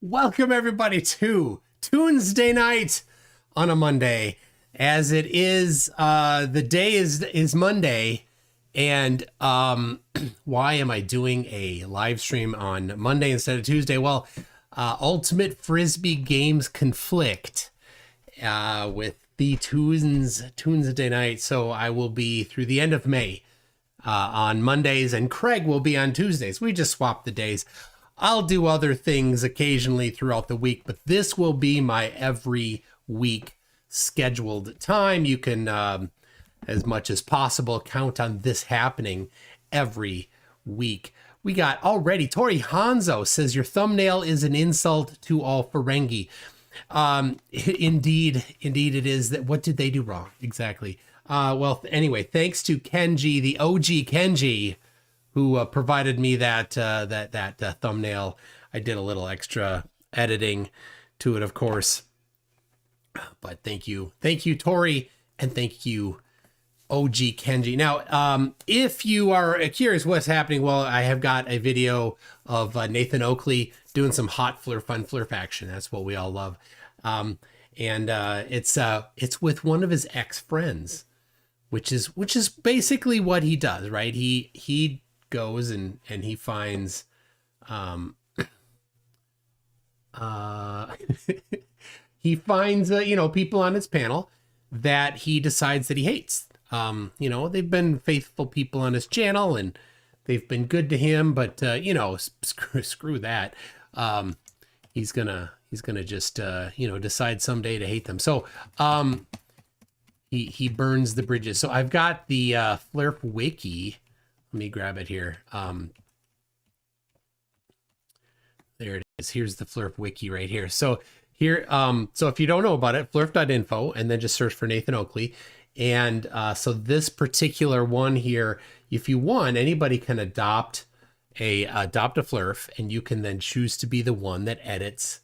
Welcome everybody to Toonsday night on a Monday. As it is, the day is Monday, and why am I doing a live stream on Monday instead of Tuesday? Well, Ultimate Frisbee games conflict with the Toonsday night, so I will be through the end of May on Mondays, and Craig will be on Tuesdays. We just swapped the days. I'll do other things occasionally throughout the week, but this will be my every week scheduled time. You can, as much as possible, count on this happening every week. We got already, Tori Hanzo says, your thumbnail is an insult to all Ferengi. Indeed it is. That. What did they do wrong? Exactly. Well, anyway, thanks to Kenji, the OG Kenji, who provided me that thumbnail. I did a little extra editing to it, of course. But thank you, Tori, and thank you, OG Kenji. Now, if you are curious what's happening, well, I have got a video of Nathan Oakley doing some hot flerf action. That's what we all love. And it's with one of his ex-friends, which is basically what he does, right? He goes and he finds he finds people on his panel that he decides that he hates. They've been faithful people on his channel and they've been good to him, but screw that. He's gonna just decide someday to hate them. So he burns the bridges. So I've got the Flerf wiki. Let me grab it here. There it is. Here's the Flerf wiki right here. So here, so if you don't know about it, flerf.info, and then just search for Nathan Oakley. And so this particular one here, if you want, anybody can adopt a Flerf, and you can then choose to be the one that edits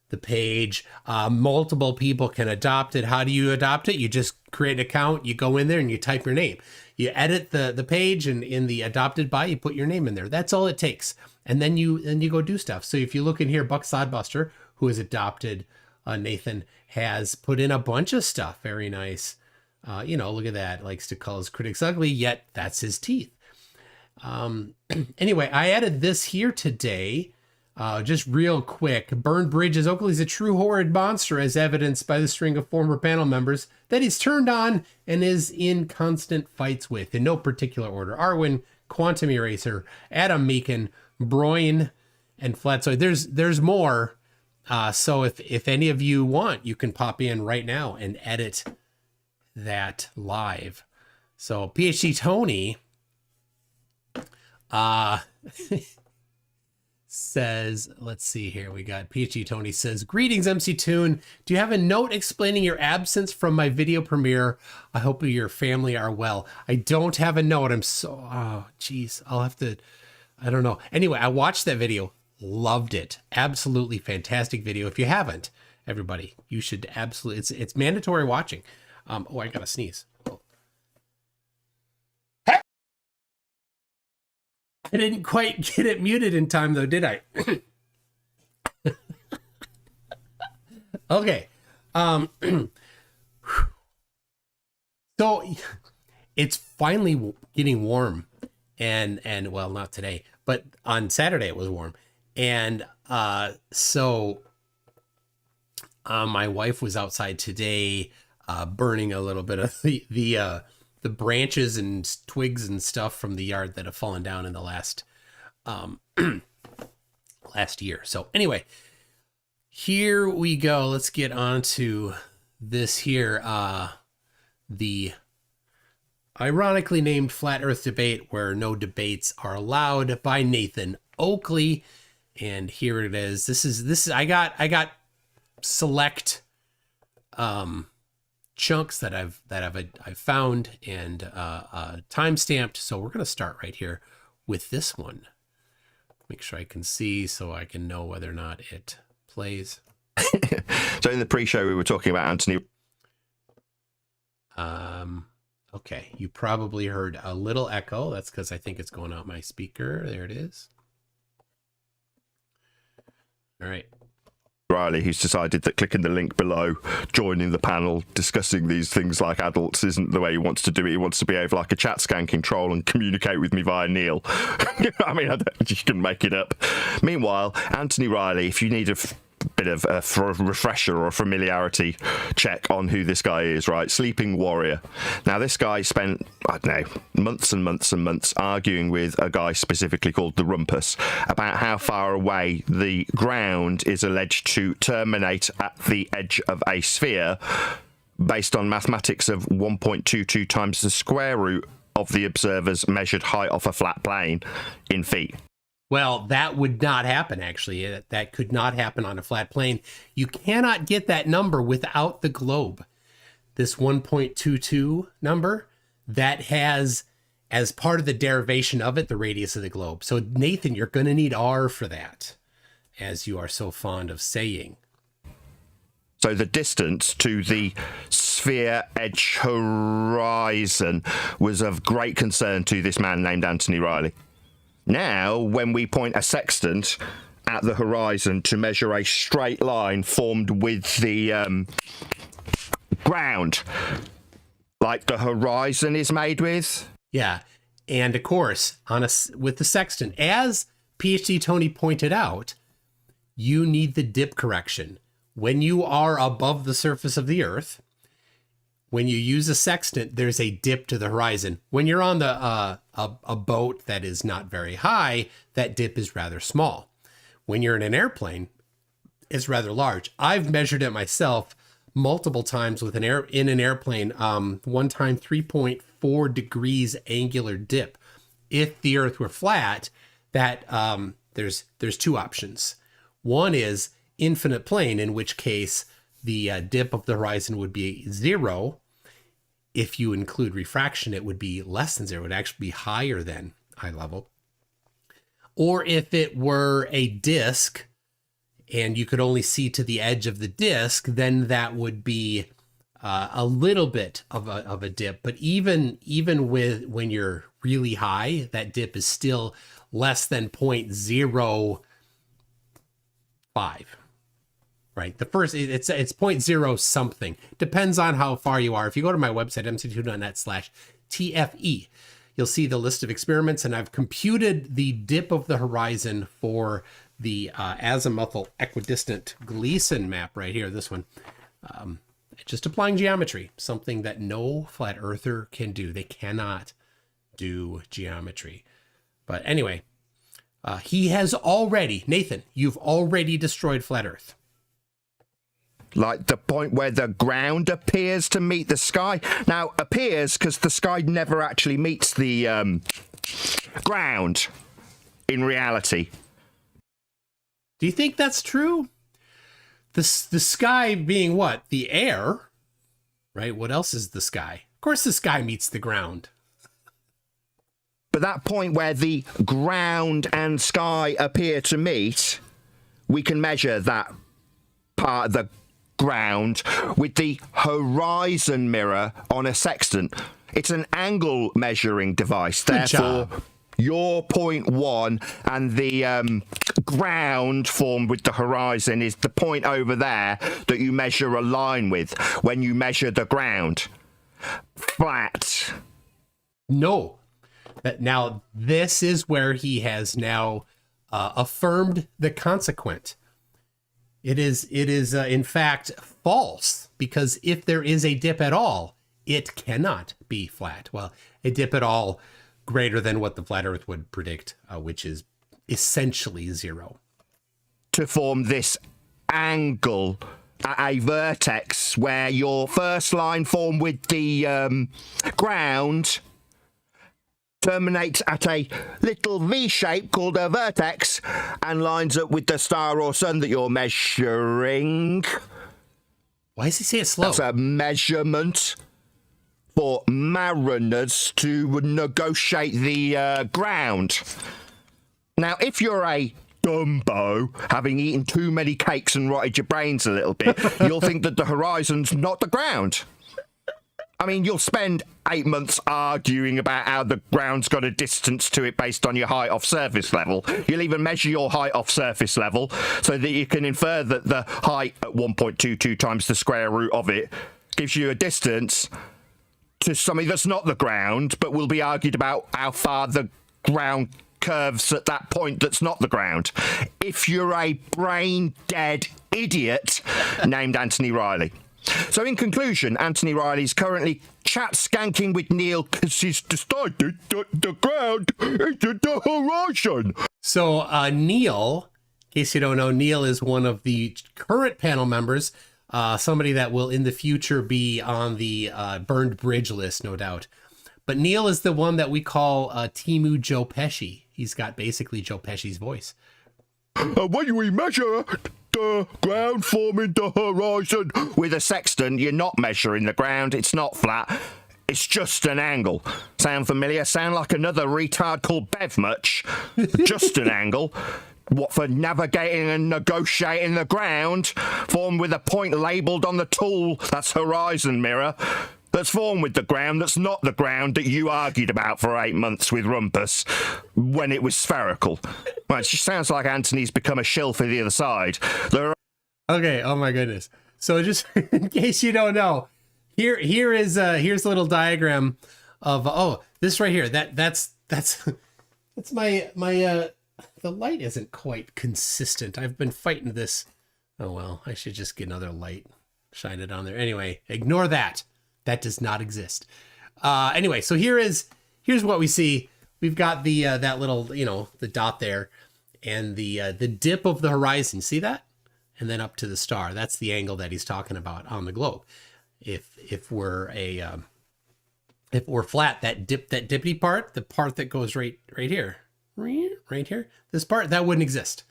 the page. Multiple people can adopt it. How do you adopt it? You just create an account, you go in there and you type your name. You edit the page, and in the adopted by, you put your name in there. That's all it takes. And then you go do stuff. So if you look in here, Buck Sodbuster, who has adopted Nathan, has put in a bunch of stuff. Very nice. Look at that. Likes to call his critics ugly, yet that's his teeth. Anyway, I added this here today. Just real quick. Burned bridges. Oakley's a true horrid monster, as evidenced by the string of former panel members that he's turned on and is in constant fights with, in no particular order. Arwen, Quantum Eraser, Adam Meekin, Broyne, and Flatsoid. There's more. So if any of you want, you can pop in right now and edit that live. So PhD Tony says, let's see here, we got PhD Tony says, greetings MCToon, do you have a note explaining your absence from my video premiere? I hope your family are well. I don't have a note. I'll have to, I don't know. Anyway, I watched that video, loved it. Absolutely fantastic video. If you haven't, everybody, you should absolutely, it's mandatory watching. I gotta sneeze. I didn't quite get it muted in time, though, did I? Okay. So it's finally getting warm, and well, not today, but on Saturday it was warm, and so my wife was outside today, burning a little bit of the branches and twigs and stuff from the yard that have fallen down in the last year. So anyway, here we go. Let's get on to this here. The ironically named Flat Earth Debate, where no debates are allowed, by Nathan Oakley. And here it is. This is I got select chunks that I've found and time stamped. So we're gonna start right here with this one. Make sure I can see so I can know whether or not it plays. So in the pre-show we were talking about Anthony. Okay, you probably heard a little echo. That's because I think it's going out my speaker. There it is. All right. Riley, who's decided that clicking the link below, joining the panel, discussing these things like adults isn't the way he wants to do it. He wants to behave like a chat skanking troll and communicate with me via Neil. I mean, you can make it up. Meanwhile, Anthony Riley, if you need a bit of a refresher or a familiarity check on who this guy is, right? Sleeping warrior. Now, this guy spent, I don't know, months and months and months arguing with a guy specifically called the Rumpus about how far away the ground is alleged to terminate at the edge of a sphere based on mathematics of 1.22 times the square root of the observer's measured height off a flat plane in feet. Well, that would not happen, actually. That could not happen on a flat plane. You cannot get that number without the globe. This 1.22 number, that has, as part of the derivation of it, the radius of the globe. So, Nathan, you're going to need R for that, as you are so fond of saying. So the distance to the sphere edge horizon was of great concern to this man named Anthony Riley. Now, when we point a sextant at the horizon to measure a straight line formed with the ground, like the horizon is made with. Yeah, and of course, with the sextant, as PhD Tony pointed out, you need the dip correction. When you are above the surface of the Earth, when you use a sextant, there's a dip to the horizon. When you're on a boat that is not very high, that dip is rather small. When you're in an airplane, it's rather large. I've measured it myself multiple times with in an airplane. One time, 3.4 degrees angular dip. If the Earth were flat, that there's two options. One is infinite plane, in which case the dip of the horizon would be 0. If you include refraction, it would be less than 0. It would actually be higher than eye level. Or if it were a disk and you could only see to the edge of the disk, then that would be a little bit of a dip. But even when you're really high, that dip is still less than 0.05. Right. The first, it's 0.0 something. Depends on how far you are. If you go to my website, mctoon.net/TFE, you'll see the list of experiments, and I've computed the dip of the horizon for the azimuthal equidistant Gleason map right here, this one. Just applying geometry, something that no flat earther can do. They cannot do geometry. But anyway, he has already, Nathan, you've already destroyed flat Earth. Like the point where the ground appears to meet the sky. Now, appears because the sky never actually meets the ground in reality. Do you think that's true? The sky being what? The air, right? What else is the sky? Of course the sky meets the ground. But that point where the ground and sky appear to meet, we can measure that part of the ground with the horizon mirror on a sextant. It's an angle measuring device. Therefore, your point 1 and the ground formed with the horizon is the point over there that you measure a line with when you measure the ground. Flat. No. Now, this is where he has now affirmed the consequent. It is in fact false, because if there is a dip at all, it cannot be flat. Well, a dip at all greater than what the flat Earth would predict, which is essentially 0. To form this angle at a vertex where your first line formed with the ground terminates at a little V shape called a vertex and lines up with the star or sun that you're measuring. Why does he say it slow? That's a measurement for mariners to negotiate the ground. Now, if you're a Dumbo, having eaten too many cakes and rotted your brains a little bit, you'll think that the horizon's not the ground. I mean, you'll spend 8 months arguing about how the ground's got a distance to it based on your height off surface level. You'll even measure your height off surface level so that you can infer that the height at 1.22 times the square root of it gives you a distance to something that's not the ground, but will be argued about how far the ground curves at that point that's not the ground. If you're a brain-dead idiot named Anthony Riley. So in conclusion, Anthony Riley's currently chat skanking with Neil because he's decided that the ground isn't the horizon. So Neil, in case you don't know, Neil is one of the current panel members, somebody that will in the future be on the burned bridge list, no doubt. But Neil is the one that we call Timu Joe Pesci. He's got basically Joe Pesci's voice. When we measure the ground forming the horizon with a sextant, you're not measuring the ground. It's not flat. It's just an angle. Sound familiar? Sound like another retard called Bev much? Just an angle. What for navigating and negotiating the ground, formed with a point labelled on the tool. That's horizon mirror. That's formed with the ground that's not the ground that you argued about for 8 months with Rumpus when it was spherical. Well, it just sounds like Anthony's become a shill for the other side. Okay, oh my goodness. So just in case you don't know, here's a little diagram of this right here. That's my the light isn't quite consistent. I've been fighting this. Oh well, I should just get another light, shine it on there. Anyway, ignore that. That does not exist. Anyway, so here's what we see. We've got the that little, the dot there, and the dip of the horizon. See that? And then up to the star. That's the angle that he's talking about on the globe. If we're flat, that dippity part, the part that goes right here, this part, that wouldn't exist.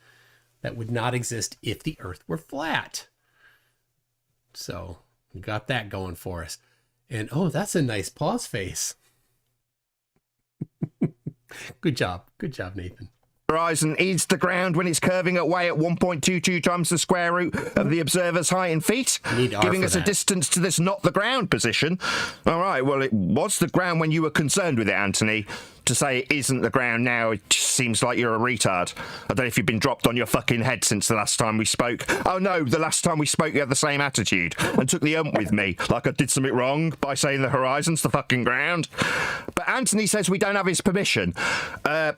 That would not exist if the Earth were flat. So we got that going for us. And that's a nice pause face. Good job, Nathan. Horizon is the ground when it's curving away at 1.22 times the square root of the observer's height in feet, giving us a distance to this not the ground position. All right, well, it was the ground when you were concerned with it, Anthony. To say it isn't the ground now, it just seems like you're a retard. I don't know if you've been dropped on your fucking head since the last time we spoke. Oh no, the last time we spoke you had the same attitude and took the ump with me, like I did something wrong by saying the horizon's the fucking ground. But Anthony says we don't have his permission.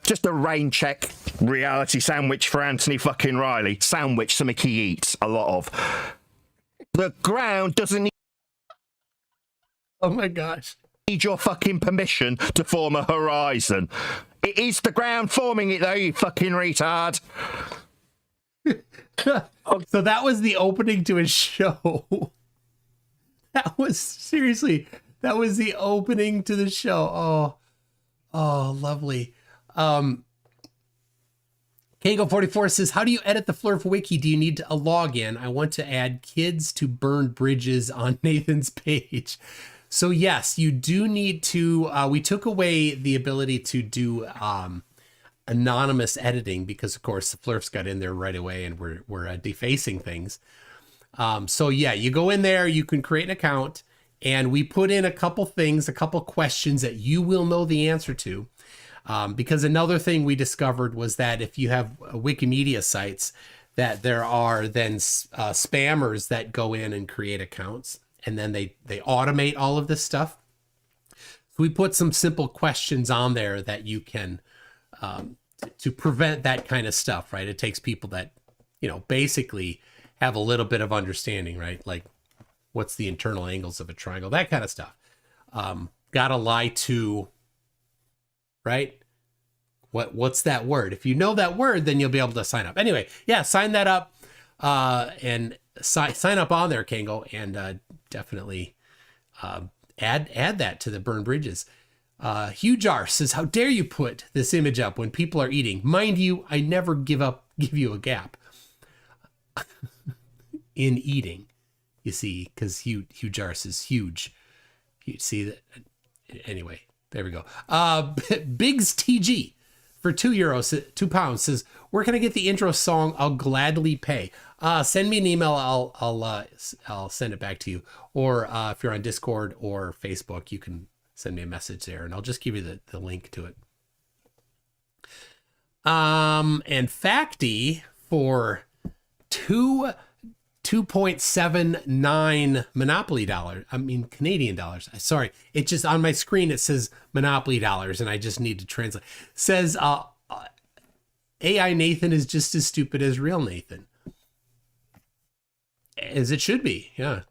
Just a rain check reality sandwich for Anthony fucking Riley. Sandwich, something he eats a lot of. The ground doesn't need... Oh my gosh. Need your fucking permission to form a horizon. It is the ground forming it though, you fucking retard. So that was the opening to his show. That was the opening to the show. Oh, lovely. Kango44 says, how do you edit the Flerf wiki? Do you need a login? I want to add kids to burn bridges on Nathan's page. So yes, you do need to, we took away the ability to do anonymous editing because of course the Flerfs got in there right away and we're defacing things. So yeah, you go in there, you can create an account and we put in a couple questions that you will know the answer to. Because another thing we discovered was that if you have Wikimedia sites, that there are then spammers that go in and create accounts. And then they automate all of this stuff. So we put some simple questions on there that you can, to prevent that kind of stuff, right? It takes people that, basically have a little bit of understanding, right? Like what's the internal angles of a triangle, that kind of stuff. Gotta lie to, right? What's that word? If you know that word, then you'll be able to sign up. Anyway, yeah, sign that up and sign up on there, Kango, and definitely add that to the burn bridges. Huge R says, how dare you put this image up when people are eating? Mind you, I never give you a gap in eating, you see, because Huge R says huge. You see that? Anyway, there we go. Biggs TG for €2, £2 says, where can I get the intro song? I'll gladly pay. Send me an email. I'll send it back to you. Or if you're on Discord or Facebook, you can send me a message there, and I'll just give you the link to it. And Facty for 2.79 Monopoly dollars. I mean Canadian dollars. Sorry, it just on my screen it says Monopoly dollars, and I just need to translate. Says AI Nathan is just as stupid as real Nathan. As it should be, yeah.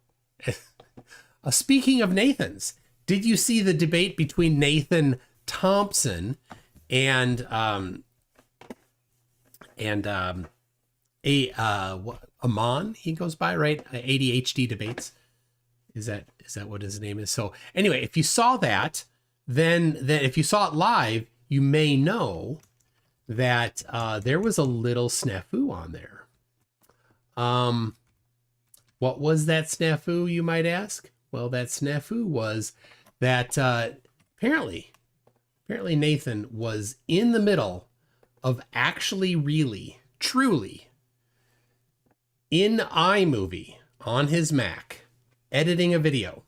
Speaking of Nathans, did you see the debate between Nathan Thompson and Amon, he goes by, right? ADHD debates. Is that what his name is? So anyway, if you saw that, then if you saw it live, you may know that there was a little snafu on there. What was that snafu, you might ask? Well, that snafu was that apparently Nathan was in the middle of actually really, truly in iMovie on his Mac, editing a video.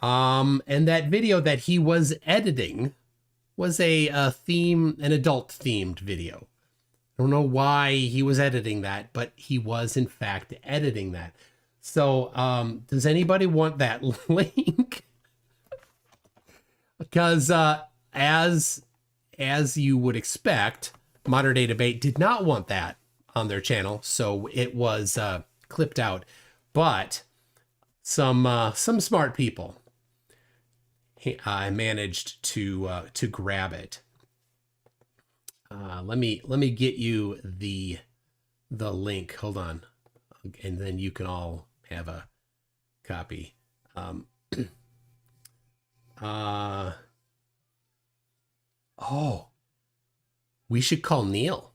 And that video that he was editing was an adult themed video. I don't know why he was editing that, but he was in fact editing that. So, does anybody want that link? Because as you would expect, Modern Day Debate did not want that on their channel, so it was clipped out. But some smart people managed to grab it. Let me get you the link. Hold on, and then you can all have a copy. Oh, we should call Neil.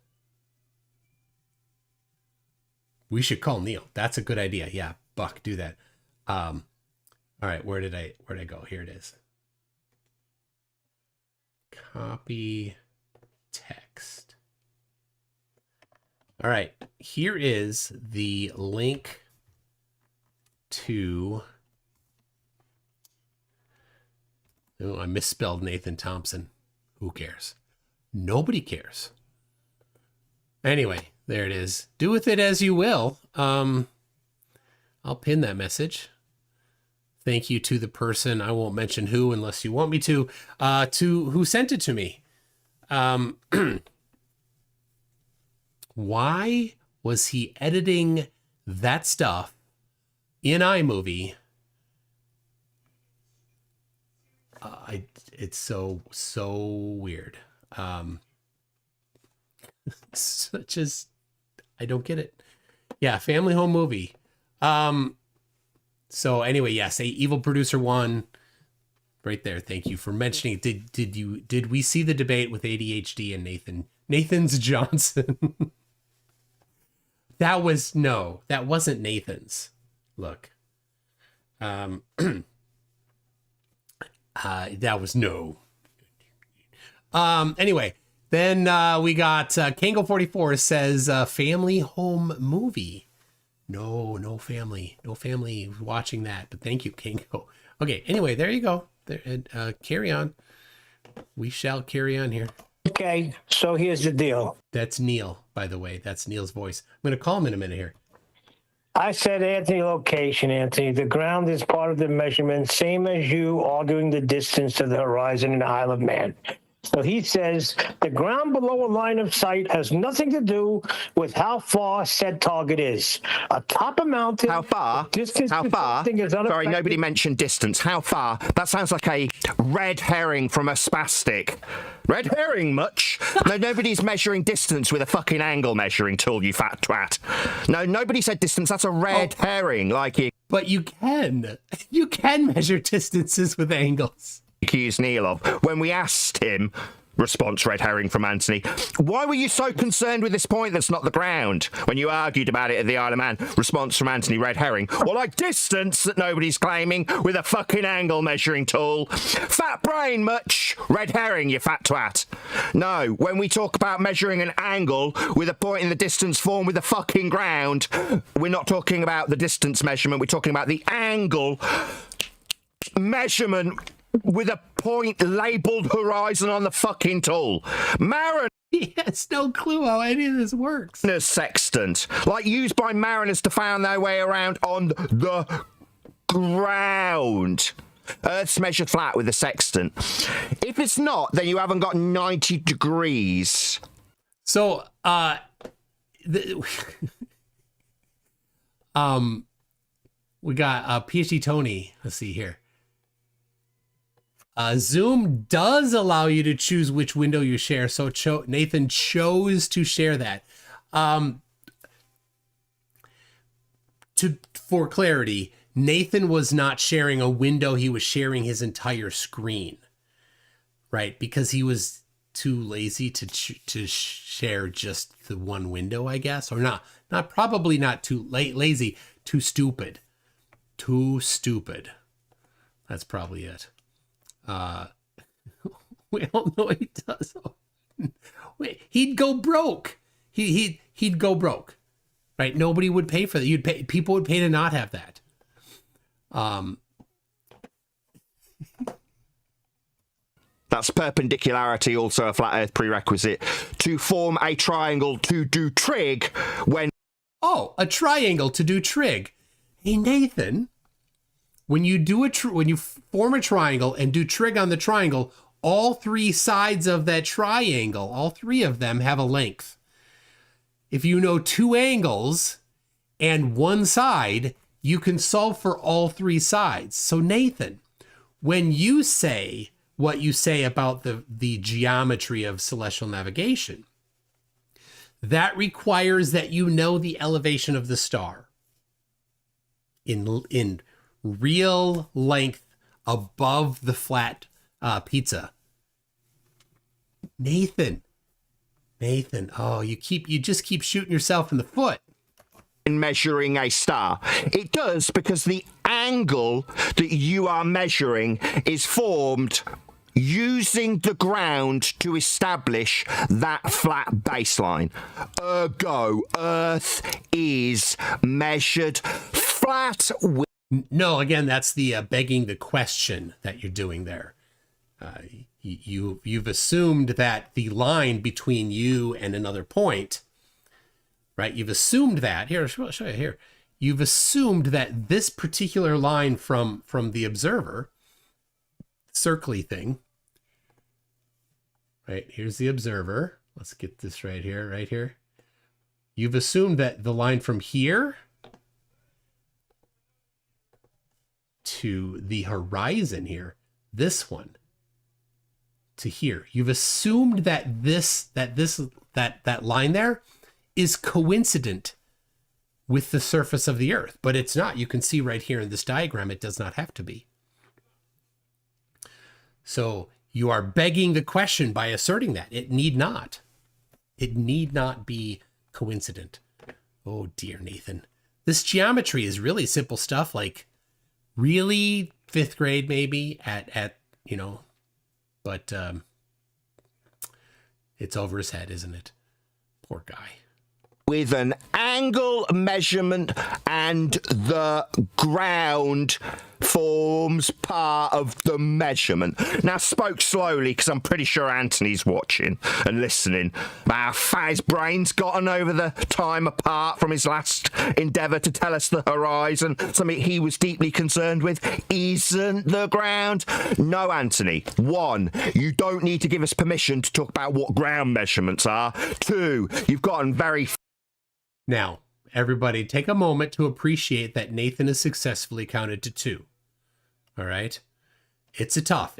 That's a good idea. Yeah, Buck, do that. All right, where did I go? Here it is. Copy text. All right, here is the link to... Oh, I misspelled Nathan Thompson. Who cares? Nobody cares. Anyway, there it is. Do with it as you will. I'll pin that message. Thank you to the person, I won't mention who unless you want me to who sent it to me. Why was he editing that stuff in iMovie? It's so weird. Such as, I don't get it. Yeah, family home movie. So anyway, yes, Evil Producer 1 right there. Thank you for mentioning it. Did we see the debate with ADHD and Nathan's Johnson? That wasn't Nathan's. Look. That was no. Anyway, then we got Kango 44 says family home movie. No family watching that. But thank you, Kango. Okay, anyway, there you go. There, carry on. We shall carry on here. Okay, so here's the deal. That's Neil, by the way. That's Neil's voice. I'm going to call him in a minute here. I said, Anthony, location, Anthony. The ground is part of the measurement, same as you arguing the distance to the horizon in the Isle of Man. So he says the ground below a line of sight has nothing to do with how far said target is. Atop a mountain. How far? Distance How far? Sorry, nobody mentioned distance. How far? That sounds like a red herring from a spastic. Red herring much? No, nobody's measuring distance with a fucking angle measuring tool, you fat twat. No, nobody said distance. That's a red herring, like you. But you can measure distances with angles. Accused Neil of when we asked him Response, red herring from Anthony. Why were you so concerned with this point that's not the ground when you argued about it at the Isle of Man? Response from Anthony, red herring. Well, like distance that nobody's claiming with a fucking angle measuring tool. Fat brain much? Red herring, you fat twat. No, when we talk about measuring an angle with a point in the distance formed with the fucking ground, we're not talking about the distance measurement, we're talking about the angle measurement with a point labelled horizon on the fucking tool. Marin. He has no clue how any of this works. Sextant, like used by mariners to find their way around on the ground. Earth's measured flat with a sextant. If it's not, then you haven't got 90 degrees. So, we got PhD Tony. Let's see here. Zoom does allow you to choose which window you share. So Nathan chose to share that. For clarity, Nathan was not sharing a window. He was sharing his entire screen, right? Because he was too lazy to share just the one window, I guess, or probably not too lazy, too stupid. That's probably it. We all know he does. Wait, he'd go broke. He'd go broke, right? Nobody would pay for that. People would pay to not have that. That's perpendicularity, also a flat Earth prerequisite to form a triangle to do trig when. Oh, a triangle to do trig. Hey Nathan. When you do when you form a triangle and do trig on the triangle, all three sides of that triangle, all three of them have a length. If you know two angles and one side, you can solve for all three sides. So Nathan, when you say what you say about the geometry of celestial navigation, that requires that you know the elevation of the star in real length above the flat pizza. Nathan, oh, you just keep shooting yourself in the foot. In measuring a star, it does because the angle that you are measuring is formed using the ground to establish that flat baseline. Ergo, Earth is measured flat with. No, again, that's the begging the question that you're doing there. You've assumed that the line between you and another point, right? You've assumed that here. I'll show you here. You've assumed that this particular line from the observer, circly thing, right? Here's the observer. Let's get this right here. You've assumed that the line from here to the horizon here, this one to here, you've assumed that that line there is coincident with the surface of the Earth, but it's not. You can see right here in this diagram, it does not have to be. So you are begging the question by asserting that it need not be coincident. Oh dear, Nathan, this geometry is really simple stuff, like really 5th grade maybe at but it's over his head, isn't it? Poor guy. With an angle measurement and the ground forms part of the measurement. Now, spoke slowly because I'm pretty sure Anthony's watching and listening about how fat his brain's gotten over the time apart from his last endeavour to tell us the horizon, something he was deeply concerned with. Isn't the ground? No, Anthony. 1, you don't need to give us permission to talk about what ground measurements are. 2, you've gotten very. Now, everybody take a moment to appreciate that Nathan has successfully counted to 2. All right? It's a tough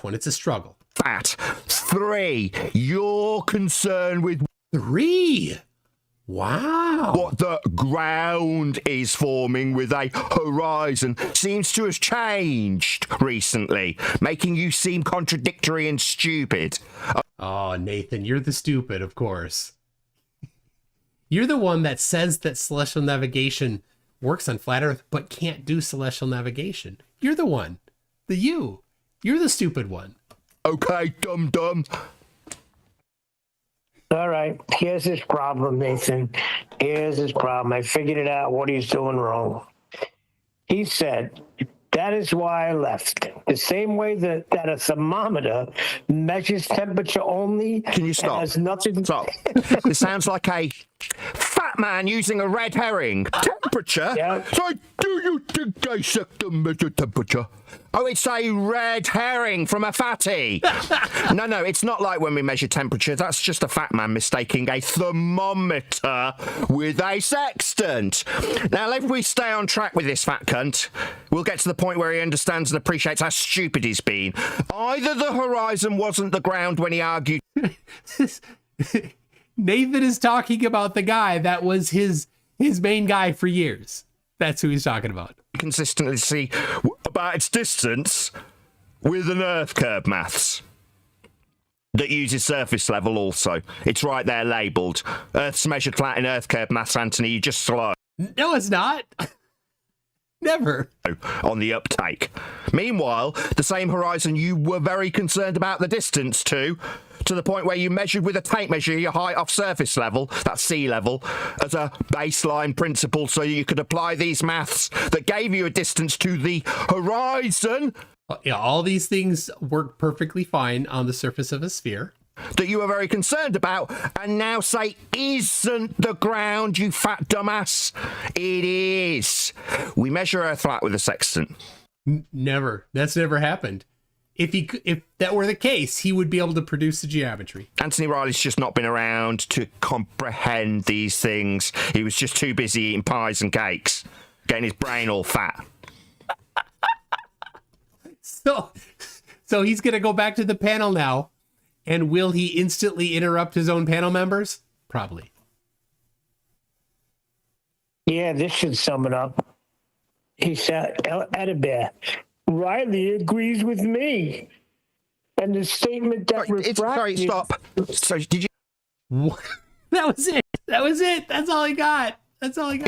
one. It's a struggle. Fat. 3, you're concerned with 3. Wow. What the ground is forming with a horizon seems to have changed recently, making you seem contradictory and stupid. Oh, Nathan, you're the stupid, of course. You're the one that says that celestial navigation works on flat Earth, but can't do celestial navigation. You're the one. You're the stupid one. Okay, dum-dum. All right, here's his problem, Nathan. Here's his problem. I figured it out what he's doing wrong. He said, that is why I left. The same way that a thermometer measures temperature only. Can you stop? Has nothing. Stop. This sounds like a fat man using a red herring. Temperature? Yeah. So do you think they measure temperature? Oh, it's a red herring from a fatty. No, it's not like when we measure temperature. That's just a fat man mistaking a thermometer with a sextant. Now, if we stay on track with this fat cunt, we'll get to the point where he understands and appreciates how stupid he's been. Either the horizon wasn't the ground when he argued. Nathan is talking about the guy that was his main guy for years. That's who he's talking about. Consistently see about its distance with an Earth curve maths that uses surface level also. It's right there labelled. Earth's measured flat in Earth curve maths, Anthony. You're just slow. No, it's not. Never. On the uptake. Meanwhile, the same horizon you were very concerned about the distance to the point where you measured with a tape measure your height off surface level, that's sea level, as a baseline principle so you could apply these maths that gave you a distance to the horizon. Yeah, all these things work perfectly fine on the surface of a sphere. That you were very concerned about, and now say isn't the ground, you fat dumbass. It is. We measure Earth flat with a sextant. Never. That's never happened. If that were the case, he would be able to produce the geometry. Anthony Riley's just not been around to comprehend these things. He was just too busy eating pies and cakes, getting his brain all fat. So he's going to go back to the panel now. And will he instantly interrupt his own panel members? Probably. Yeah, this should sum it up. He said, Edibert, Riley agrees with me. And the statement that Sorry, stop. So did you... What? That was it. That's all he got.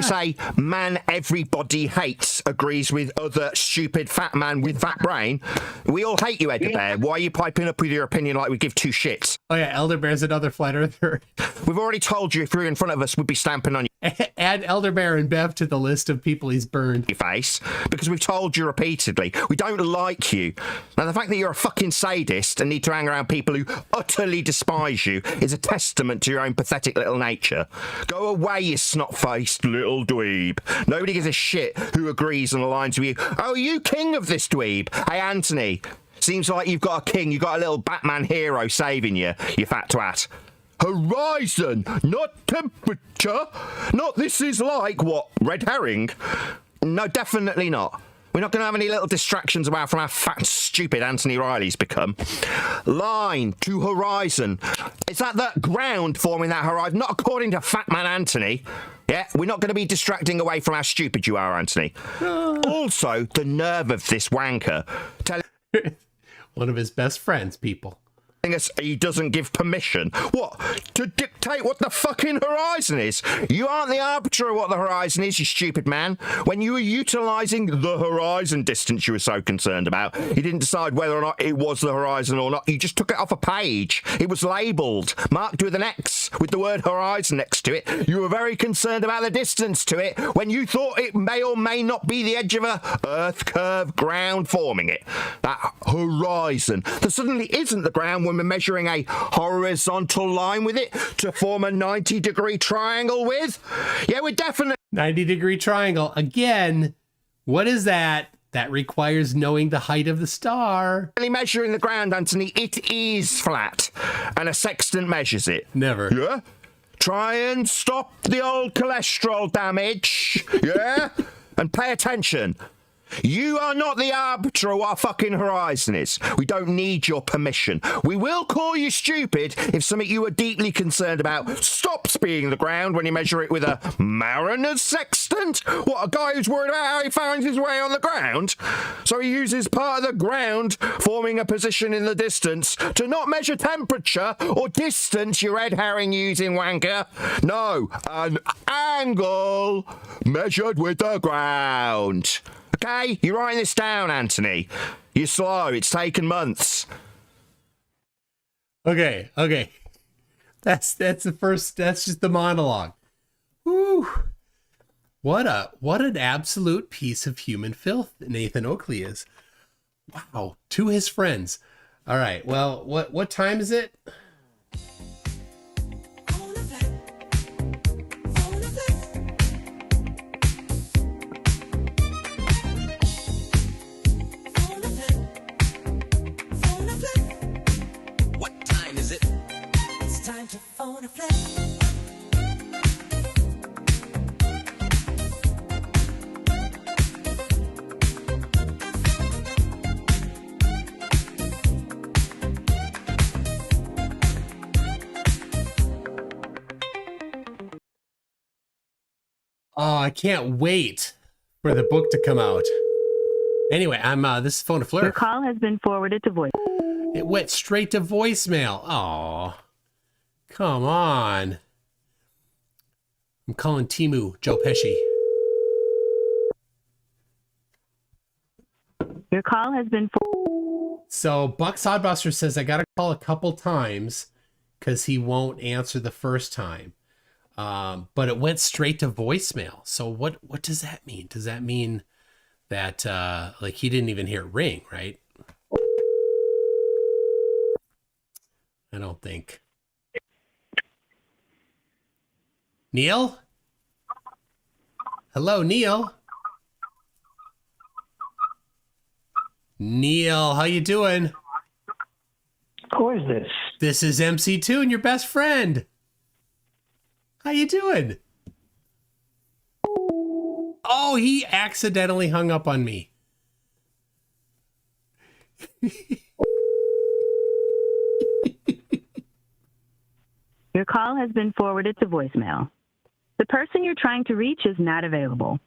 Say, man everybody hates agrees with other stupid fat man with fat brain. We all hate you, Edgar Bear. Why are you piping up with your opinion like we give two shits? Oh yeah, Elder Bear's another flat earther. We've already told you if you were in front of us, we'd be stamping on you. Add Elder Bear and Bev to the list of people he's burned. Your face, because we've told you repeatedly, we don't like you. Now, the fact that you're a fucking sadist and need to hang around people who utterly despise you is a testament to your own pathetic little nature. Go away, you snot-faced little dweeb. Nobody gives a shit who agrees and aligns with you. Oh, you king of this dweeb. Hey, Anthony, seems like you've got a king. You've got a little Batman hero saving you, you fat twat. Horizon, not temperature. Not this is like, what, red herring? No, definitely not. We're not going to have any little distractions from how fat, stupid Anthony Riley's become. Line to horizon. Is that the ground forming that horizon? Not according to Fat Man Anthony. Yeah, we're not going to be distracting away from how stupid you are, Anthony. Also, the nerve of this wanker. One of his best friends, people. Us he doesn't give permission. What? To dictate what the fucking horizon is? You aren't the arbiter of what the horizon is, you stupid man. When you were utilising the horizon distance you were so concerned about, you didn't decide whether or not it was the horizon or not. You just took it off a page. It was labelled, marked with an X, with the word horizon next to it. You were very concerned about the distance to it when you thought it may or may not be the edge of a Earth curve ground forming it. That horizon that suddenly isn't the ground when we're measuring a horizontal line with it to form a 90-degree triangle with. Yeah, we're definitely 90-degree triangle. Again, what is that? That requires knowing the height of the star. measuring the ground, Anthony. It is flat, and a sextant measures it. Never. Yeah? Try and stop the old cholesterol damage. Yeah? And pay attention. You are not the arbiter of our fucking horizon is. We don't need your permission. We will call you stupid if something you are deeply concerned about stops being the ground when you measure it with a mariner's sextant. What, a guy who's worried about how he finds his way on the ground? So he uses part of the ground, forming a position in the distance, to not measure temperature or distance, you red herring using wanker. No, an angle measured with the ground. Okay, you're writing this down, Anthony. You're slow. It's taken months. Okay. That's the first. That's just the monologue. Woo! What an absolute piece of human filth Nathan Oakley is. Wow. To his friends. All right. Well, what time is it? Oh, I can't wait for the book to come out. Anyway, this is Phone a Flerf. Your call has been forwarded to voice. It went straight to voicemail. Oh, come on. I'm calling Timu, Joe Pesci. Your call has been So Buck Sodbuster says I got to call a couple times because he won't answer the first time. But it went straight to voicemail. So what does that mean? Does that mean that like he didn't even hear it ring, right? I don't think. Neil? Hello, Neil. Neil, how you doing? Who is this? This is MCToon, your best friend. How you doing? Oh, he accidentally hung up on me. Your call has been forwarded to voicemail. The person you're trying to reach is not available.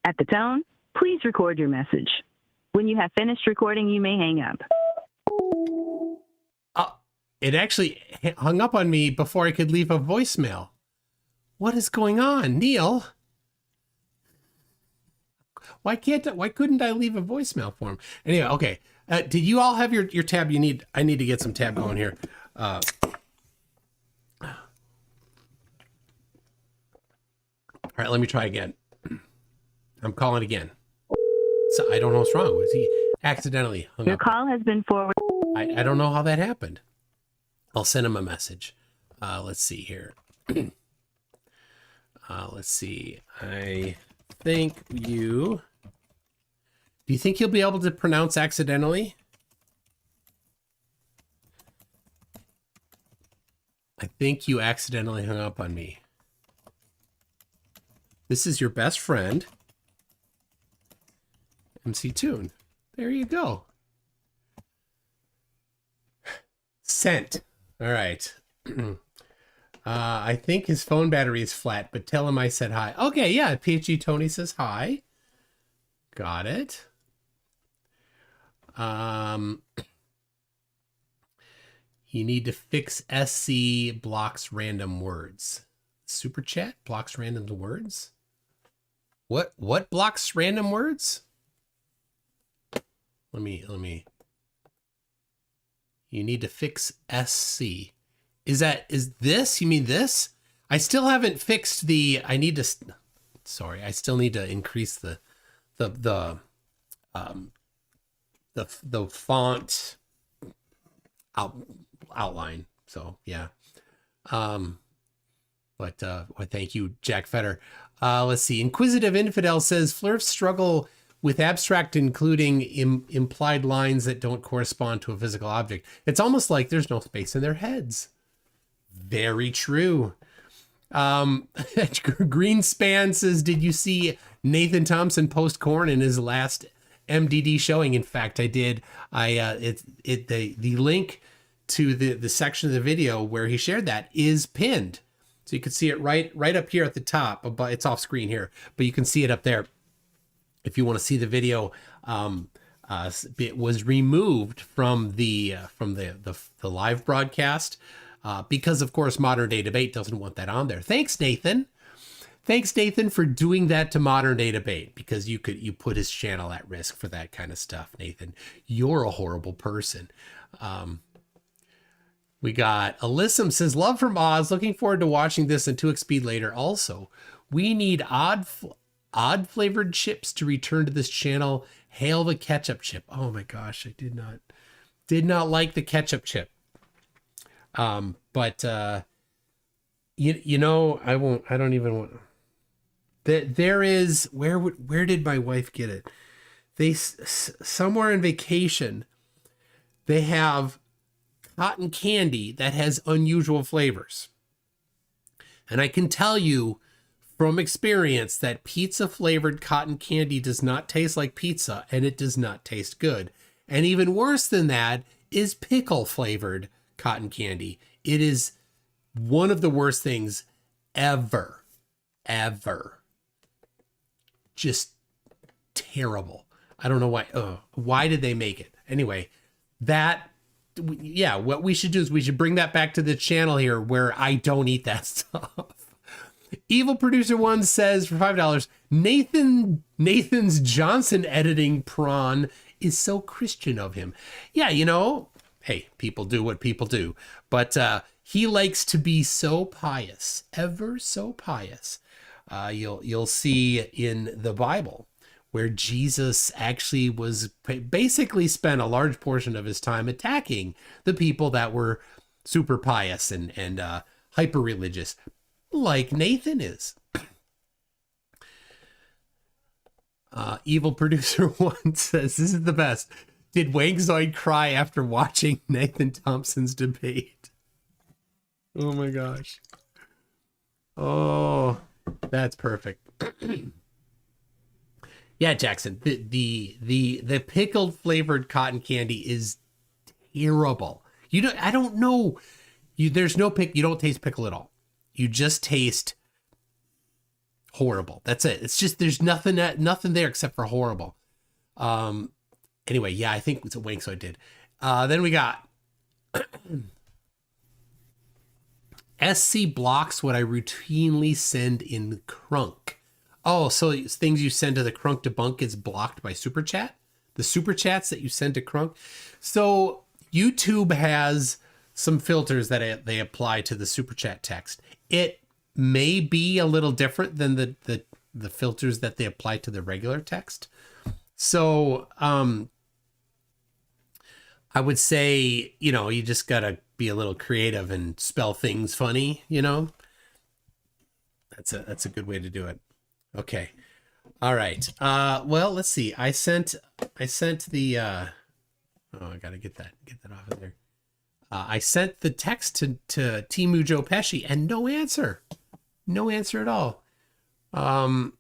At the tone, please record your message. When you have finished recording, you may hang up. It actually hung up on me before I could leave a voicemail. What is going on, Neil? Why couldn't I leave a voicemail for him? Anyway, okay. Did you all have your tab? I need to get some tab going here. All right, let me try again. I'm calling again. So I don't know what's wrong. Was he accidentally hung Your up? call has been forwarded. I don't know how that happened. I'll send him a message. Let's see here. Let's see. I think you... Do you think you'll be able to pronounce accidentally? I think you accidentally hung up on me. This is your best friend, MCToon. There you go. Sent. All right. I think his phone battery is flat, but tell him I said hi. Okay, yeah, PhD Tony says hi. Got it. You need to fix SC blocks random words. Super chat blocks random words? What blocks random words? Let me. You need to fix SC. Is this? You mean this? I still haven't fixed the. I still need to increase the font outline. So yeah. But thank you, Jack Fetter. Let's see. Inquisitive Infidel says flerfs struggle with abstract, including implied lines that don't correspond to a physical object. It's almost like there's no space in their heads. Very true. Greenspan says, did you see Nathan Thompson post corn in his last MDD showing? In fact, I did. The link to the section of the video where he shared that is pinned. So you can see it right up here at the top, but it's off screen here, but you can see it up there. If you want to see the video, it was removed from the live broadcast because, of course, Modern Day Debate doesn't want that on there. Thanks, Nathan. Thanks, Nathan, for doing that to Modern Day Debate, because you put his channel at risk for that kind of stuff, Nathan. You're a horrible person. We got Alyssum says, love from Oz. Looking forward to watching this in 2x speed later. Also, we need odd flavored chips to return to this channel. Hail the ketchup chip. Oh my gosh, I did not like the ketchup chip. But you know, I don't even want. There is, where did my wife get it? They somewhere in vacation, they have cotton candy that has unusual flavors. And I can tell you from experience that pizza flavored cotton candy does not taste like pizza, and it does not taste good. And even worse than that is pickle flavored cotton candy. It is one of the worst things ever. Just terrible. I don't know why. Why did they make it? Anyway, what we should do is we should bring that back to the channel here where I don't eat that stuff. Evil Producer One says for $5, Nathan's Johnson editing prawn is so Christian of him. Yeah, you know, hey, people do what people do, but he likes to be so pious, ever so pious. You'll see in the Bible where Jesus actually was basically spent a large portion of his time attacking the people that were super pious and hyper religious, like Nathan is. Evil Producer One says, this is the best. Did Wangzoid cry after watching Nathan Thompson's debate? Oh my gosh. Oh, that's perfect. Yeah, Jackson, the pickled flavored cotton candy is terrible. I don't know. There's no pick. You don't taste pickle at all. You just taste horrible. That's it. It's just, there's nothing there except for horrible. Anyway, yeah, I think it's a wank, so I did. Then we got SC blocks what I routinely send in Crunk. Oh, so things you send to the Crunk debunk is blocked by Super Chat? The Super Chats that you send to Crunk? So YouTube has some filters that they apply to the Super Chat text. It may be a little different than the filters that they apply to the regular text. So I would say, you know, you just gotta be a little creative and spell things funny, you know. That's a good way to do it. Okay. All right. Well, let's see. I sent the I gotta get that off of there. I sent the text to Timu Joe Pesci and no answer at all. And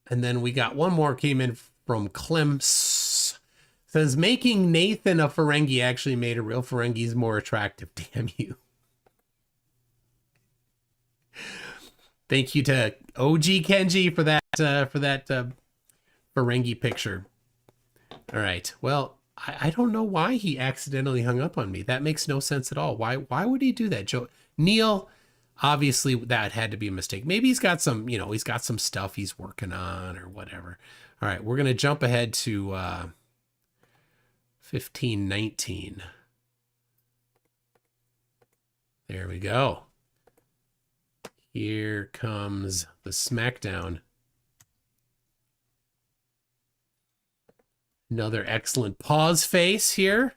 then we got one more came in from Clem. Says, making Nathan a Ferengi actually made a real Ferengis more attractive. Damn you. Thank you to OG Kenji for that Ferengi picture. All right. Well, I don't know why he accidentally hung up on me. That makes no sense at all. Why would he do that? Joe Neil, obviously that had to be a mistake. Maybe he's got some stuff he's working on or whatever. All right, we're gonna jump ahead to 1519. There we go. Here comes the SmackDown. Another excellent pause face here.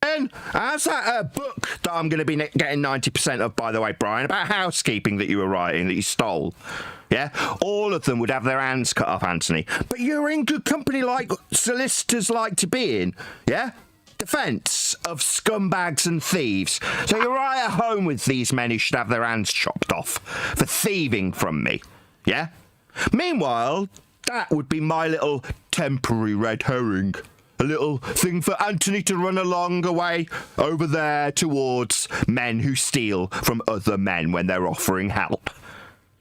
And how's that book that I'm going to be getting 90% of, by the way, Brian, about housekeeping that you were writing, that you stole? Yeah? All of them would have their hands cut off, Anthony. But you're in good company like solicitors like to be in. Yeah? defence of scumbags and thieves. So you're right at home with these men who should have their hands chopped off for thieving from me, yeah? Meanwhile, that would be my little temporary red herring. A little thing for Anthony to run along away over there towards men who steal from other men when they're offering help.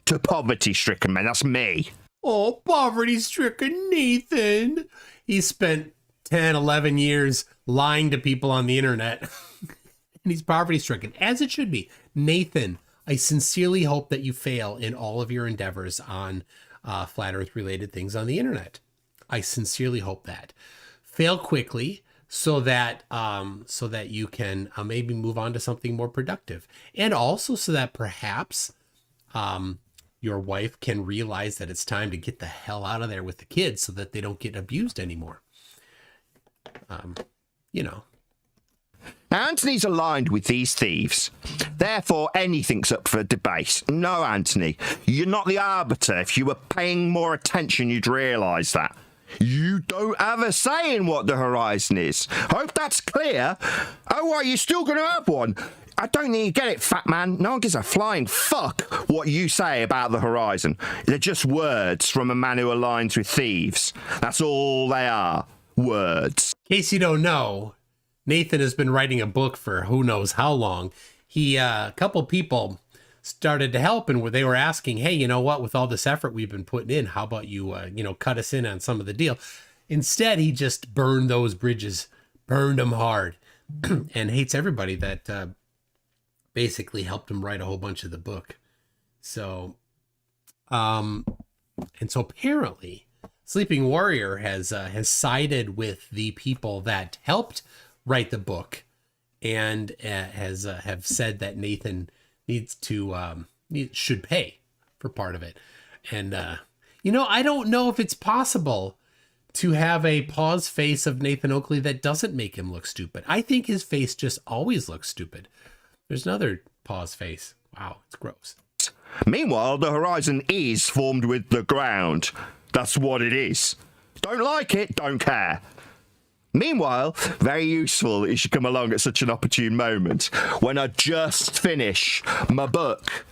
To poverty-stricken men, that's me. Oh, poverty-stricken Nathan. He spent 10, 11 years lying to people on the internet. And he's poverty-stricken, as it should be. Nathan, I sincerely hope that you fail in all of your endeavors on flat earth-related things on the internet. I sincerely hope that. Fail quickly so that you can maybe move on to something more productive. And also so that perhaps your wife can realize that it's time to get the hell out of there with the kids so that they don't get abused anymore. You know. Now, Anthony's aligned with these thieves. Therefore, anything's up for debate. No, Anthony, you're not the arbiter. If you were paying more attention, you'd realise that. You don't have a say in what the horizon is. Hope that's clear. Oh, are you still going to have one? I don't think you get it, fat man. No one gives a flying fuck what you say about the horizon. They're just words from a man who aligns with thieves. That's all they are. Words. In case you don't know, Nathan has been writing a book for who knows how long. A couple people started to help, and they were asking, hey, you know what, with all this effort we've been putting in, how about you, cut us in on some of the deal? Instead, he just burned those bridges, burned them hard, and hates everybody that basically helped him write a whole bunch of the book. So, and so apparently, Sleeping Warrior has sided with the people that helped write the book, and have said that Nathan should pay for part of it. And I don't know if it's possible to have a pause face of Nathan Oakley that doesn't make him look stupid. I think his face just always looks stupid. There's another pause face. Wow, it's gross. Meanwhile, the horizon is formed with the ground. That's what it is. Don't like it, don't care. Meanwhile, very useful that you should come along at such an opportune moment when I just finish my book,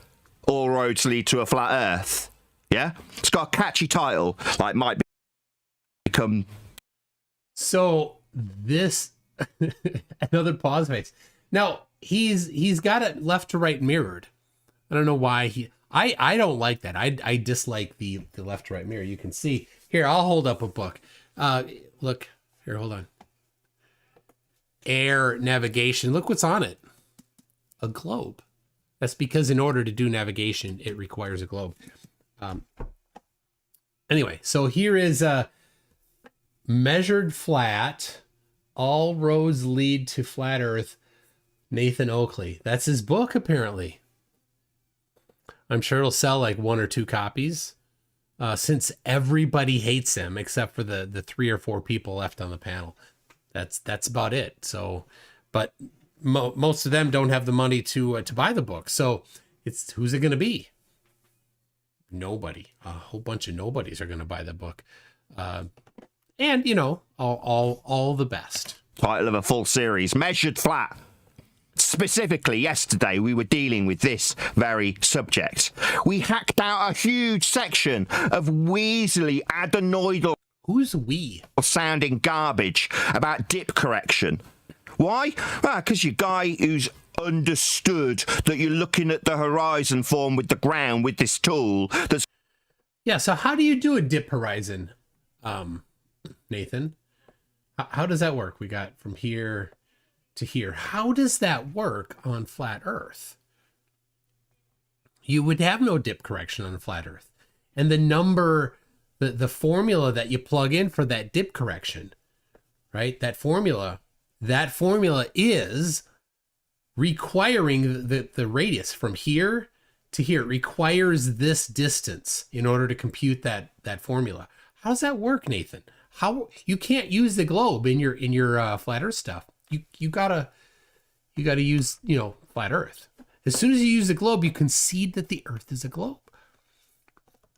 All Roads Lead to a Flat Earth. Yeah? It's got a catchy title, like might become... So this, another pause face. Now, he's got it left to right mirrored. I don't know why I don't like that. I dislike the left to right mirror. You can see, here, I'll hold up a book. Look, here, hold on. Air navigation. Look what's on it. A globe. That's because in order to do navigation, it requires a globe. Anyway, so here is a measured flat. All roads lead to flat Earth. Nathan Oakley. That's his book, apparently. I'm sure it'll sell like 1 or 2 copies, since everybody hates him except for the 3 or 4 people left on the panel. That's about it. So, but most of them don't have the money to buy the book. So who's it going to be? Nobody. A whole bunch of nobodies are going to buy the book. And all the best. Title of a full series, Measured Flat. Specifically, yesterday, we were dealing with this very subject. We hacked out a huge section of weaselly adenoidal... Who's we? ...sounding garbage about dip correction. Why? Well, because your guy who's understood that you're looking at the horizon form with the ground with this tool that's... Yeah, so how do you do a dip horizon, Nathan? How does that work? We got from here to here. How does that work on flat Earth? You would have no dip correction on a flat Earth. And the number, the formula that you plug in for that dip correction, right? That formula is requiring the radius from here to here. It requires this distance in order to compute that formula. How does that work, Nathan? How you can't use the globe in your flat Earth stuff. You gotta use flat Earth. As soon as you use the globe, you concede that the Earth is a globe.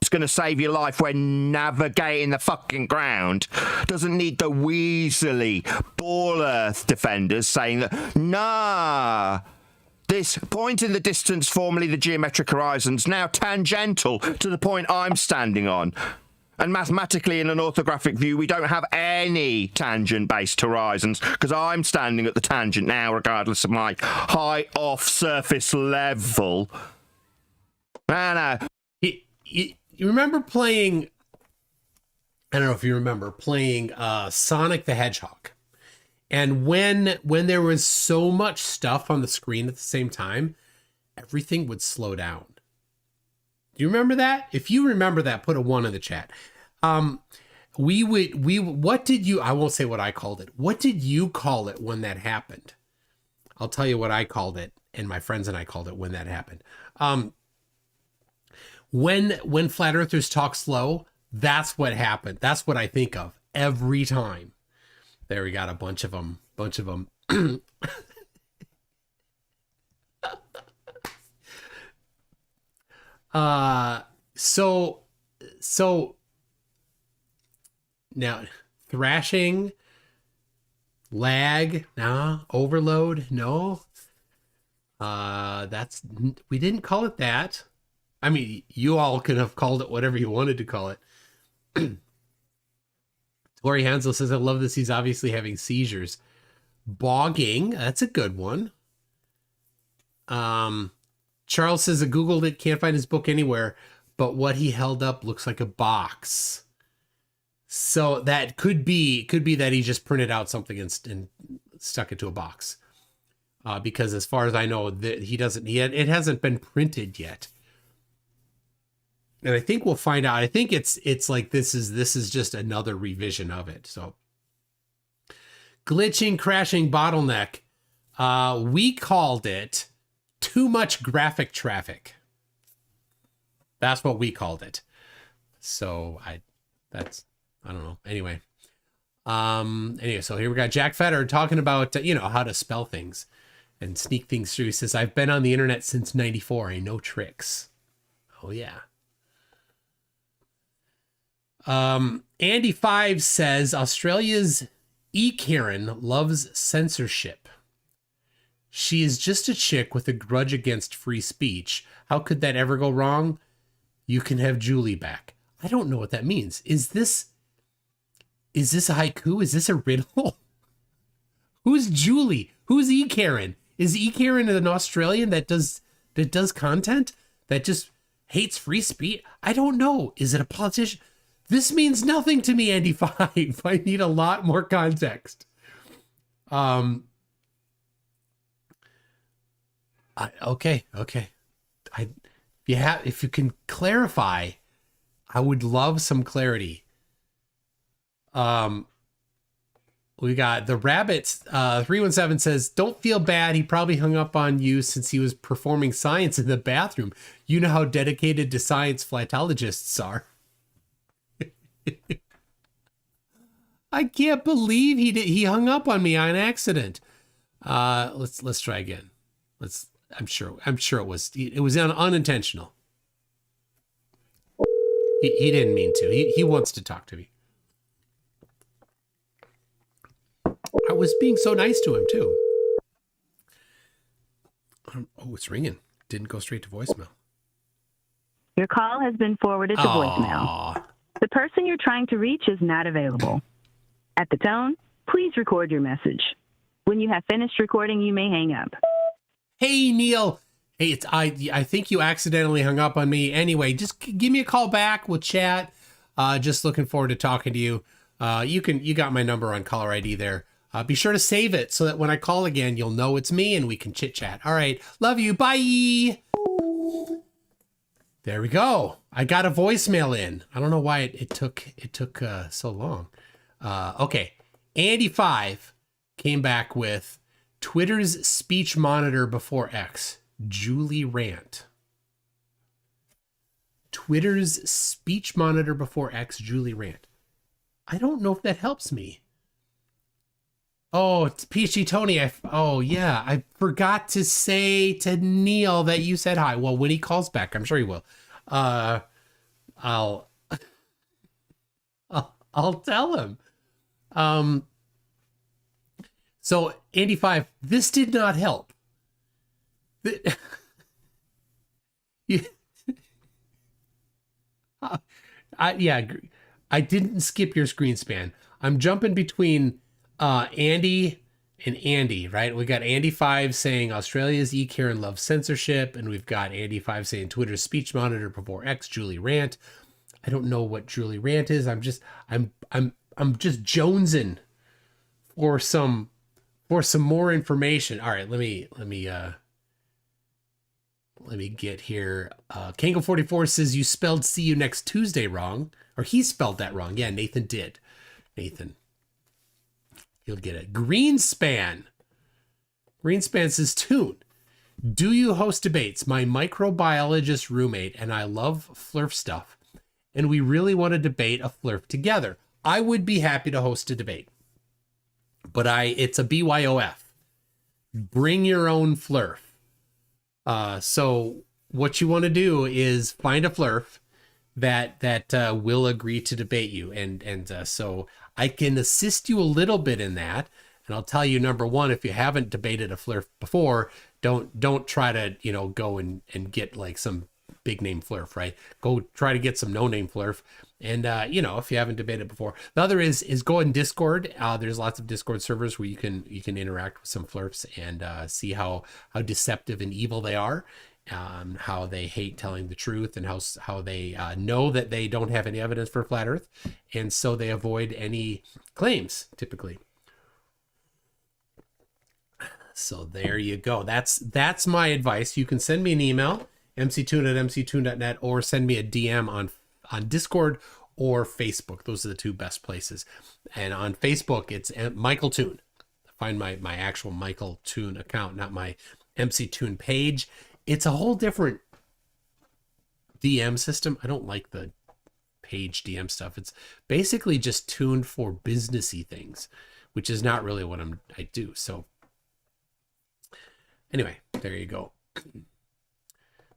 It's going to save your life when navigating the fucking ground. Doesn't need the weaselly ball earth defenders saying that, nah, this point in the distance, formerly the geometric horizon's now tangential to the point I'm standing on. And mathematically, in an orthographic view, we don't have any tangent-based horizons because I'm standing at the tangent now, regardless of my high off-surface level. No. You remember playing, I don't know if you remember, playing Sonic the Hedgehog. And when there was so much stuff on the screen at the same time, everything would slow down. Do you remember that? If you remember that, put a 1 in the chat. What did you, I won't say what I called it. What did you call it when that happened? I'll tell you what I called it, and my friends and I called it when that happened. When flat earthers talk slow, that's what happened. That's what I think of every time. There, we got a bunch of them. So now thrashing, lag, nah, overload, no. We didn't call it that. I mean, you all could have called it whatever you wanted to call it. Tori Hansel says, I love this. He's obviously having seizures. Bogging. That's a good one. Charles says, I Googled it. Can't find his book anywhere. But what he held up looks like a box. So that could be that he just printed out something and stuck it to a box. Because as far as I know, it hasn't been printed yet. And I think we'll find out. I think it's like this is just another revision of it. So glitching, crashing, bottleneck. We called it too much graphic traffic. That's what we called it. So I don't know. Anyway, so here we got Jack Fetter talking about how to spell things and sneak things through. He says, I've been on the internet since '94. Ain't no tricks. Oh yeah. Andy 5 says Australia's Karen loves censorship. She is just a chick with a grudge against free speech. How could that ever go wrong? You can have Julie back. I don't know what that means. Is this a haiku? Is this a riddle? Who's Julie? Who's Karen? Is Karen an Australian that does content that just hates free speech? I don't know. Is it a politician? This means nothing to me, Andy 5. I need a lot more context. Okay. If you can clarify, I would love some clarity. We got the rabbits. 317 says, don't feel bad. He probably hung up on you since he was performing science in the bathroom. You know how dedicated to science flatologists are. I can't believe he hung up on me on accident. Let's try again. I'm sure it was unintentional. He didn't mean to. He wants to talk to me. I was being so nice to him too. Oh, it's ringing. Didn't go straight to voicemail. Your call has been forwarded to voicemail. The person you're trying to reach is not available. At the tone, please record your message. When you have finished recording, you may hang up. Hey, Neil. Hey, I think you accidentally hung up on me. Anyway, just give me a call back. We'll chat. Just looking forward to talking to you. You got my number on caller ID there. Be sure to save it so that when I call again, you'll know it's me and we can chit chat. All right. Love you. Bye. There we go. I got a voicemail in. I don't know why it took so long. Okay. Andy 5 came back with Twitter's speech monitor before X. Julie Rant. Twitter's speech monitor before X. Julie Rant. I don't know if that helps me. Oh, it's Peachy Tony. I forgot to say to Neil that you said hi. Well, when he calls back, I'm sure he will. I'll I'll tell him. So Andy 5, this did not help. You, I didn't skip your screen span. I'm jumping between Andy and Andy, right? We got Andy 5 saying Australia's Karen loves censorship, and we've got Andy 5 saying Twitter's speech monitor before X, Julie Rant. I don't know what Julie Rant is. I'm just jonesing for some more information. All right, let me get here. Kango 44 says you spelled see you next Tuesday wrong, or he spelled that wrong. Yeah, Nathan did. Nathan, you'll get it. Greenspan says Toon. Do you host debates? My microbiologist roommate and I love Flerf stuff, and we really want to debate a Flerf together. I would be happy to host a debate, but it's a BYOF. Bring your own Flerf. So what you want to do is find a Flerf that will agree to debate you, and so I can assist you a little bit in that. And I'll tell you, number one, if you haven't debated a Flerf before, don't try to go and get like some big name Flerf, right? Go try to get some no name Flerf. And if you haven't debated before, the other is go in Discord. There's lots of Discord servers where you can interact with some Flerfs and see how deceptive and evil they are, how they hate telling the truth, and how they know that they don't have any evidence for flat Earth, and so they avoid any claims typically. So there you go. That's my advice. You can send me an email, mctoon@mctoon.net, or send me a DM on Discord or Facebook. Those are the two best places. And on Facebook, it's Michael Toon. Find my actual Michael Toon account, not my MCToon page. It's a whole different DM system. I don't like the page DM stuff. It's basically just tuned for businessy things, which is not really what I do. So anyway, there you go.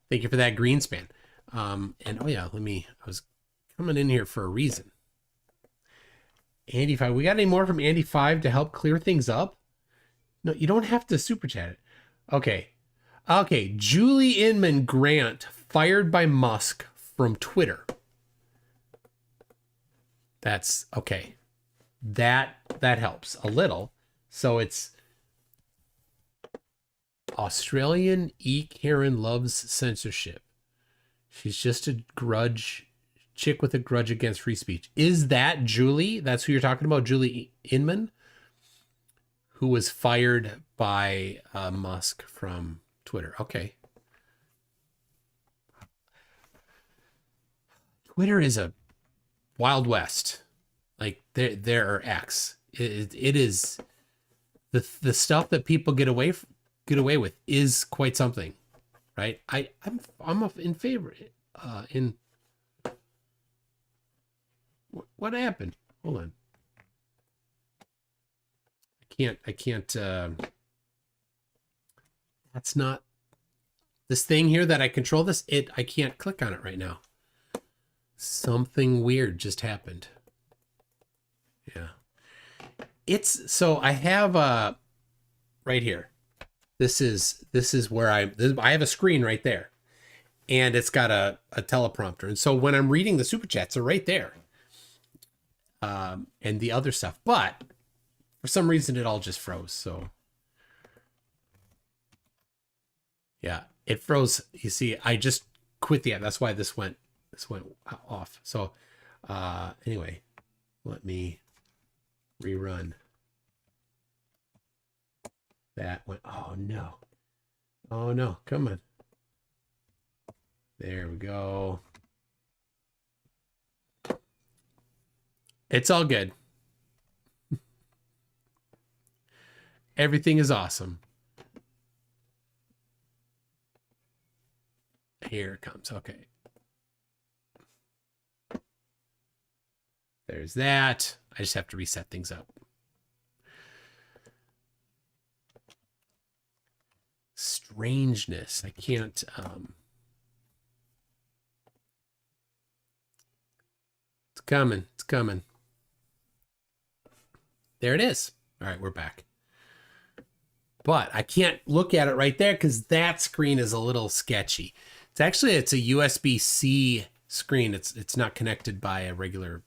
Thank you for that Greenspan. And I was coming in here for a reason. Andy 5, we got any more from Andy 5 to help clear things up? No, you don't have to super chat it. Okay. Julie Inman Grant fired by Musk from Twitter. That's okay. That helps a little. So it's Australian Karen loves censorship. She's just a chick with a grudge against free speech. Is that Julie? That's who you're talking about, Julie Inman, who was fired by Musk from Twitter. Okay. Twitter is a Wild West. Like there are X. It is the stuff that people get away with is quite something, right? I'm in favor. What happened? Hold on. I can't. That's not this thing here that I control this. I can't click on it right now. Something weird just happened. Yeah. So I have right here. This is where I have a screen right there, and it's got a teleprompter. And so when I'm reading the super chats, are right there. And the other stuff, but for some reason it all just froze. So yeah, it froze. You see, I just quit the app. That's why this went off. So anyway, let me rerun. That went, oh no, come on. There we go. It's all good. Everything is awesome. Here it comes. Okay. There's that. I just have to reset things up. Strangeness. I can't. coming. It's coming. There it is. All right, we're back. But I can't look at it right there because that screen is a little sketchy. It's a USB-C screen. It's not connected by a regular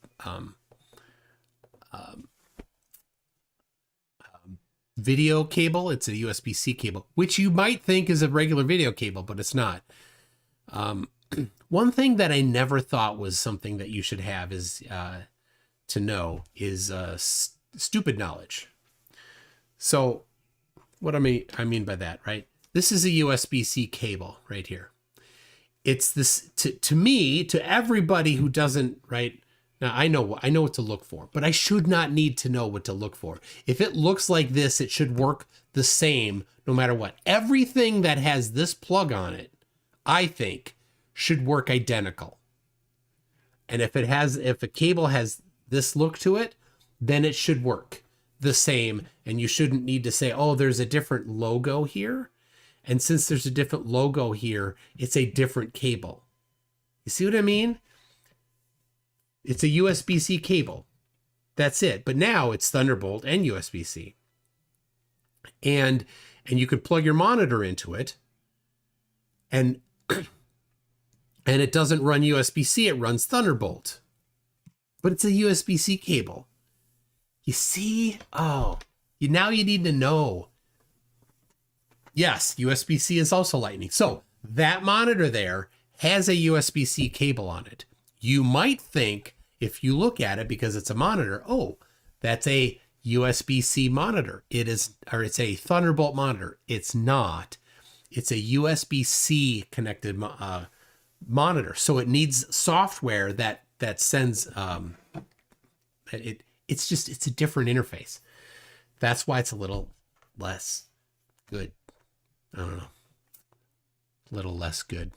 video cable. It's a USB-C cable, which you might think is a regular video cable, but it's not. One thing that I never thought was something that you should have is to know is stupid knowledge. So what I mean by that, right? This is a USB-C cable right here. It's this to me, to everybody who doesn't, right? Now I know what to look for, but I should not need to know what to look for. If it looks like this, it should work the same no matter what. Everything that has this plug on it, I think, should work identical. And if a cable has this look to it, then it should work the same. And you shouldn't need to say, oh, there's a different logo here. And since there's a different logo here, it's a different cable. You see what I mean? It's a USB-C cable. That's it. But now it's Thunderbolt and USB-C. And you can plug your monitor into it. And it doesn't run USB-C, it runs Thunderbolt. But it's a USB-C cable. You see? Oh, now you need to know. Yes, USB-C is also Lightning. So that monitor there has a USB-C cable on it. You might think, if you look at it, because it's a monitor, oh, that's a USB-C monitor. It's a Thunderbolt monitor. It's not. It's a USB-C connected monitor. So it needs software that sends it's a different interface. That's why it's a little less good. I don't know. A little less good.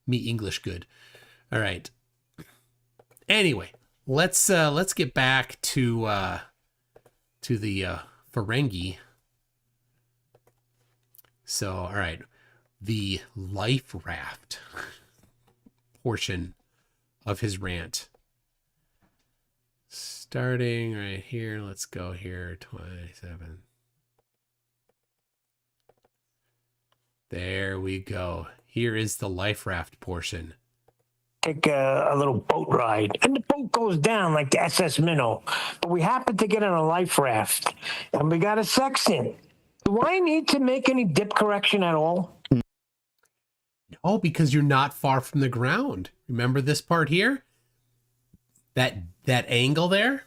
Me English good. All right. Anyway, let's get back to the Ferengi. So, all right, the life raft portion of his rant. Starting right here, let's go here, 27. There we go. Here is the life raft portion. Take a little boat ride, and the boat goes down like the SS Minnow. But we happen to get on a life raft, and we got a sextant. Do I need to make any dip correction at all? No, because you're not far from the ground. Remember this part here? That angle there?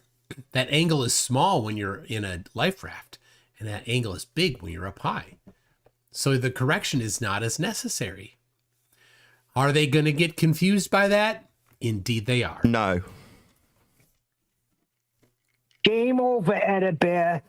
That angle is small when you're in a life raft, and that angle is big when you're up high. So the correction is not as necessary. Are they going to get confused by that? Indeed they are. No. Game over, Edda Bear.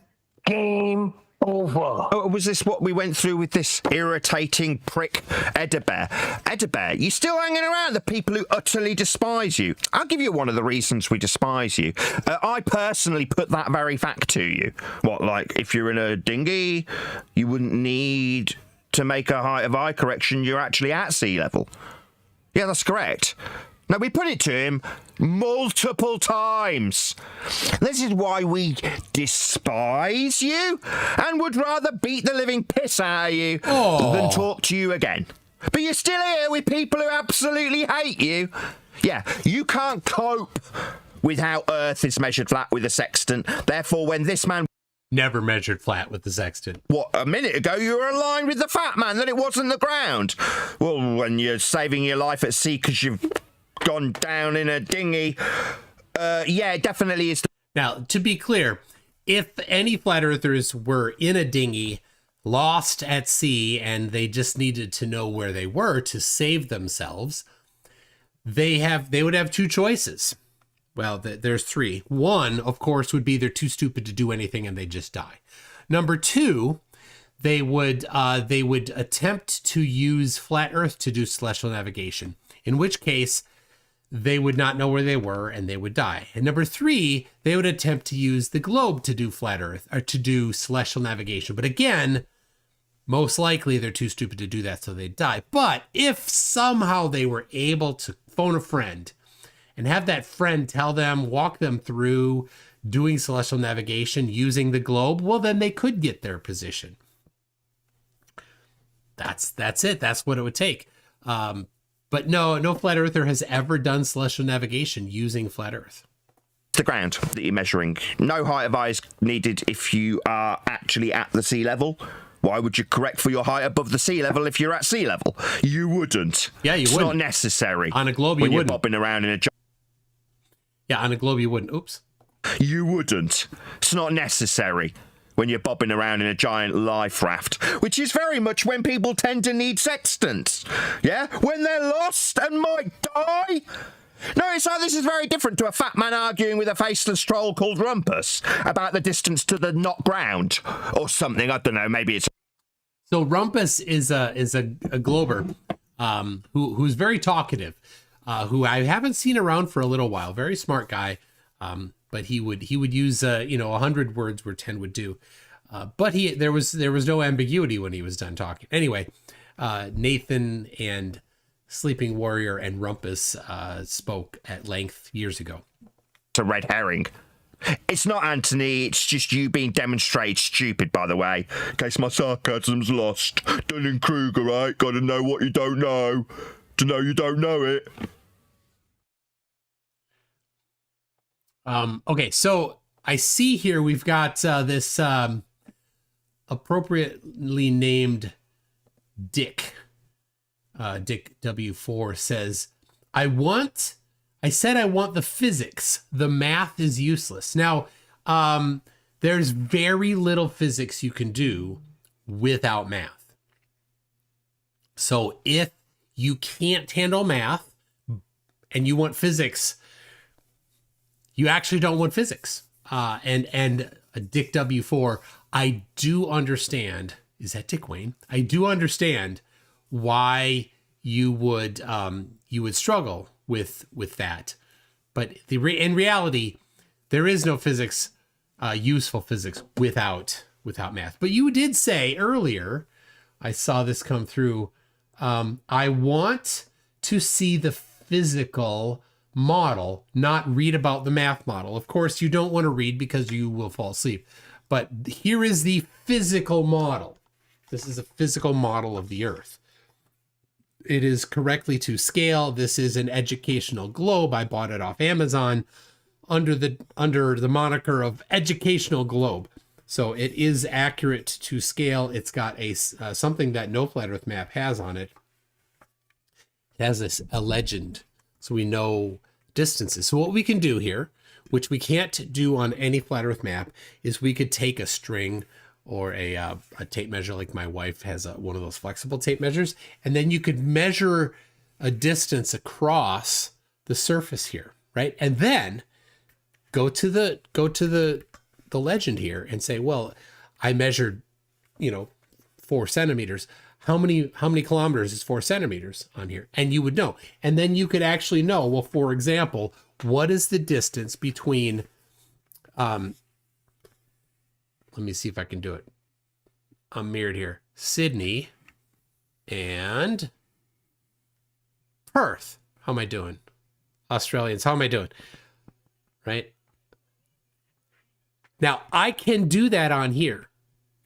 Game over. Oh, was this what we went through with this irritating prick Edda Bear? Edda Bear, you still hanging around the people who utterly despise you? I'll give you one of the reasons we despise you. I personally put that very fact to you. What, like, if you're in a dinghy, you wouldn't need to make a height of eye correction, you're actually at sea level. Yeah, that's correct. Now, we put it to him multiple times. This is why we despise you and would rather beat the living piss out of you than talk to you again. But you're still here with people who absolutely hate you. Yeah, you can't cope with how Earth is measured flat with a sextant. Therefore, when this man never measured flat with the sextant. What, a minute ago you were aligned with the fat man that it wasn't the ground? Well, when you're saving your life at sea because you've gone down in a dinghy, yeah, it definitely is. Now, to be clear, if any flat earthers were in a dinghy, lost at sea, and they just needed to know where they were to save themselves, they would have two choices. Well, there's three. One, of course, would be they're too stupid to do anything and they just die. Number two, they would attempt to use flat Earth to do celestial navigation, in which case they would not know where they were and they would die. And number three, they would attempt to use the globe to do flat Earth or to do celestial navigation. But again, most likely they're too stupid to do that, so they'd die. But if somehow they were able to phone a friend and have that friend tell them, walk them through doing celestial navigation using the globe, well, then they could get their position. That's it. That's what it would take. But no flat earther has ever done celestial navigation using flat earth. The ground that you're measuring. No height of eye is needed if you are actually at the sea level. Why would you correct for your height above the sea level if you're at sea level? You wouldn't. Yeah, you wouldn't. It's not necessary. On a globe, you when wouldn't. You're bobbing around in a... Yeah, on a globe, you wouldn't. Oops. You wouldn't. It's not necessary when you're bobbing around in a giant life raft, which is very much when people tend to need sextants. Yeah? When they're lost and might die. No, it's like this is very different to a fat man arguing with a faceless troll called Rumpus about the distance to the not ground or something. I don't know. Maybe it's... So Rumpus is a glober who's very talkative, who I haven't seen around for a little while. Very smart guy, but he would use 100 words where 10 would do. But there was no ambiguity when he was done talking. Anyway, Nathan and Sleeping Warrior and Rumpus spoke at length years ago. It's a red herring. It's not Anthony, it's just you being demonstrated stupid, by the way. In case my sarcasm's lost. Dunning-Kruger, right? Gotta know what you don't know to know you don't know it. Okay, so I see here we've got this appropriately named Dick. Dick W4 says, I said I want the physics. The math is useless. Now, there's very little physics you can do without math. So if you can't handle math and you want physics, you actually don't want physics. And Dick W4, I do understand. Is that Dick Wayne? I do understand why you would struggle with that, but in reality, there is no physics, useful physics without math. But you did say earlier, I saw this come through. I want to see the physical model, not read about the math model. Of course, you don't want to read because you will fall asleep. But here is the physical model. This is a physical model of the Earth. It is correctly to scale. This is an educational globe. I bought it off Amazon under the moniker of educational globe. So it is accurate to scale. It's got something that no flat Earth map has on it. It has a legend, so we know distances. So what we can do here, which we can't do on any flat Earth map, is we could take a string or a tape measure, like my wife has one of those flexible tape measures, and then you could measure a distance across the surface here, right? And then go to the legend here and say, well, I measured, 4 centimeters. How many kilometers is 4 centimeters on here? And you would know. And then you could actually know, well, for example, what is the distance between, let me see if I can do it. I'm mirrored here. Sydney and Perth. How am I doing? Australians, how am I doing? Right? Now, I can do that on here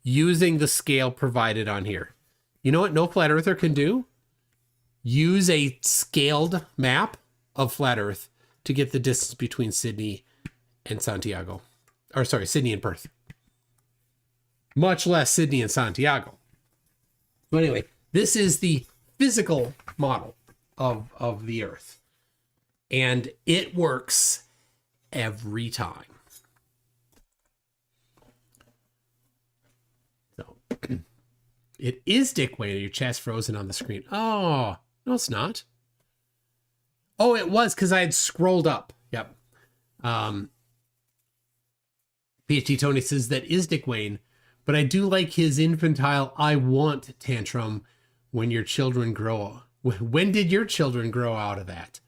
using the scale provided on here. You know what no flat earther can do? Use a scaled map of flat Earth to get the distance between Sydney and Santiago. Or sorry, Sydney and Perth. Much less Sydney and Santiago. But anyway, this is the physical model of the Earth. And it works every time. So it is Dick Wayne. Your chat's frozen on the screen. Oh, no, it's not. Oh, it was because I had scrolled up. Yep. PhD Tony says that is Dick Wayne, but I do like his infantile I want tantrum when your children grow. When did your children grow out of that?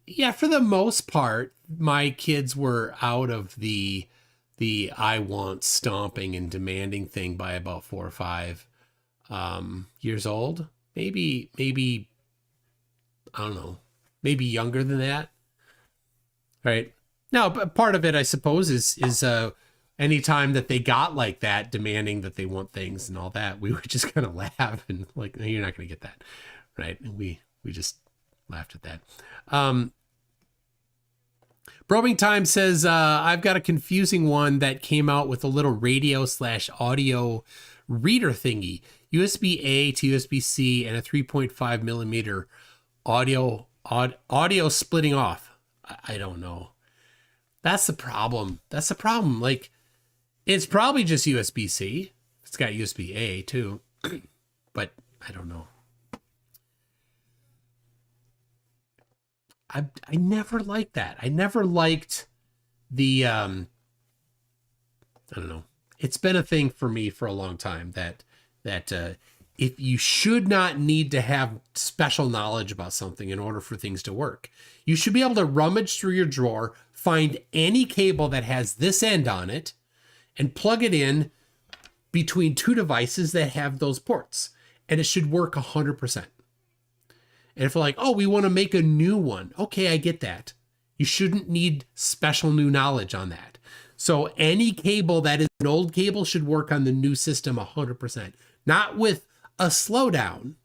Yeah, for the most part, my kids were out of the I want stomping and demanding thing by about 4 or 5 years old. Maybe I don't know, maybe younger than that. Right. Now, but part of it, I suppose, is any time that they got like that, demanding that they want things and all that, we would just kind of laugh and like, no, you're not going to get that. Right. And we just laughed at that. Probing Time says, I've got a confusing one that came out with a little radio/audio reader thingy, USB-A to USB-C, and a 3.5 millimeter audio splitting off. I don't know. That's the problem. Like, it's probably just USB-C. It's got USB-A too, but I don't know. I never liked that. I never liked the, I don't know. It's been a thing for me for a long time that if you should not need to have special knowledge about something in order for things to work. You should be able to rummage through your drawer, find any cable that has this end on it, and plug it in between two devices that have those ports. And it should work 100%. And if we're like, oh, we want to make a new one. Okay, I get that. You shouldn't need special new knowledge on that. So any cable that is an old cable should work on the new system 100%. Not with a slowdown,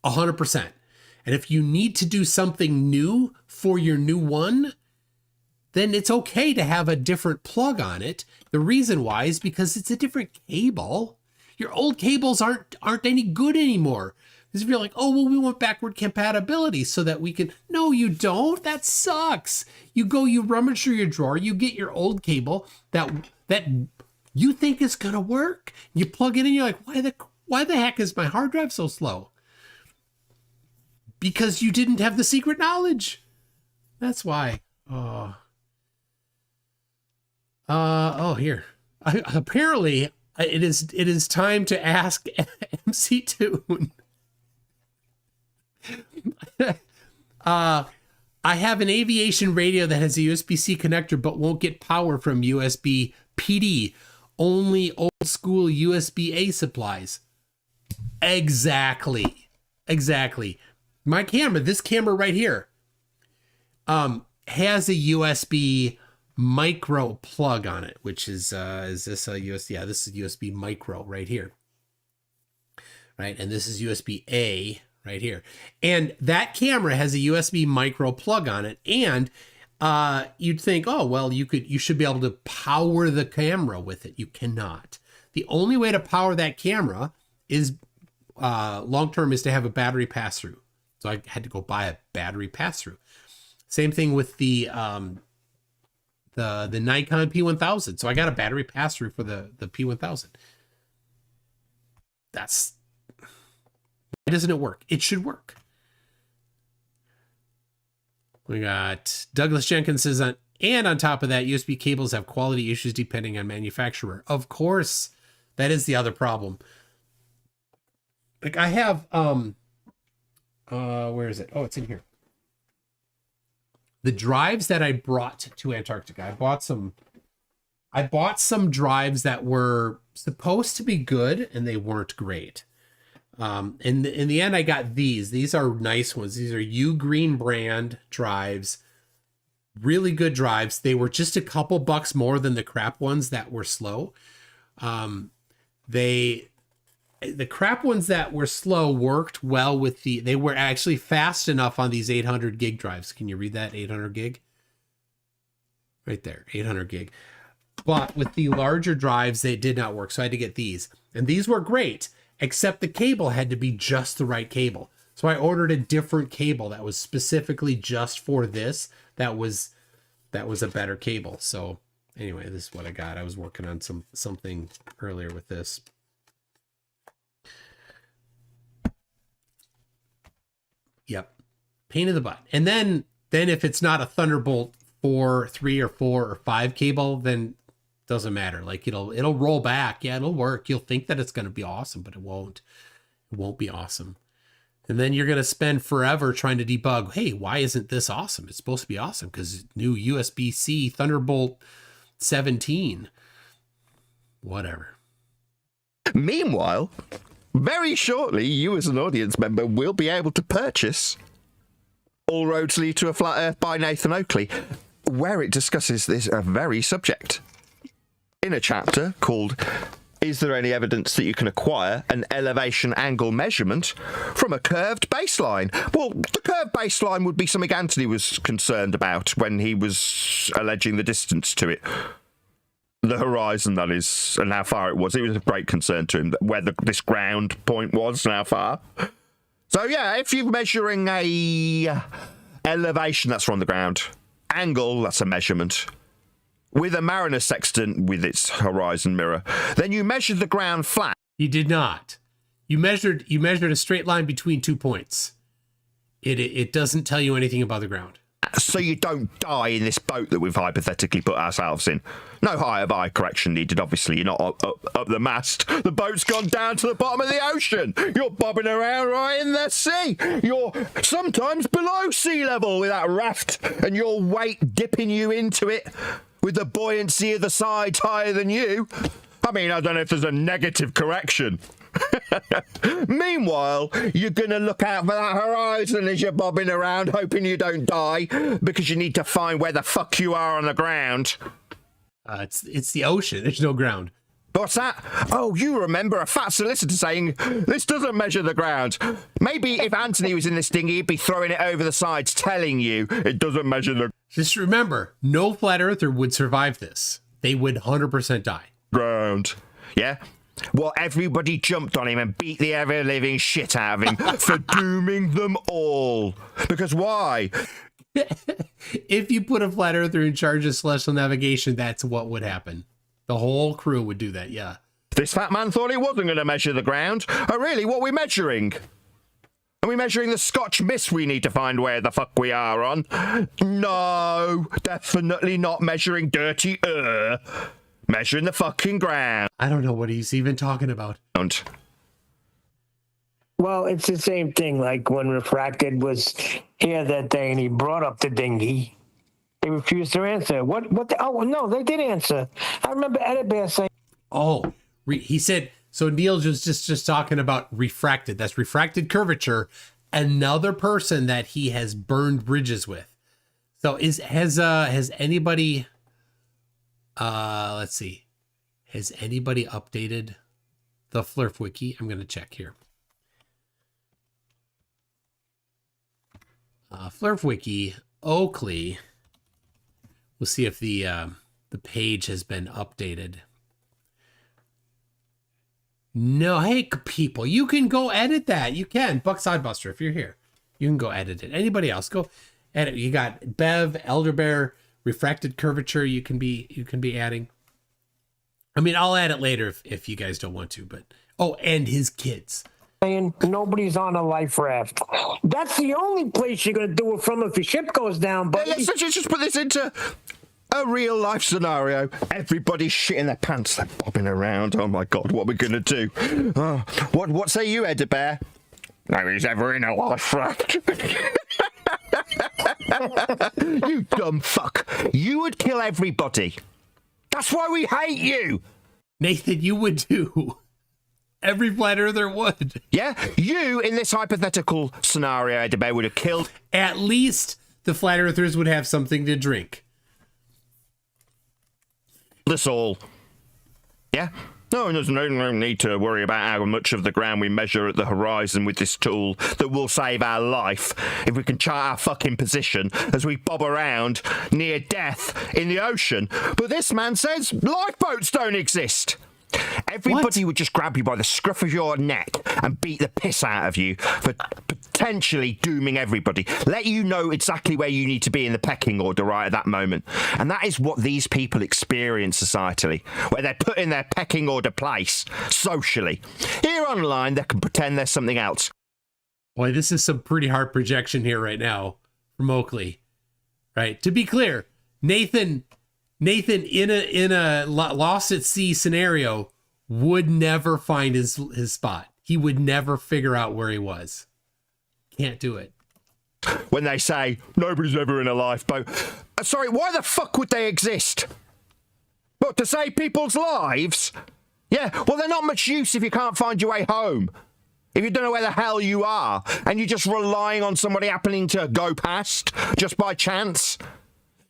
100%. And if you need to do something new for your new one, then it's okay to have a different plug on it. The reason why is because it's a different cable. Your old cables aren't any good anymore. Because if you're like, oh, well, we want backward compatibility so that we can... No, you don't. That sucks. You rummage through your drawer, you get your old cable that you think is going to work. You plug it in, you're like, why the heck is my hard drive so slow? Because you didn't have the secret knowledge. That's why. Here. Apparently, it is time to ask MCToon. I have an aviation radio that has a USB-C connector but won't get power from USB PD. Only old school USB-A supplies. Exactly. My camera, this camera right here, has a USB micro plug on it, which is this a USB? Yeah, this is USB micro right here. Right, and this is USB-A right here. And that camera has a USB micro plug on it. And you'd think, oh, well, you should be able to power the camera with it. You cannot. The only way to power that camera is long-term is to have a battery pass-through. So I had to go buy a battery pass-through. Same thing with the Nikon P1000. So I got a battery pass-through for the P1000. Why doesn't it work? It should work. We got Douglas Jenkins says, and on top of that, USB cables have quality issues depending on manufacturer. Of course, that is the other problem. Like I have, where is it? Oh, it's in here. The drives that I brought to Antarctica, I bought some drives that were supposed to be good and they weren't great. In the end, I got these. These are nice ones. These are Ugreen brand drives. Really good drives. They were just a couple bucks more than the crap ones that were slow. The crap ones that were slow worked well with they were actually fast enough on these 800 gig drives. Can you read that? 800 gig? Right there, 800 gig. But with the larger drives, they did not work. So I had to get these. And these were great. Except the cable had to be just the right cable. So I ordered a different cable that was specifically just for this. That was a better cable. So anyway, this is what I got. I was working on something earlier with this. Yep. Pain in the butt. And then if it's not a Thunderbolt 4, 3 or 4 or 5 cable, then doesn't matter. Like it'll roll back. Yeah, it'll work. You'll think that it's going to be awesome, but it won't. It won't be awesome. And then you're going to spend forever trying to debug. Hey, why isn't this awesome? It's supposed to be awesome because new USB-C Thunderbolt 17. Whatever. Meanwhile, very shortly, you as an audience member will be able to purchase All Roads Lead to a Flat Earth by Nathan Oakley, where it discusses this very subject in a chapter called Is There Any Evidence That You Can Acquire an Elevation Angle Measurement from a Curved Baseline? Well, the curved baseline would be something Anthony was concerned about when he was alleging the distance to it. The horizon, that is, and how far it was. It was of great concern to him that where this ground point was and how far. So, yeah, if you're measuring a elevation, that's from the ground. Angle, that's a measurement. With a Mariner sextant with its horizon mirror, then you measured the ground flat. You did not. You measured a straight line between 2 points. It doesn't tell you anything about the ground. So you don't die in this boat that we've hypothetically put ourselves in. No higher eye correction needed, obviously. You're not up the mast. The boat's gone down to the bottom of the ocean. You're bobbing around right in the sea. You're sometimes below sea level with that raft and your weight dipping you into it with the buoyancy of the sides higher than you. I mean, I don't know if there's a negative correction. Meanwhile, you're going to look out for that horizon as you're bobbing around, hoping you don't die, because you need to find where the fuck you are on the ground. It's the ocean. There's no ground. What's that? Oh, you remember a fat solicitor saying, this doesn't measure the ground. Maybe if Anthony was in this dinghy, he'd be throwing it over the sides, telling you it doesn't measure the Just remember, no flat earther would survive this. They would 100% die. ground. Yeah? Well, everybody jumped on him and beat the ever-living shit out of him for dooming them all. Because why? If you put a flat earther in charge of celestial navigation, that's what would happen. The whole crew would do that, yeah. This fat man thought he wasn't going to measure the ground. Oh, really? What are we measuring? Are we measuring the Scotch mist we need to find where the fuck we are on? No, definitely not measuring dirty measuring the fucking ground. I don't know what he's even talking about. Well, it's the same thing like when Refracted was here that day and he brought up the dinghy. They refused to answer. Oh, no, they did answer. I remember Edit Bear saying... Oh, he said... So Neil was just talking about refracted. That's refracted curvature. Another person that he has burned bridges with. So has anybody... let's see. Has anybody updated the Flerf wiki? I'm going to check here. Flerf wiki, Oakley. We'll see if the page has been updated. No, hey, people, you can go edit that. You can. Buck Sidebuster, if you're here, you can go edit it. Anybody else, go edit. You got Bev, Elder Bear, refracted curvature. You can be adding. I mean, I'll add it later if you guys don't want to. But and his kids. Saying nobody's on a life raft. That's the only place you're going to do it from if your ship goes down. But Let's just put this into a real life scenario. Everybody's shitting their pants. They're bobbing around. Oh my God, what are we going to do? Oh, what say you, Edda Bear? Nobody's ever in a life raft. You dumb fuck. You would kill everybody. That's why we hate you. Nathan, you would too. Every flat earther would. Yeah, you in this hypothetical scenario, Edda Bear, would have killed. At least the flat earthers would have something to drink. Us all. Yeah? No, there's no need to worry about how much of the ground we measure at the horizon with this tool that will save our life if we can chart our fucking position as we bob around near death in the ocean. But this man says lifeboats don't exist. Everybody would just grab you by the scruff of your neck and beat the piss out of you for potentially dooming everybody. Let you know exactly where you need to be in the pecking order right at that moment. And that is what these people experience societally, where they're put in their pecking order place socially. Here online, they can pretend there's something else. Boy, this is some pretty hard projection here right now from Oakley. Right? To be clear, Nathan in a lost at sea scenario would never find his spot. He would never figure out where he was. Can't do it. When they say nobody's ever in a lifeboat, sorry, why the fuck would they exist? What, to save people's lives? Yeah, well, they're not much use if you can't find your way home. if you don't know where the hell you are, and you're just relying on somebody happening to go past just by chance.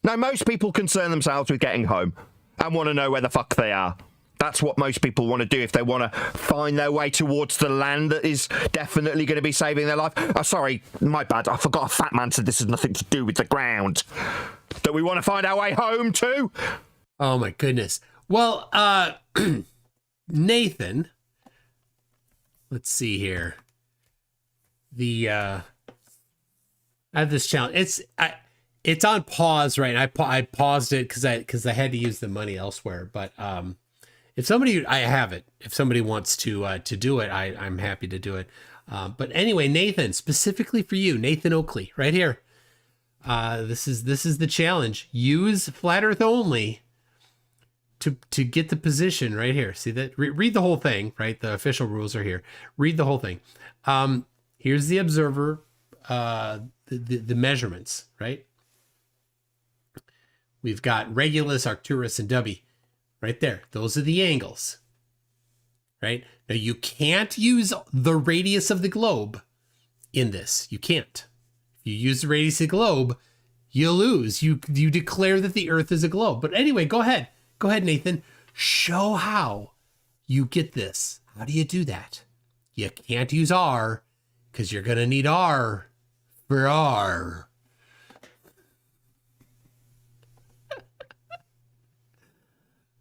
No, most people concern themselves with getting home and want to know where the fuck they are. That's what most people want to do if they want to find their way towards the land that is definitely going to be saving their life. Oh, sorry, my bad. I forgot a fat man said this has nothing to do with the ground. That we want to find our way home to? Oh, my goodness. Well, Nathan, let's see here. I have this challenge. It's on pause right now. I paused it because I had to use the money elsewhere. But if somebody, I have it. If somebody wants to do it, I'm happy to do it. But anyway, Nathan, specifically for you, Nathan Oakley, right here. This is the challenge. Use flat Earth only to get the position right here. See that? Read the whole thing, right? The official rules are here. Read the whole thing. Here's the observer, the measurements, right? We've got Regulus, Arcturus, and W right there. Those are the angles, right? Now you can't use the radius of the globe in this. You can't. If you use the radius of the globe, you lose. You declare that the Earth is a globe. But anyway, go ahead. Go ahead, Nathan. Show how you get this. How do you do that? You can't use R because you're going to need R for R.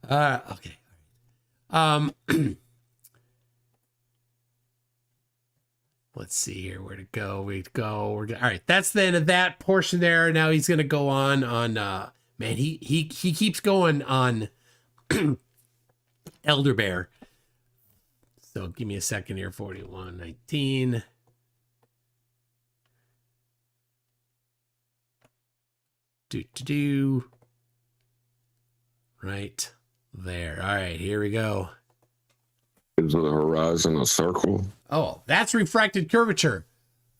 Okay. Let's see here where to go. All right. That's the end of that portion there. Now he's going to go on man, he keeps going on Elder Bear. So give me a second here. 4119. Right there. All right, here we go. Is the horizon a circle? Oh, that's refracted curvature.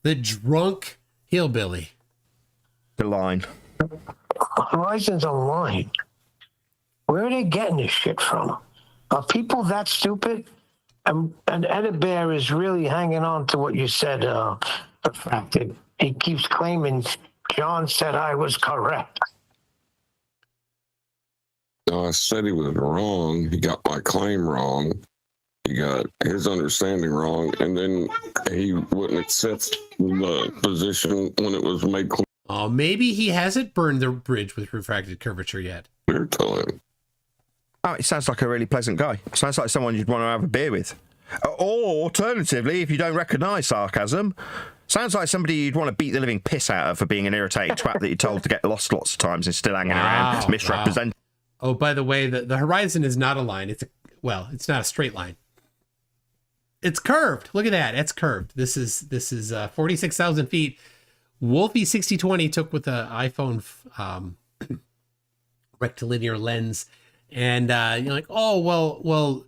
The drunk hillbilly. The line. Horizon's a line. Where are they getting this shit from? Are people that stupid? And Edda Bear is really hanging on to what you said, refracted. He keeps claiming John said I was correct. No, I said he was wrong. He got my claim wrong. He got his understanding wrong, and then he wouldn't accept the position when it was made clear. Oh, maybe he hasn't burned the bridge with refracted curvature yet. Time. Oh, it sounds like a really pleasant guy. Sounds like someone you'd want to have a beer with. Or alternatively, if you don't recognise sarcasm, sounds like somebody you'd want to beat the living piss out of for being an irritated twat that you're told to get lost lots of times and still hanging around, misrepresenting. Oh, by the way, the horizon is not a line. It's not a straight line. It's curved. Look at that. It's curved. This is 46,000 feet. Wolfie 6020 took with the iPhone rectilinear lens, and you're like, oh well,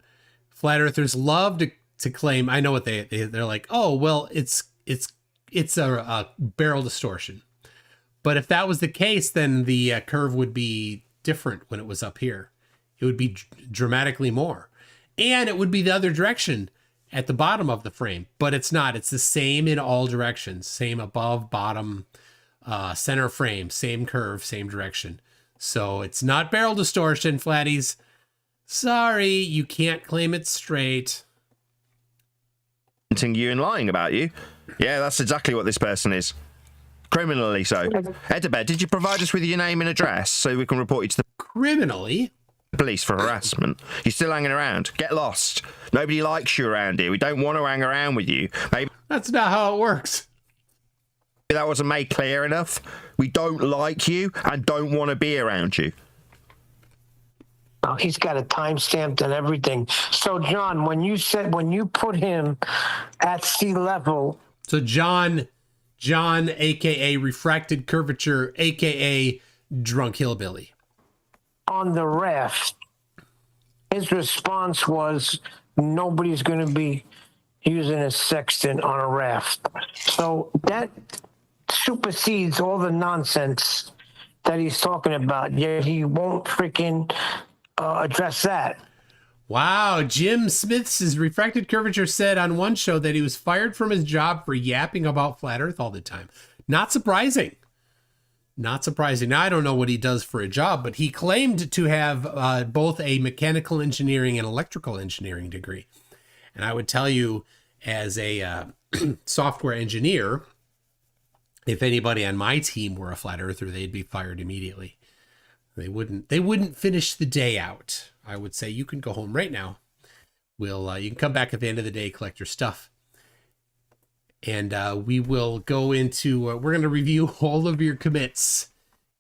flat earthers love to claim. I know what they're like. Oh well, it's a barrel distortion. But if that was the case, then the curve would be different when it was up here. It would be dramatically more, and it would be the other direction at the bottom of the frame, but it's not. It's the same in all directions. Same above, bottom, center frame, same curve, same direction. So it's not barrel distortion, flatties. Sorry, you can't claim it straight. You and lying about you. Yeah, that's exactly what this person is. Criminally so. Edabed, did you provide us with your name and address so we can report you to the Criminally? police for harassment? You're still hanging around. Get lost. Nobody likes you around here. We don't want to hang around with you. Maybe That's not how it works. that wasn't made clear enough. We don't like you and don't want to be around you. Oh, he's got a timestamp and everything. So, John, when you put him at sea level, So John, aka refracted curvature, aka drunk hillbilly. on the raft, his response was, nobody's going to be using a sextant on a raft. So that supersedes all the nonsense that he's talking about, yet he won't freaking address that. Wow, Jim Smith's refracted curvature said on one show that he was fired from his job for yapping about flat Earth all the time. Not surprising. Not surprising. Now, I don't know what he does for a job, but he claimed to have both a mechanical engineering and electrical engineering degree. And I would tell you, as a software engineer, if anybody on my team were a flat earther, they'd be fired immediately. They wouldn't finish the day out. I would say, you can go home right now. You can come back at the end of the day, collect your stuff. And we will go into, we're going to review all of your commits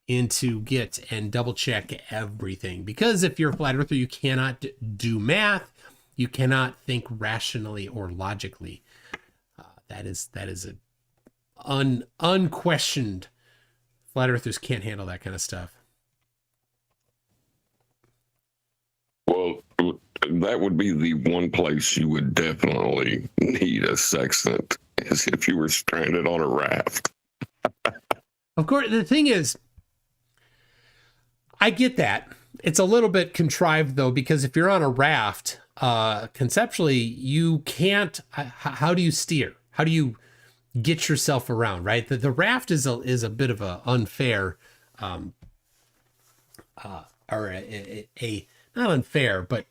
into Git and double check everything. Because if you're a flat earther, you cannot do math. You cannot think rationally or logically. That is a unquestioned. Flat earthers can't handle that kind of stuff. Well, that would be the one place you would definitely need a sextant, is if you were stranded on a raft. Of course, the thing is, I get that. It's a little bit contrived, though, because if you're on a raft, conceptually, you can't. How do you steer? How do you get yourself around? Right. The raft is a bit of a unfair, or a not unfair, but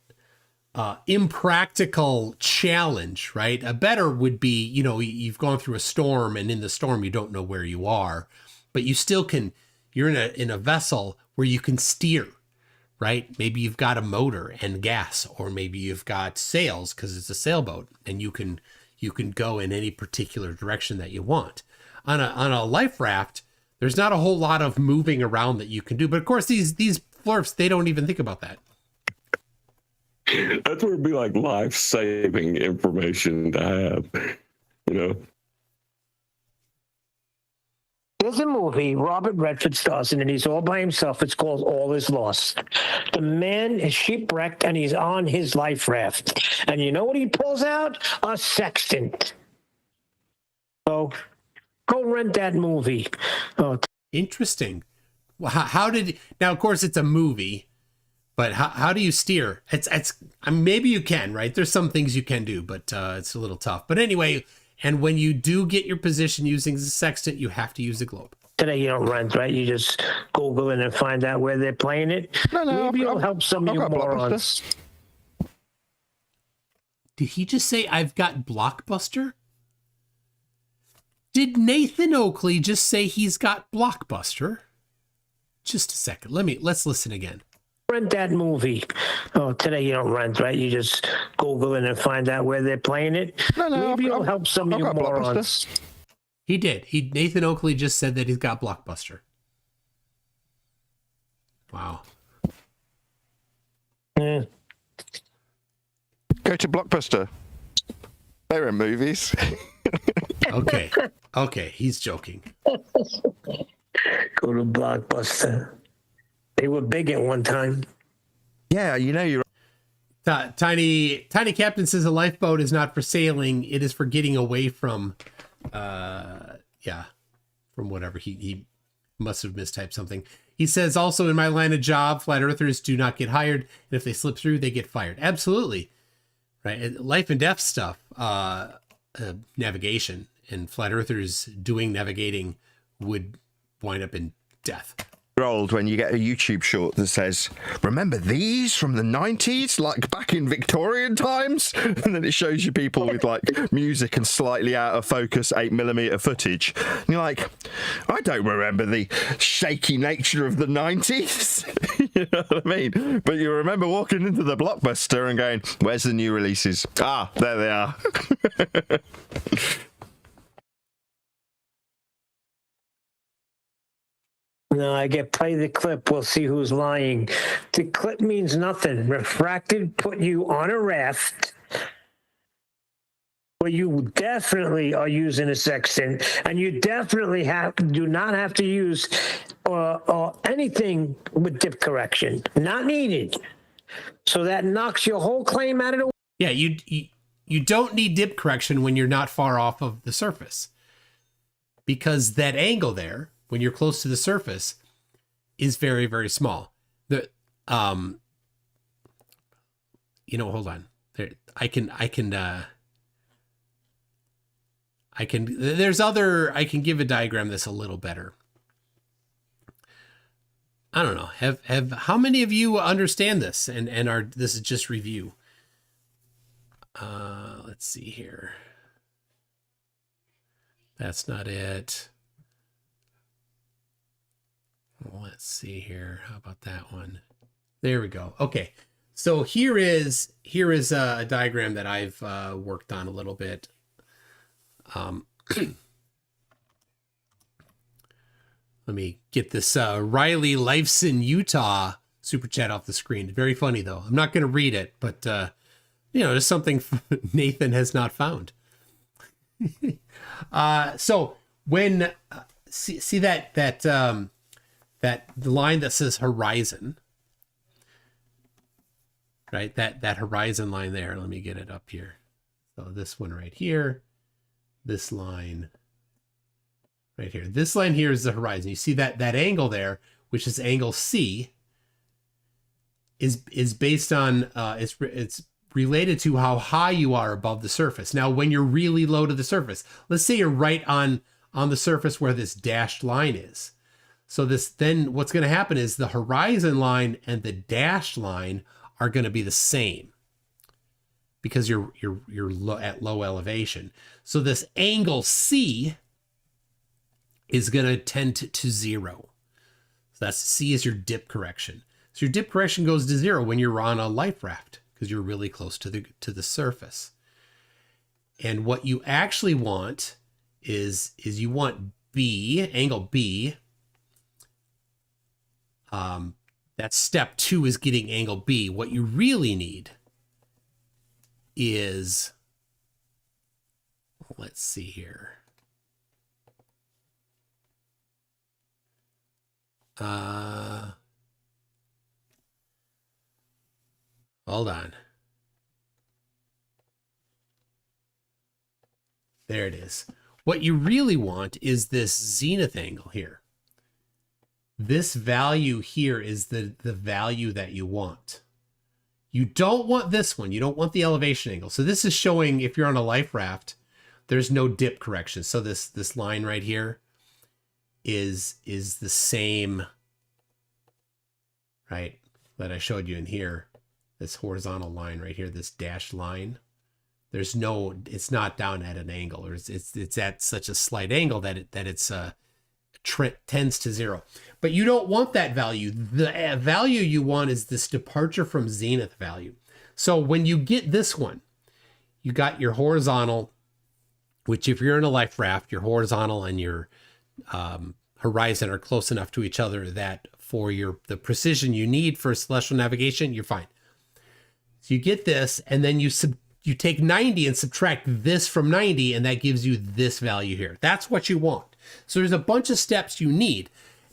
impractical challenge. Right. A better would be, you've gone through a storm, and in the storm you don't know where you are, but you still can. You're in a vessel where you can steer. Right? Maybe you've got a motor and gas, or maybe you've got sails because it's a sailboat, and you can go in any particular direction that you want. On a life raft, there's not a whole lot of moving around that you can do. But of course, these flerfs, they don't even think about that. That's where it'd be like life-saving information to have, There's a movie Robert Redford stars in, and he's all by himself. It's called All Is Lost. The man is shipwrecked, and he's on his life raft. And you know what he pulls out? A sextant. So go rent that movie. Oh, Interesting. Well, now? Of course, it's a movie, but how do you steer? Maybe you can, right? There's some things you can do, but it's a little tough. But anyway. And when you do get your position using the sextant, you have to use the globe. today you don't rent, right? You just Google it and find out where they're playing it. No, Maybe it'll help some of you got morons. Did he just say I've got Blockbuster? Did Nathan Oakley just say he's got Blockbuster? Just a second. Let's listen again. Rent that movie. Oh, today you don't rent, right? You just Google it and find out where they're playing it. Maybe it'll help some of you morons. He did. Nathan Oakley just said that he's got Blockbuster. Wow. Yeah. Go to Blockbuster. They're in movies. Okay, he's joking. Go to Blockbuster. They were big at one time. Yeah, you know you're. Tiny Captain says a lifeboat is not for sailing; it is for getting away from, from whatever he must have mistyped something. He says also in my line of job, flat earthers do not get hired, and if they slip through, they get fired. Absolutely, right? Life and death stuff, navigation, and flat earthers doing navigating would wind up in death. Old when you get a YouTube short that says, remember these from the 90s, like back in Victorian times? And then it shows you people with like music and slightly out of focus 8mm footage. And you're like, I don't remember the shaky nature of the 90s. You know what I mean? But you remember walking into the Blockbuster and going, where's the new releases? Ah, there they are. No, I get play the clip. We'll see who's lying. The clip means nothing. Refracted put you on a raft where you definitely are using a sextant, and you definitely do not have to use anything with dip correction. Not needed. So that knocks your whole claim out of the way. Yeah, you don't need dip correction when you're not far off of the surface, because that angle there, when you're close to the surface, is very, very small. hold on. There, I can give a diagram that's a little better. I don't know. Have how many of you understand this and this is just review? Let's see here. That's not it. Let's see here. How about that one? There we go. Okay. So here is a diagram that I've worked on a little bit. Let me get this Riley Life's in Utah super chat off the screen. Very funny though. I'm not going to read it, but just something Nathan has not found. So when see that the line that says horizon, right? That horizon line there. Let me get it up here. So this one right here, this line right here. This line here is the horizon. You see that angle there, which is angle C, is based on it's related to how high you are above the surface. Now, when you're really low to the surface, let's say you're right on the surface where this dashed line is. So then what's going to happen is the horizon line and the dashed line are going to be the same because you're at low elevation. So this angle C is going to tend to 0. So that's C is your dip correction. So your dip correction goes to 0 when you're on a life raft because you're really close to the surface. And what you actually want is you want B, angle B. That step 2 is getting angle B. What you really need is, let's see here. Hold on. There it is. What you really want is this zenith angle here. This value here is the value that you want. You don't want this one. You don't want the elevation angle. So this is showing if you're on a life raft, there's no dip correction. So this line right here is the same, right, that I showed you in here. This horizontal line right here, this dashed line. It's not down at an angle, or it's at such a slight angle that it's tends to 0. But you don't want that value. The value you want is this departure from zenith value. So when you get this one, you got your horizontal, which if you're in a life raft, your horizontal and your horizon are close enough to each other that for the precision you need for celestial navigation, you're fine. So you get this, and then you take 90 and subtract this from 90, and that gives you this value here. That's what you want. So there's a bunch of steps you need.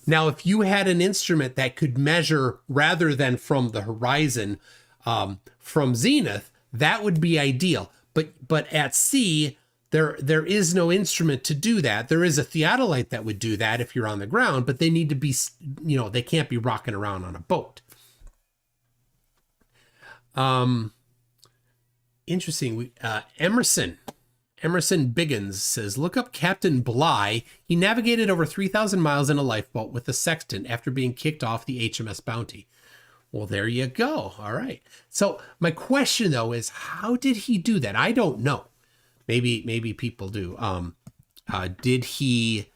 Now, if you had an instrument that could measure rather than from the horizon, from zenith, that would be ideal. But at sea, there is no instrument to do that. There is a theodolite that would do that if you're on the ground, but they need to be, they can't be rocking around on a boat. Interesting. Emerson Biggins says, look up Captain Bligh. He navigated over 3,000 miles in a lifeboat with a sextant after being kicked off the HMS Bounty. Well, there you go. All right. So my question though is, how did he do that? I don't know. Maybe people do. Did he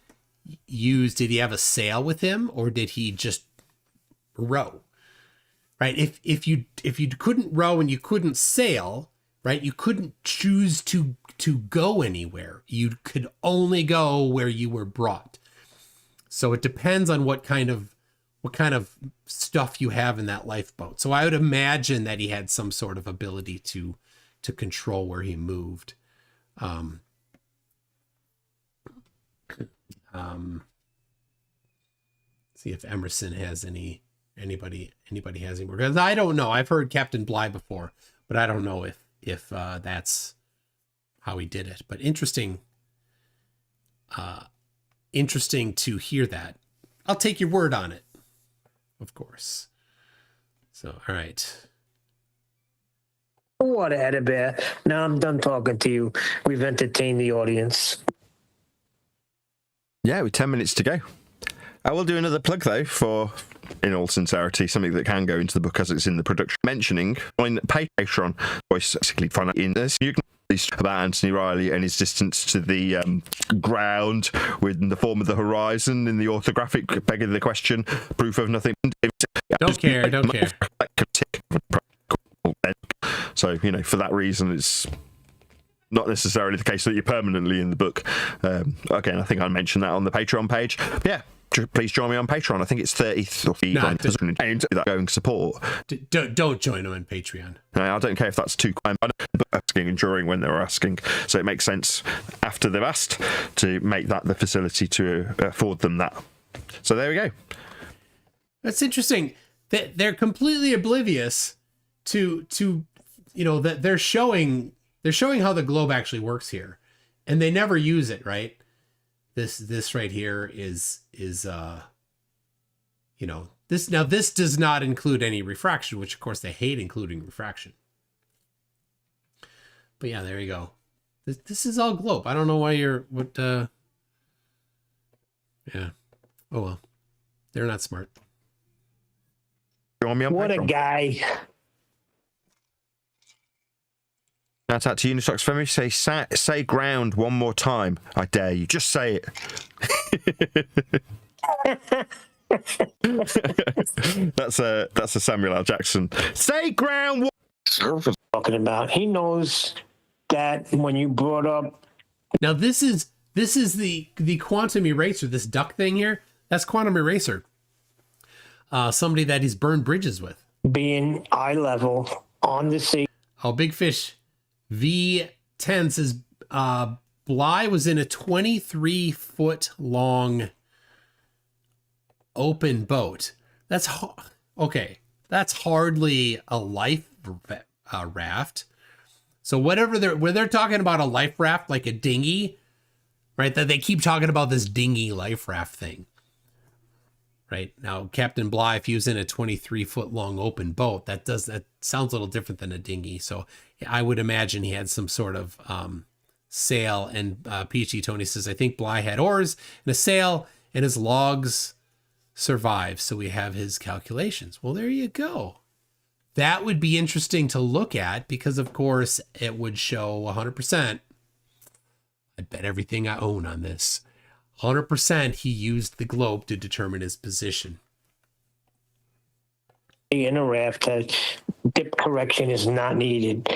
have a sail with him, or did he just row? Right. If you couldn't row and you couldn't sail, right, you couldn't choose to go anywhere. You could only go where you were brought. So it depends on what kind of stuff you have in that lifeboat. So I would imagine that he had some sort of ability to control where he moved. See if Emerson has anybody has any more, because I don't know. I've heard Captain Bligh before, but I don't know if that's how he did it. But interesting to hear that. I'll take your word on it, of course. So, all right. What, Eddie Bear? Now I'm done talking to you. We've entertained the audience. Yeah, with 10 minutes to go. I will do another plug, though, for, in all sincerity, something that can go into the book as it's in the production. Mentioning on Patreon, voice basically find out in this, you can about Anthony Riley and his distance to the ground in the form of the horizon in the orthographic, begging the question, proof of nothing. Don't care. So, you know, for that reason, it's not necessarily the case that you're permanently in the book. Again, I think I mentioned that on the Patreon page. But yeah, please join me on Patreon. I think it's 30 and that going support. Don't join them on Patreon. I don't care if that's too asking and during when they were asking. So it makes sense after they've asked to make that the facility to afford them that. So there we go. That's interesting. They're completely oblivious to you know, that they're showing how the globe actually works here, and they never use it, right? This right here is you know, this does not include any refraction, which of course they hate including refraction. But yeah, there you go. This is all globe. I don't know why yeah. Oh well. They're not smart. What a guy. That's out to Unisox Femi. Say ground one more time. I dare you. Just say it. That's a Samuel L. Jackson. Say ground. Talking about. He knows that when you brought up. Now this is the quantum eraser. This duck thing here. That's quantum eraser. Somebody that he's burned bridges with. Being eye level on the sea. Oh, Big Fish V10 says Bly was in a 23-foot long open boat. That's okay. That's hardly a life raft. So whatever they're talking about a life raft, like a dinghy, right? That they keep talking about this dinghy life raft thing. Right now, Captain Bly, if he was in a 23-foot long open boat, that sounds a little different than a dinghy. So I would imagine he had some sort of sail. And PG Tony says, I think Bly had oars and a sail, and his logs survived. So we have his calculations. Well, there you go. That would be interesting to look at because, of course, it would show 100%. I'd bet everything I own on this. 100% he used the globe to determine his position. In a raft that dip correction is not needed.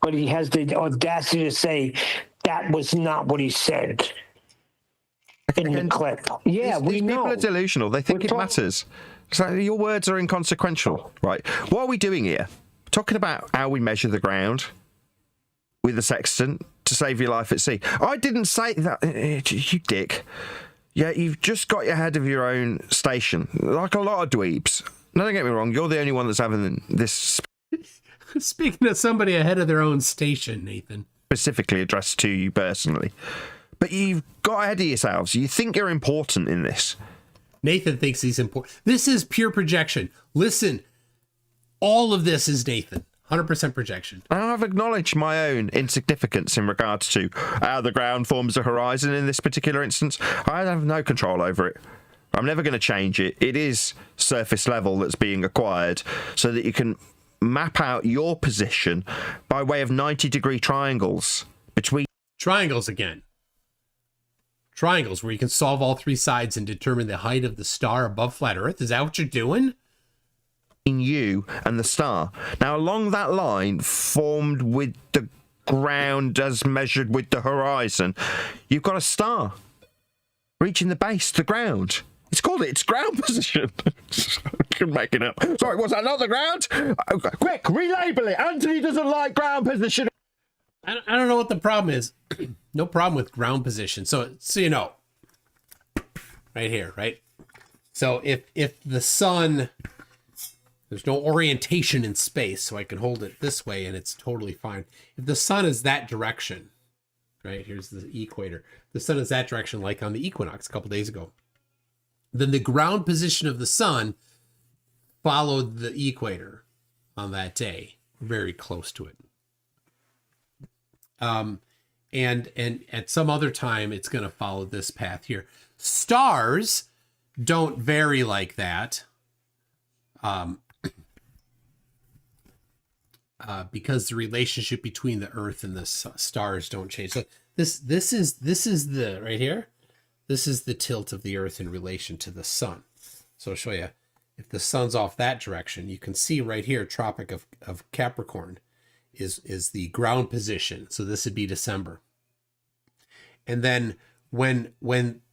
But he has the audacity to say that was not what he said in the clip. Yeah, these people are delusional. They think it matters. So your words are inconsequential, right? What are we doing here? Talking about how we measure the ground with a sextant to save your life at sea. I didn't say that, you dick. Yeah, you've just got your head of your own station, like a lot of dweebs. No, don't get me wrong, you're the only one that's having this. Speaking of somebody ahead of their own station, Nathan. Specifically addressed to you personally. But you've got ahead of yourselves. You think you're important in this. Nathan thinks he's important. This is pure projection. Listen, all of this is Nathan. 100% projection. I've acknowledged my own insignificance in regards to how the ground forms a horizon in this particular instance. I have no control over it. I'm never going to change it. It is surface level that's being acquired so that you can map out your position by way of 90-degree triangles between... Triangles again. Triangles where you can solve all three sides and determine the height of the star above flat Earth. Is that what you're doing? You and the star. Now, along that line, formed with the ground as measured with the horizon, you've got a star reaching the base, the ground. It's called its ground position. I'm making up. Sorry, was that not the ground? Quick, relabel it. Anthony doesn't like ground position. I don't know what the problem is. No problem with ground position. So you know, right here, right? So if the sun... There's no orientation in space, so I can hold it this way and it's totally fine. If the sun is that direction, right, here's the equator. The sun is that direction, like on the equinox a couple days ago. Then the ground position of the sun followed the equator on that day, very close to it. And at some other time, it's going to follow this path here. Stars don't vary like that. Because the relationship between the Earth and the stars don't change. So this is the right here. This is the tilt of the Earth in relation to the sun. So I'll show you. If the sun's off that direction, you can see right here, Tropic of Capricorn is the ground position. So this would be December. And then when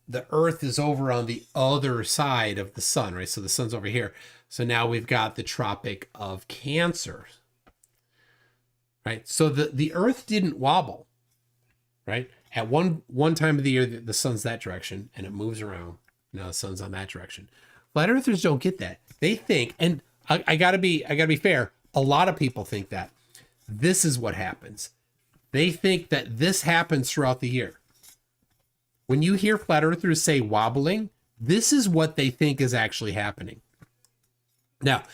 the Earth is over on the other side of the sun, right? So the sun's over here. So now we've got the Tropic of Cancer, right? So the Earth didn't wobble, right? At one time of the year, the sun's that direction and it moves around. Now the sun's on that direction. Flat earthers don't get that. They think, and I gotta be fair, a lot of people think that this is what happens. They think that this happens throughout the year. When you hear flat earthers say wobbling, this is what they think is actually happening. Now,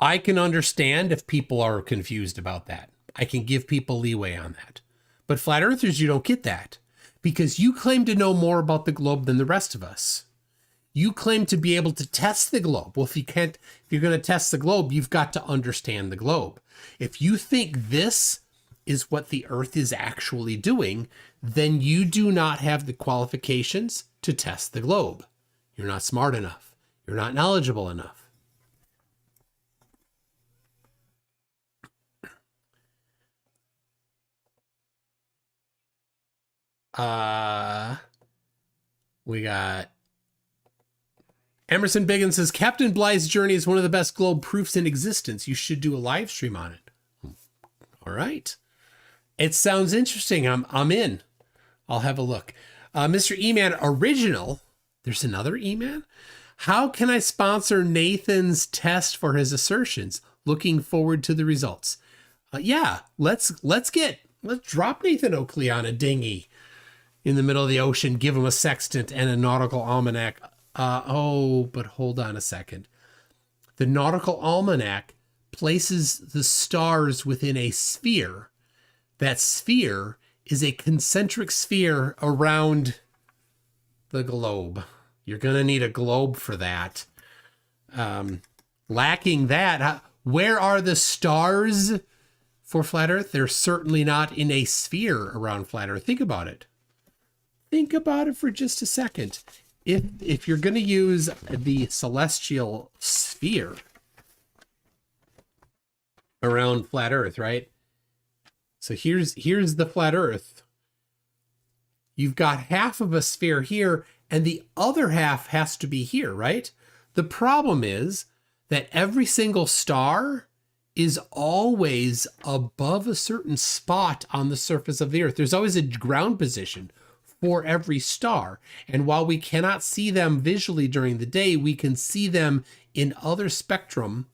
I can understand if people are confused about that. I can give people leeway on that. But flat earthers, you don't get that because you claim to know more about the globe than the rest of us. You claim to be able to test the globe. Well, if you're going to test the globe, you've got to understand the globe. If you think this is what the Earth is actually doing, then you do not have the qualifications to test the globe. You're not smart enough. You're not knowledgeable enough. We got Emerson Biggins says, Captain Blythe's journey is one of the best globe proofs in existence. You should do a live stream on it. All right. It sounds interesting. I'm in. I'll have a look. Mr. E-Man Original. There's another E-Man. How can I sponsor Nathan's test for his assertions? Looking forward to the results. Yeah, let's drop Nathan Oakley on a dinghy in the middle of the ocean, give him a sextant and a nautical almanac. But hold on a second. The nautical almanac places the stars within a sphere. That sphere is a concentric sphere around the globe. You're going to need a globe for that. Lacking that, where are the stars for flat Earth? They're certainly not in a sphere around flat Earth. Think about it. Think about it for just a second. If you're going to use the celestial sphere around flat Earth, right? So here's the flat Earth. You've got half of a sphere here, and the other half has to be here, right? The problem is that every single star is always above a certain spot on the surface of the Earth. There's always a ground position for every star. And while we cannot see them visually during the day, we can see them in other spectrum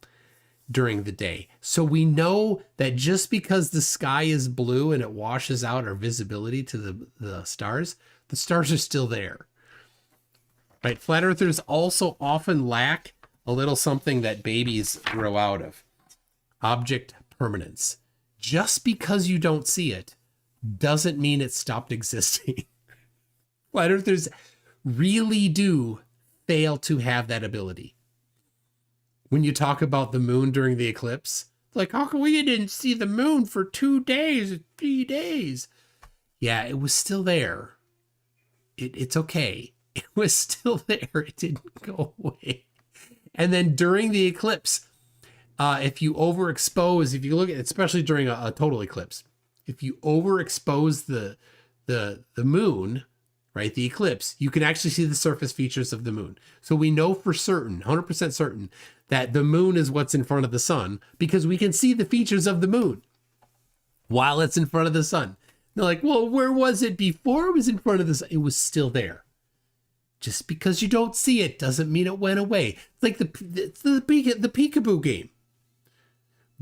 during the day. So we know that just because the sky is blue and it washes out our visibility to the stars are still there. Right? Flat earthers also often lack a little something that babies grow out of. Object permanence. Just because you don't see it doesn't mean it stopped existing. Flat earthers really do fail to have that ability. When you talk about the moon during the eclipse, like, how come we didn't see the moon for 2 days, 3 days? Yeah, it was still there. It's okay. It was still there. It didn't go away. And then during the eclipse, if you overexpose, if you look at, especially during a total eclipse, if you overexpose the moon, right, the eclipse, you can actually see the surface features of the moon. So we know for certain, 100% certain, that the moon is what's in front of the sun because we can see the features of the moon while it's in front of the sun. They're like, well, where was it before it was in front of the sun? It was still there. Just because you don't see it doesn't mean it went away. It's like the peekaboo game.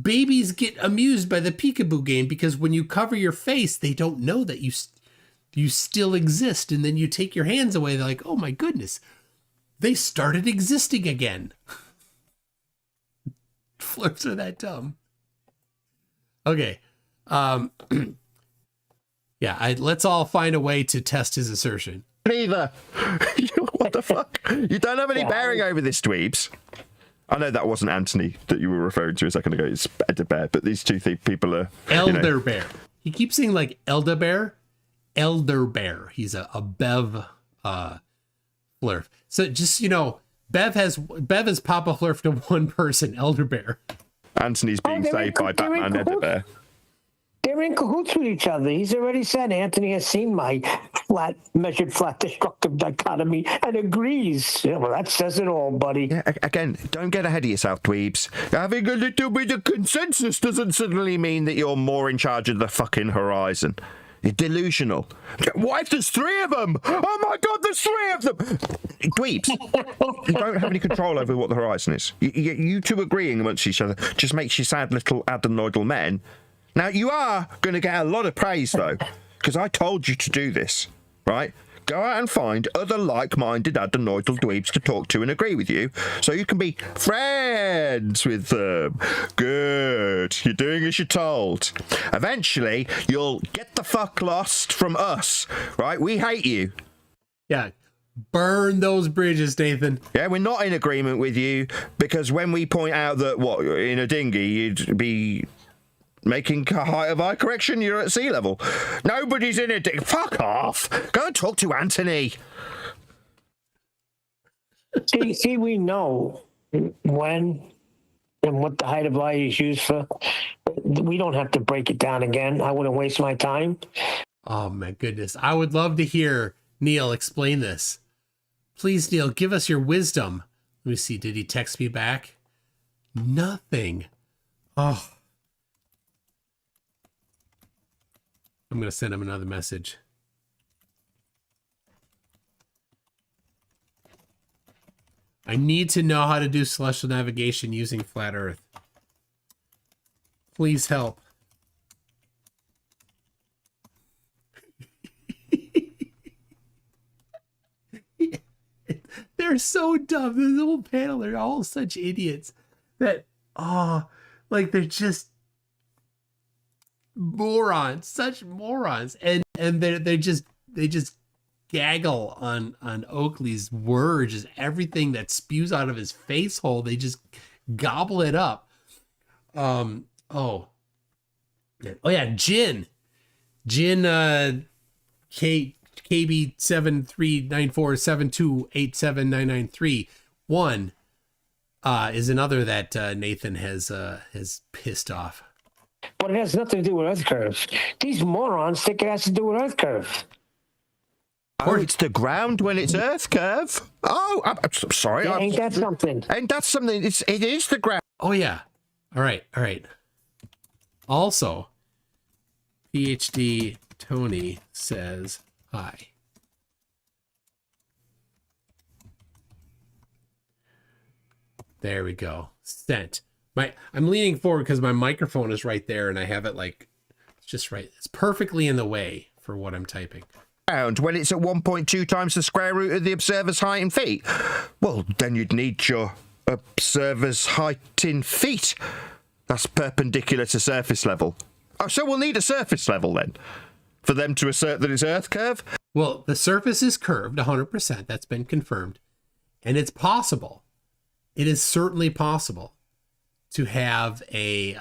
Babies get amused by the peekaboo game because when you cover your face, they don't know that you still exist. And then you take your hands away. They're like, oh my goodness, they started existing again. Flerfs are that dumb. Okay. Yeah, let's all find a way to test his assertion. Neither. What the fuck? You don't have any bearing over this, dweebs. I know that wasn't Anthony that you were referring to a second ago. It's Elder Bear, but these two people are... Elder Bear. He keeps saying like Elder Bear. Elder Bear. He's a Bev Flerf. So just, Bev has Papa Flerf to one person, Elder Bear. Anthony's being saved by Batman Elder Bear. They're in cahoots with each other. He's already said Anthony has seen my measured flat destructive dichotomy and agrees. Yeah, well, that says it all, buddy. Yeah, again, don't get ahead of yourself, dweebs. Having a little bit of consensus doesn't suddenly mean that you're more in charge of the fucking horizon. You're delusional. What if there's three of them? Oh my God, there's three of them! Dweebs, you don't have any control over what the horizon is. You two agreeing amongst each other just makes you sad little adenoidal men. Now, you are going to get a lot of praise, though, because I told you to do this, right? Go out and find other like-minded adenoidal dweebs to talk to and agree with you, so you can be friends with them. Good. You're doing as you're told. Eventually, you'll get the fuck lost from us, right? We hate you. Yeah. Burn those bridges, Nathan. Yeah, we're not in agreement with you, because when we point out that, in a dinghy, you'd be... making a height of eye correction, you're at sea level. Nobody's in it. Fuck off. Go and talk to Anthony. See, we know when and what the height of eye is used for. We don't have to break it down again. I wouldn't waste my time. Oh, my goodness. I would love to hear Neil explain this. Please, Neil, give us your wisdom. Let me see. Did he text me back? Nothing. Oh. I'm going to send him another message. I need to know how to do celestial navigation using Flat Earth. Please help. They're so dumb. This whole panel, they're all such idiots that, they're just morons, such morons, and they just gaggle on Oakley's words, just everything that spews out of his face hole, they just gobble it up. Jin KB 739472879931 is another that Nathan has pissed off. But it has nothing to do with Earth curves. These morons think it has to do with Earth curves. Oh, it's the ground when it's Earth curve. Oh, I'm sorry. Yeah, ain't that something? Ain't that something? It is the ground. Oh, yeah. All right. Also, PhD Tony says hi. There we go. Sent. I'm leaning forward because my microphone is right there and I have it it's just right. It's perfectly in the way for what I'm typing. When it's at 1.2 times the square root of the observer's height in feet. Well, then you'd need your observer's height in feet. That's perpendicular to surface level. Oh, so we'll need a surface level then for them to assert that it's Earth curve? Well, the surface is curved 100%. That's been confirmed. And it's possible. It is certainly possible to have a,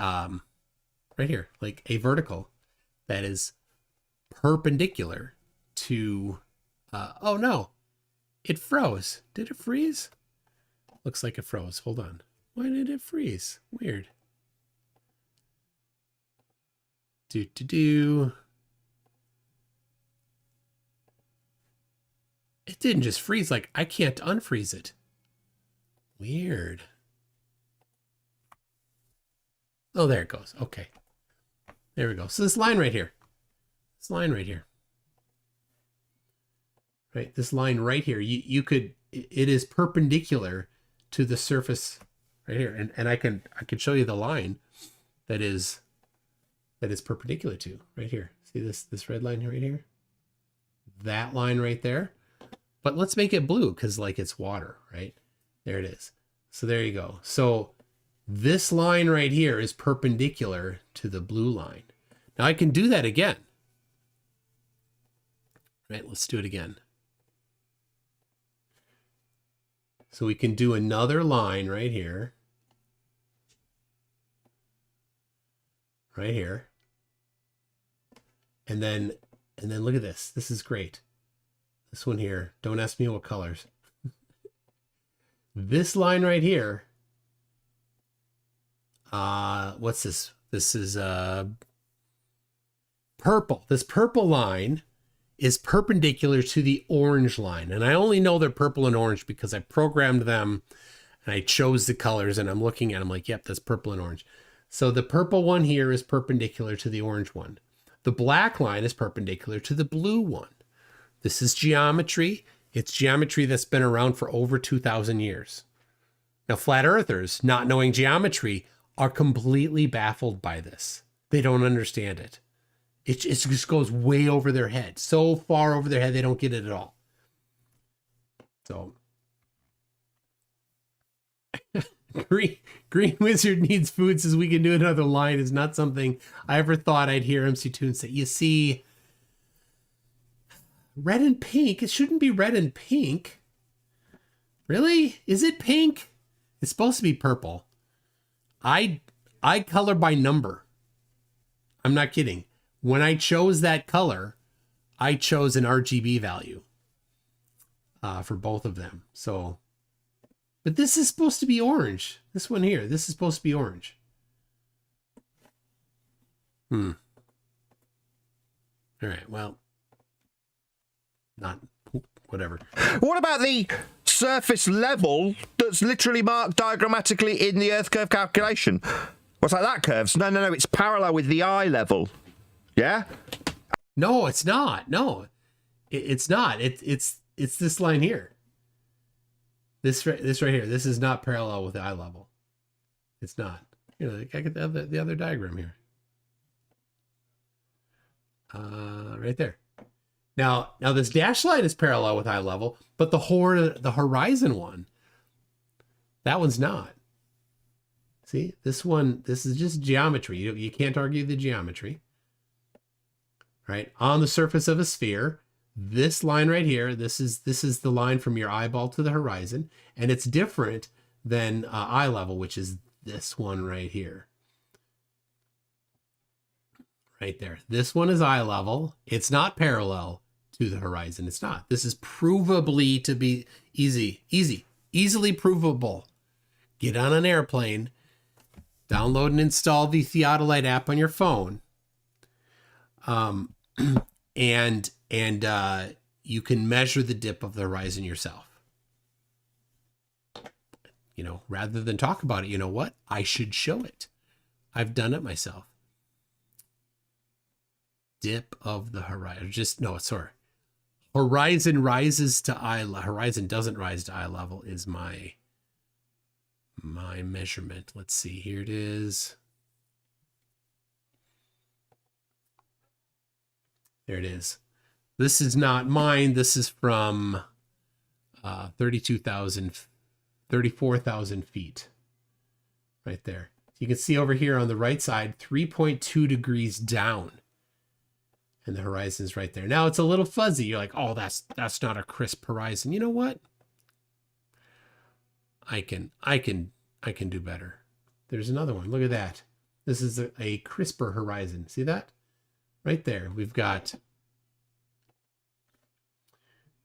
right here, like a vertical that is perpendicular to, oh no, it froze. Did it freeze? Looks like it froze. Hold on. Why did it freeze? Weird. It didn't just freeze. I can't unfreeze it. Weird. Oh, there it goes. Okay. There we go. So this line right here. Right? This line right here. You could, it is perpendicular to the surface right here. And I can show you the line that is perpendicular to right here. See this red line right here? That line right there. But let's make it blue because it's water, right? There it is. So there you go. So this line right here is perpendicular to the blue line. Now I can do that again. Right, let's do it again. So we can do another line right here. Right here. And then look at this. This is great. This one here. Don't ask me what colors. This line right here. What's this? This is purple. This purple line is perpendicular to the orange line. And I only know they're purple and orange because I programmed them and I chose the colors and I'm looking at them like, yep, that's purple and orange. So the purple one here is perpendicular to the orange one. The black line is perpendicular to the blue one. This is geometry. It's geometry that's been around for over 2,000 years. Now, flat earthers, not knowing geometry, are completely baffled by this. They don't understand it. It just goes way over their head. So far over their head, they don't get it at all. So, Green Wizard needs food, says we can do another line. Is not something I ever thought I'd hear MCToon say. You see, red and pink. It shouldn't be red and pink. Really? Is it pink? It's supposed to be purple. I color by number. I'm not kidding. When I chose that color, I chose an RGB value for both of them. So, but this is supposed to be orange. This one here, this is supposed to be orange. All right, well, not, whatever. What about the surface level that's literally marked diagrammatically in the Earth curve calculation? What's like that curves? No, it's parallel with the eye level. Yeah? No, it's not. No, it's not. It's this line here. This right here. This is not parallel with the eye level. It's not. You know, I get the other diagram here. Right there. Now this dashed line is parallel with eye level, but the horizon one, that one's not. See, this is just geometry. You can't argue the geometry. Right? On the surface of a sphere, this line right here, this is the line from your eyeball to the horizon, and it's different than eye level, which is this one right here. Right there. This one is eye level. It's not parallel to the horizon. It's not. This is provably to be easily provable. Get on an airplane, download and install the Theodolite app on your phone. And you can measure the dip of the horizon yourself. You know, rather than talk about it, you know what? I should show it. I've done it myself. Dip of the horizon. Horizon rises to eye level. Horizon doesn't rise to eye level is my measurement. Let's see. Here it is. There it is. This is not mine. This is from 34,000 feet. Right there. You can see over here on the right side, 3.2 degrees down. And the horizon's right there. Now it's a little fuzzy. You're like, oh, that's not a crisp horizon. You know what? I can do better. There's another one. Look at that. This is a crisper horizon. See that? Right there. We've got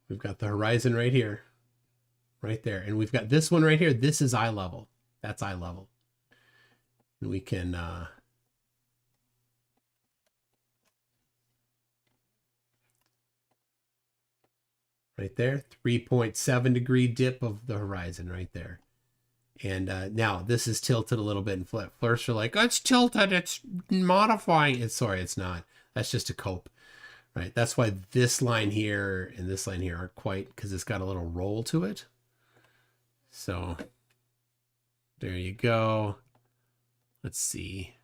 the horizon right here. Right there. And we've got this one right here. This is eye level. That's eye level. And we can right there, 3.7 degree dip of the horizon right there. And now this is tilted a little bit, and flerfs are like, oh, it's tilted, it's modifying it. Sorry, it's not. That's just a cope, right? That's why this line here and this line here aren't quite, because it's got a little roll to it. So there you go. Let's see.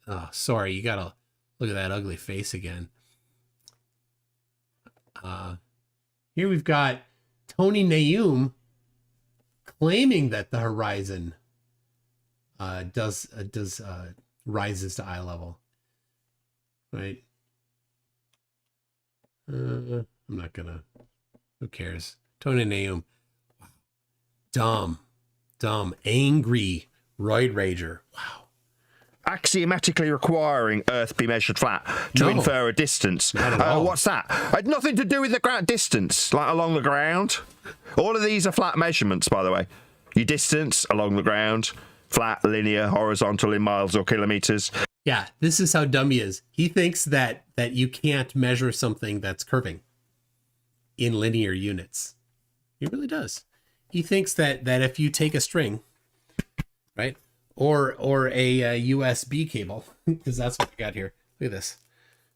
Oh, sorry, you gotta look at that ugly face again. Here we've got Tony Nayum claiming that the horizon rises to eye level, right? I'm not gonna. Who cares? Tony Naum. Dumb, angry roid rager. Wow. Axiomatically requiring Earth be measured flat to infer a distance. Not at all. What's that? Had nothing to do with the ground distance, like along the ground. All of these are flat measurements, by the way. Your distance along the ground, flat, linear, horizontal in miles or kilometers. Yeah, this is how dumb he is. He thinks that you can't measure something that's curving in linear units. He really does. He thinks that if you take a string, right, or a USB cable, because that's what we got here. Look at this,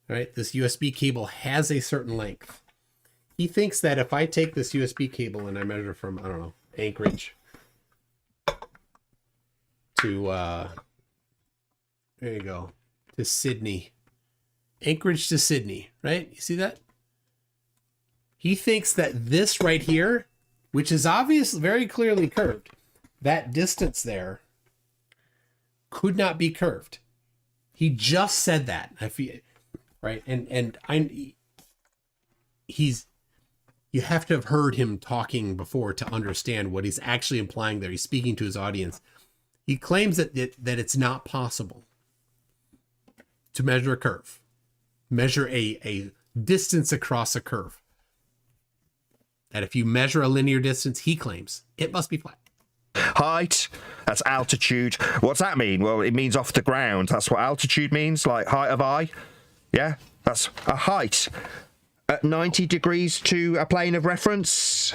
right? This USB cable has a certain length. He thinks that if I take this USB cable and I measure from, I don't know, Anchorage to, there you go, to Sydney, Anchorage to Sydney, right? You see that? He thinks that this right here, which is obviously very clearly curved, that distance there could not be curved. He just said that. I feel right, and you have to have heard him talking before to understand what he's actually implying there. He's speaking to his audience. He claims that it's not possible to measure a curve, measure a distance across a curve. That if you measure a linear distance, he claims it must be flat. Height, that's altitude. What's that mean? Well, it means off the ground. That's what altitude means, like height of eye. Yeah, that's a height at 90 degrees to a plane of reference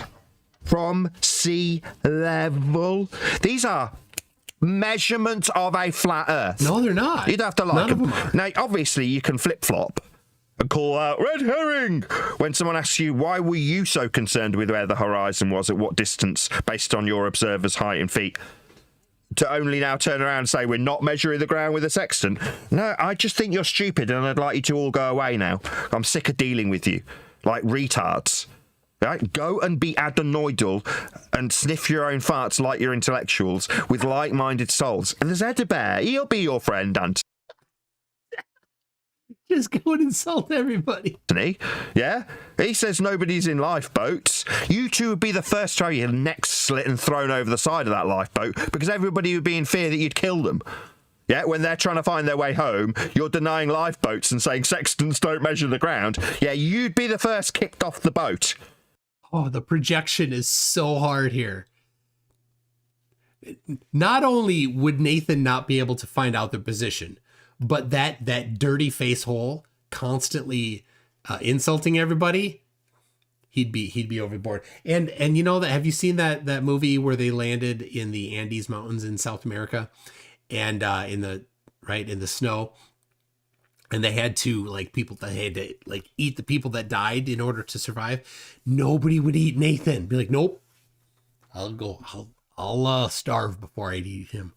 from sea level. These are measurements of a flat Earth. No, they're not. You'd have to like None of them. them are. Now, obviously, you can flip-flop and call out red herring when someone asks you, why were you so concerned with where the horizon was at what distance based on your observer's height and feet, to only now turn around and say we're not measuring the ground with a sextant. No, I just think you're stupid and I'd like you to all go away now. I'm sick of dealing with you like retards. Right? Go and be adenoidal and sniff your own farts like you're intellectuals with like-minded souls. And there's Eddie Bear, he'll be your friend, Anthony. Just go and insult everybody. Yeah? He says nobody's in lifeboats. You two would be the first to have your necks slit and thrown over the side of that lifeboat because everybody would be in fear that you'd kill them. Yeah, when they're trying to find their way home, you're denying lifeboats and saying sextants don't measure the ground. Yeah, you'd be the first kicked off the boat. Oh, the projection is so hard here. Not only would Nathan not be able to find out their position, but that dirty face hole constantly insulting everybody, he'd be overboard. And you know that, have you seen that movie where they landed in the Andes Mountains in South America and in the snow, and they had to eat the people that died in order to survive? Nobody would eat Nathan. Be like, nope, I'll starve before I'd eat him.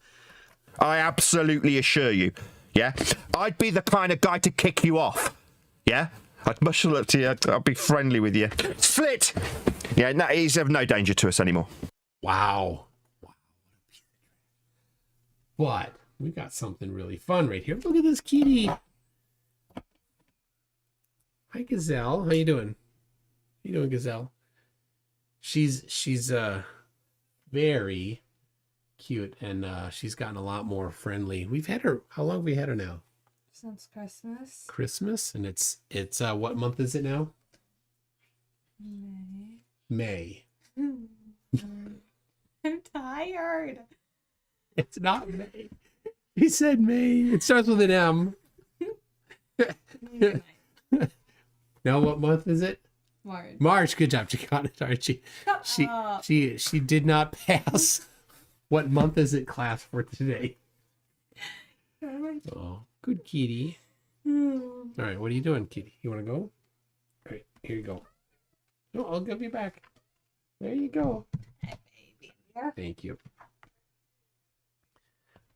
I absolutely assure you. Yeah, I'd be the kind of guy to kick you off. Yeah, I'd muscle up to you. I'd be friendly with you. Split. Yeah, no, he's of no danger to us anymore. Wow. But we got something really fun right here. Look at this kitty. Hi, Gazelle. How you doing? How you doing, Gazelle? She's very cute, and she's gotten a lot more friendly. We've had her, how long have we had her now? Since Christmas, and it's what month is it now? May. I'm tired. It's not May. He said May. It starts with an M. Now what month is it? March. Good job. She got it, Archie. She did not pass. What month is it, class, for today? Oh, good kitty. All right, what are you doing, kitty? You want to go? All right, here you go. No, I'll give you back. There you go. Hi, baby. Yeah. Thank you.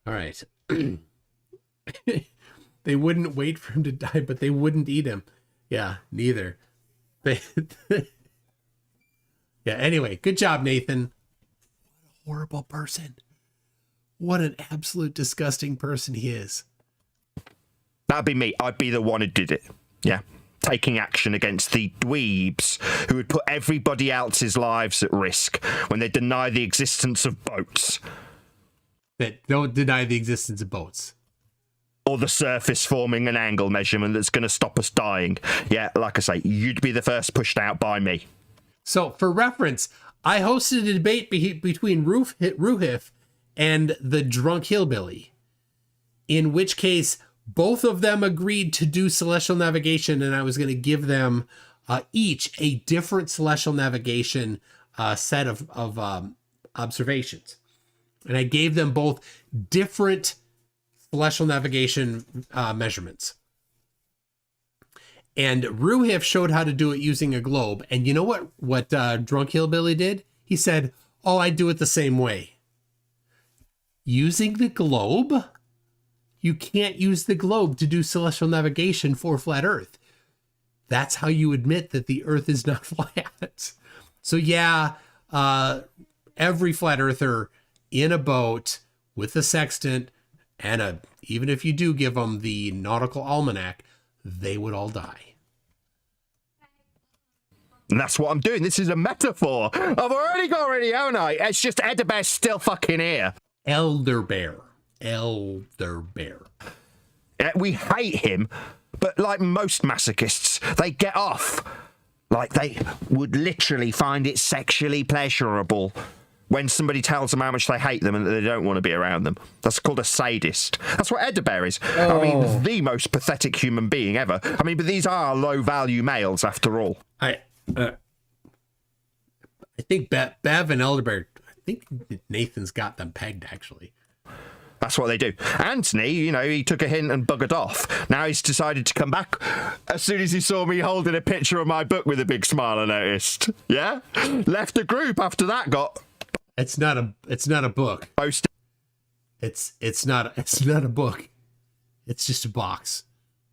All right. They wouldn't wait for him to die, but they wouldn't eat him. Yeah, neither. Yeah, anyway, good job, Nathan. What a horrible person. What an absolute disgusting person he is. That'd be me. I'd be the one who did it. Yeah. taking action against the dweebs who would put everybody else's lives at risk when they deny the existence of boats. That don't deny the existence of boats. Or the surface forming an angle measurement that's going to stop us dying. Yeah, like I say, you'd be the first pushed out by me. So, for reference, I hosted a debate between Ruhif and the drunk hillbilly, in which case both of them agreed to do celestial navigation, and I was going to give them each a different celestial navigation set of observations. And I gave them both different celestial navigation measurements. And Ruhif showed how to do it using a globe. And you know what Drunk Hillbilly did? He said, oh, I do it the same way. Using the globe? You can't use the globe to do celestial navigation for flat Earth. That's how you admit that the Earth is not flat. So yeah, every flat earther in a boat with a sextant and even if you do give them the nautical almanac, they would all die. And that's what I'm doing. This is a metaphor. I've already got ready, haven't I? It's just Edibear's still fucking here. Elder Bear. Yeah, we hate him, but like most masochists, they get off. Like they would literally find it sexually pleasurable when somebody tells them how much they hate them and that they don't want to be around them. That's called a sadist. That's what Edibear is. I mean, the most pathetic human being ever. I mean, but these are low-value males after all. I think Bev and Elderbear, I think Nathan's got them pegged, actually. That's what they do. Anthony, you know, he took a hint and buggered off. Now he's decided to come back as soon as he saw me holding a picture of my book with a big smile, I noticed. Yeah? Left the group after that got... It's not a book. Posted. It's not a book. It's just a box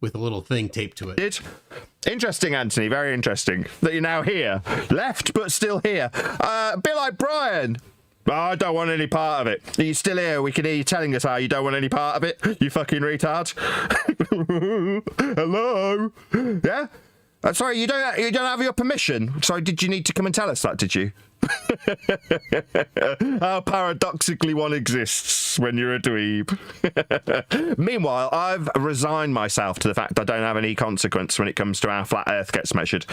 with a little thing taped to it. Interesting, Anthony. Very interesting that you're now here. Left, but still here. A bit like Brian. Oh, I don't want any part of it. Are you still here? We can hear you telling us how you don't want any part of it. You fucking retard. Hello. Yeah. Sorry, you don't have your permission. Sorry, did you need to come and tell us that? Did you? How paradoxically one exists when you're a dweeb. Meanwhile, I've resigned myself to the fact I don't have any consequence when it comes to how flat Earth gets measured.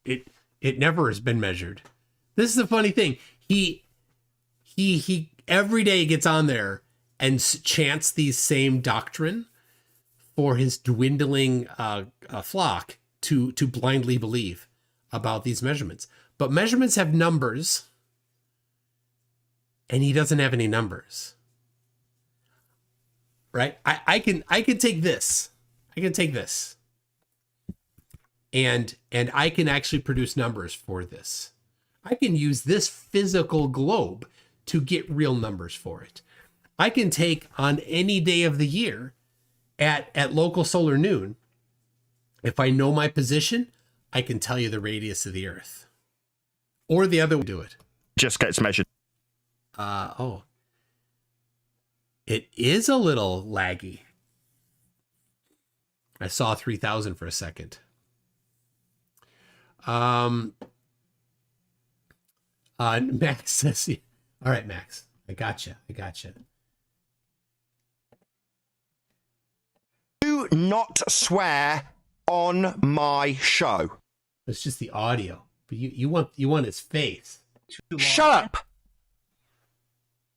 It never has been measured. This is the funny thing. He every day gets on there and chants these same doctrine for his dwindling flock to blindly believe about these measurements. But measurements have numbers, and he doesn't have any numbers. Right? I can take this. I can take this. And I can actually produce numbers for this. I can use this physical globe to get real numbers for it. I can take on any day of the year at local solar noon. If I know my position, I can tell you the radius of the Earth. Or the other way to do it. Just gets measured. It is a little laggy. I saw 3,000 for a second. Max says, all right, Max, I gotcha. Do not swear on my show. It's just the audio. But you want his face. Shut up!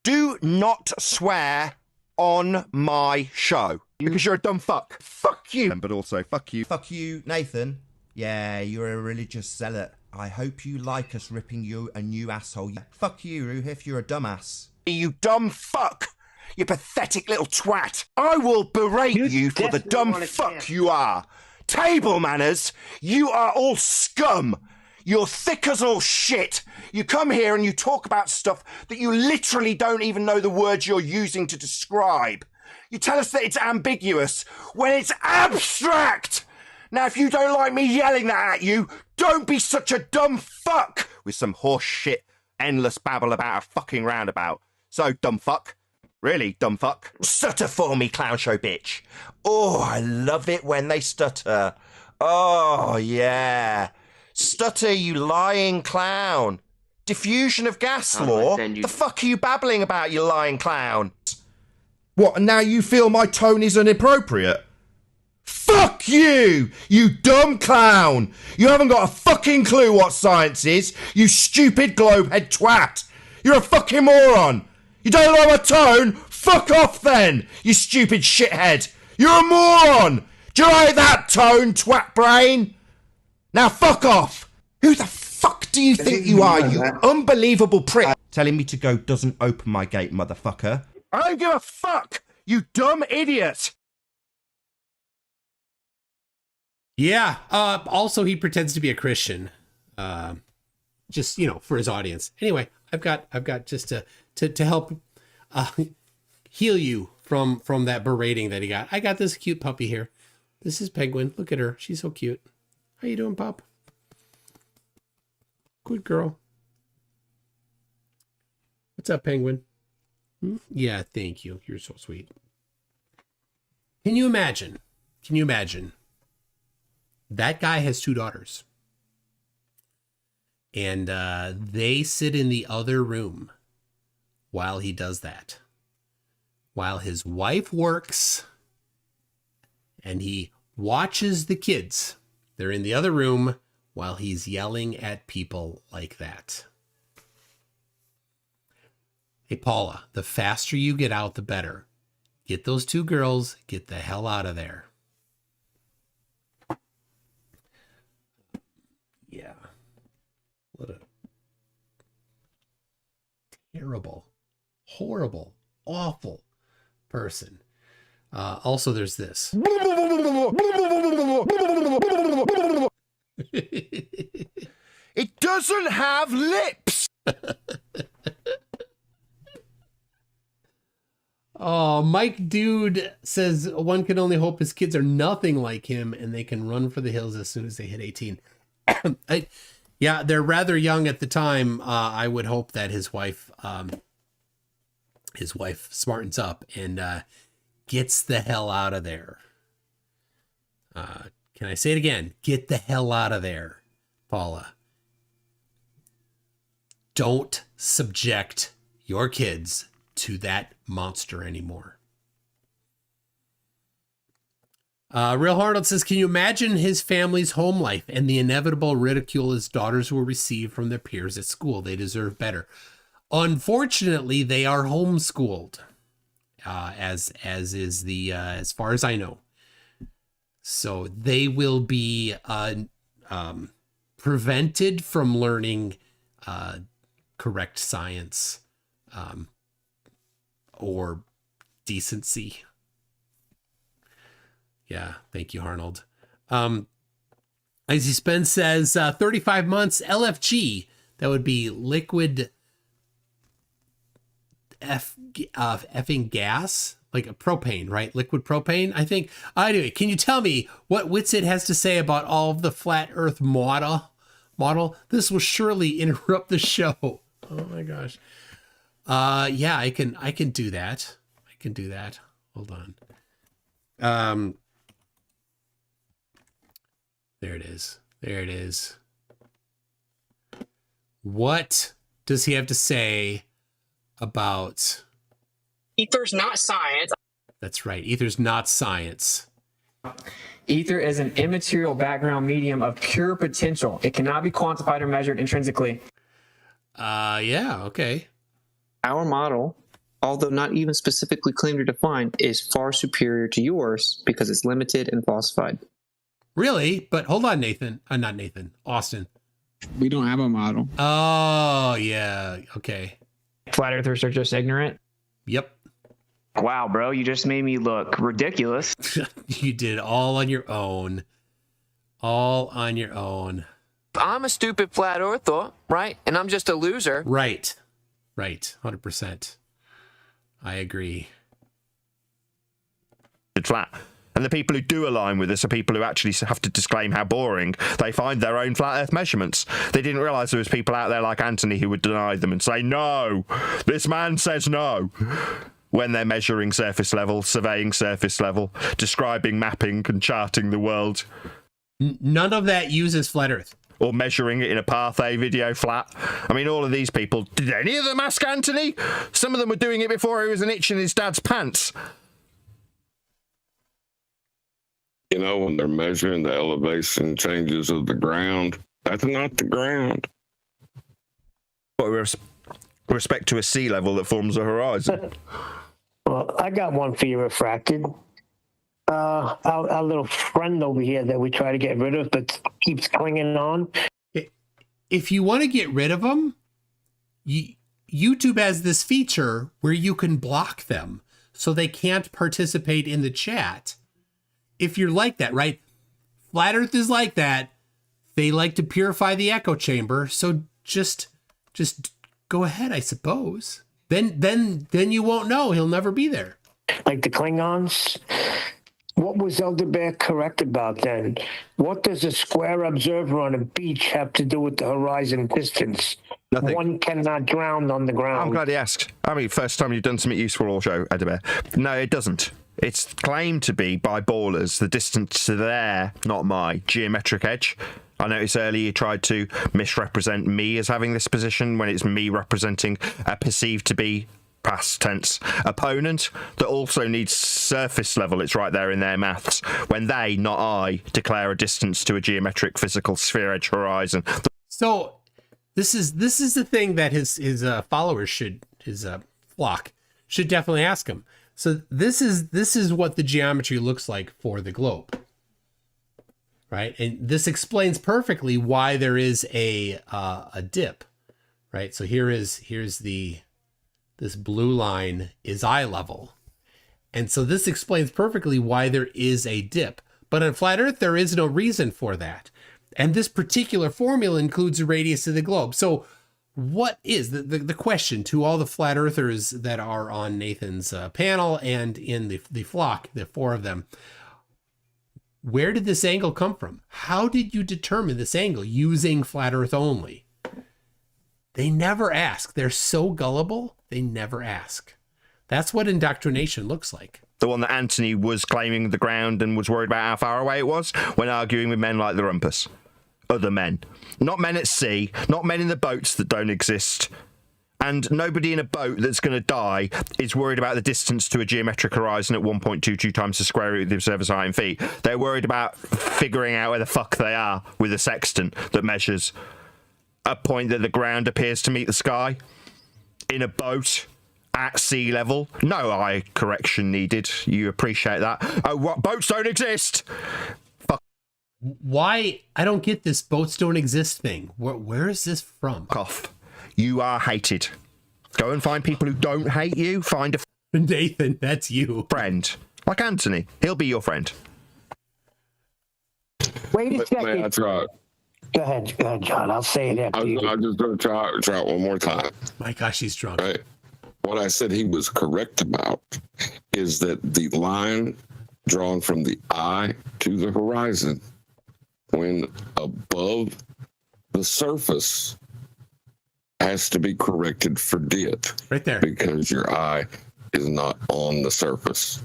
Do not swear on my show. Because you're a dumb fuck. Fuck you! But also, fuck you. Fuck you, Nathan. Yeah, you're a religious zealot. I hope you like us ripping you a new asshole. Fuck you, Ruhif, you're a dumbass. You dumb fuck! You pathetic little twat! I will berate you for the dumb fuck you are! Table manners! You are all scum! You're thick as all shit. You come here and you talk about stuff that you literally don't even know the words you're using to describe. You tell us that it's ambiguous when it's abstract. Now, if you don't like me yelling that at you, don't be such a dumb fuck with some horse shit, endless babble about a fucking roundabout. So, dumb fuck. Really, dumb fuck. Stutter for me, clown show bitch. Oh, I love it when they stutter. Oh, yeah. Stutter, you lying clown. Diffusion of gas law? The fuck are you babbling about, you lying clown? What, and now you feel my tone is inappropriate? Fuck you, you dumb clown! You haven't got a fucking clue what science is, you stupid globehead twat! You're a fucking moron! You don't like my tone? Fuck off then, you stupid shithead! You're a moron! Do you like that tone, twat brain? Now fuck off! Who the fuck do you think you are, you unbelievable prick? Telling me to go doesn't open my gate, motherfucker. I don't give a fuck, you dumb idiot! Yeah. Also, he pretends to be a Christian, just for his audience. Anyway, I've got just to help heal you from that berating that he got. I got this cute puppy here. This is Penguin. Look at her. She's so cute. How you doing, pup? Good girl. What's up, Penguin? Yeah, thank you. You're so sweet. Can you imagine? That guy has 2 daughters. And they sit in the other room while he does that. While his wife works and he watches the kids. They're in the other room while he's yelling at people like that. Hey, Paula, the faster you get out, the better. Get those 2 girls, get the hell out of there. Yeah. What a terrible, horrible, awful person. Also, there's this. It doesn't have lips! Oh, Mike Dude says one can only hope his kids are nothing like him and they can run for the hills as soon as they hit 18. Yeah, they're rather young at the time. I would hope that his wife smartens up and gets the hell out of there. Can I say it again? Get the hell out of there, Paula. Don't subject your kids to that monster anymore. Real Arnold says, can you imagine his family's home life and the inevitable ridicule his daughters will receive from their peers at school? They deserve better. Unfortunately, they are homeschooled, as is the as far as I know. So they will be prevented from learning correct science or decency. Yeah, thank you, Arnold. Icy Spence says 35 months LFG. That would be liquid effing gas, like a propane, right? Liquid propane, I think. Anyway, can you tell me what Witsit has to say about all of the flat Earth model? This will surely interrupt the show. Oh my gosh. Yeah, I can do that. I can do that. Hold on. There it is. There it is. What does he have to say about... Ether's not science. That's right. Ether's not science. Ether is an immaterial background medium of pure potential. It cannot be quantified or measured intrinsically. Yeah, okay. Our model, although not even specifically claimed or defined, is far superior to yours because it's limited and falsified. Really? But hold on, Nathan. Not Nathan. Austin. We don't have a model. Oh, yeah. Okay. Flat earthers are just ignorant. Yep. Wow, bro, you just made me look ridiculous. You did all on your own. All on your own. I'm a stupid flat earther, right? And I'm just a loser. Right. Right. 100%. I agree. It's flat. And the people who do align with us are people who actually have to disclaim how boring they find their own flat earth measurements. They didn't realise there was people out there like Anthony who would deny them and say, no, this man says no. When they're measuring surface level, surveying surface level, describing mapping and charting the world. None of that uses flat Earth. Or measuring it in a Pathé video flat. I mean, all of these people, did any of them ask Anthony? Some of them were doing it before he was an itch in his dad's pants. You know, when they're measuring the elevation changes of the ground, that's not the ground. But with respect to a sea level that forms a horizon. Well, I got one for you, Refracted. Our little friend over here that we try to get rid of, but keeps clinging on. If you want to get rid of them, YouTube has this feature where you can block them so they can't participate in the chat. If you're like that, right? Flat Earth is like that. They like to purify the echo chamber, so just go ahead, I suppose. Then you won't know. He'll never be there. Like the Klingons. What was Elder Bear correct about then? What does a square observer on a beach have to do with the horizon distance? Nothing. One cannot drown on the ground. I'm glad he asked. I mean, first time you've done something useful all show, Elder Bear. No, it doesn't. It's claimed to be by ballers the distance to their, not my, geometric edge. I noticed earlier you tried to misrepresent me as having this position when it's me representing a perceived to be past tense opponent that also needs surface level. It's right there in their maths when they, not I, declare a distance to a geometric physical sphere edge horizon. So this is the thing that his followers should, his flock should definitely ask him. So this is what the geometry looks like for the globe, right? And this explains perfectly why there is a dip, right? So here's this blue line is eye level. And so this explains perfectly why there is a dip. But on flat Earth, there is no reason for that. And this particular formula includes the radius of the globe. So what is the question to all the flat earthers that are on Nathan's panel and in the flock, the four of them? Where did this angle come from? How did you determine this angle using flat Earth only? They never ask. They're so gullible, they never ask. That's what indoctrination looks like. The one that Anthony was claiming the ground and was worried about how far away it was when arguing with men like the Rumpus. Other men. Not men at sea, not men in the boats that don't exist. And nobody in a boat that's going to die is worried about the distance to a geometric horizon at 1.22 times the square root of the observer's height in feet. They're worried about figuring out where the fuck they are with a sextant that measures a point that the ground appears to meet the sky in a boat at sea level. No eye correction needed. You appreciate that. Oh, what? Boats don't exist. Fuck. Why? I don't get this boats don't exist thing. Where is this from? Off. You are hated. Go and find people who don't hate you. Find a Nathan, that's you. Friend. Like Anthony. He'll be your friend. Wait a second. Man, that's right. Go ahead, John. I'll say it after you. I'm just going to try it one more time. My gosh, he's drunk. Right. What I said he was correct about is that the line drawn from the eye to the horizon, when above the surface, has to be corrected for dip. Right there. Because your eye is not on the surface.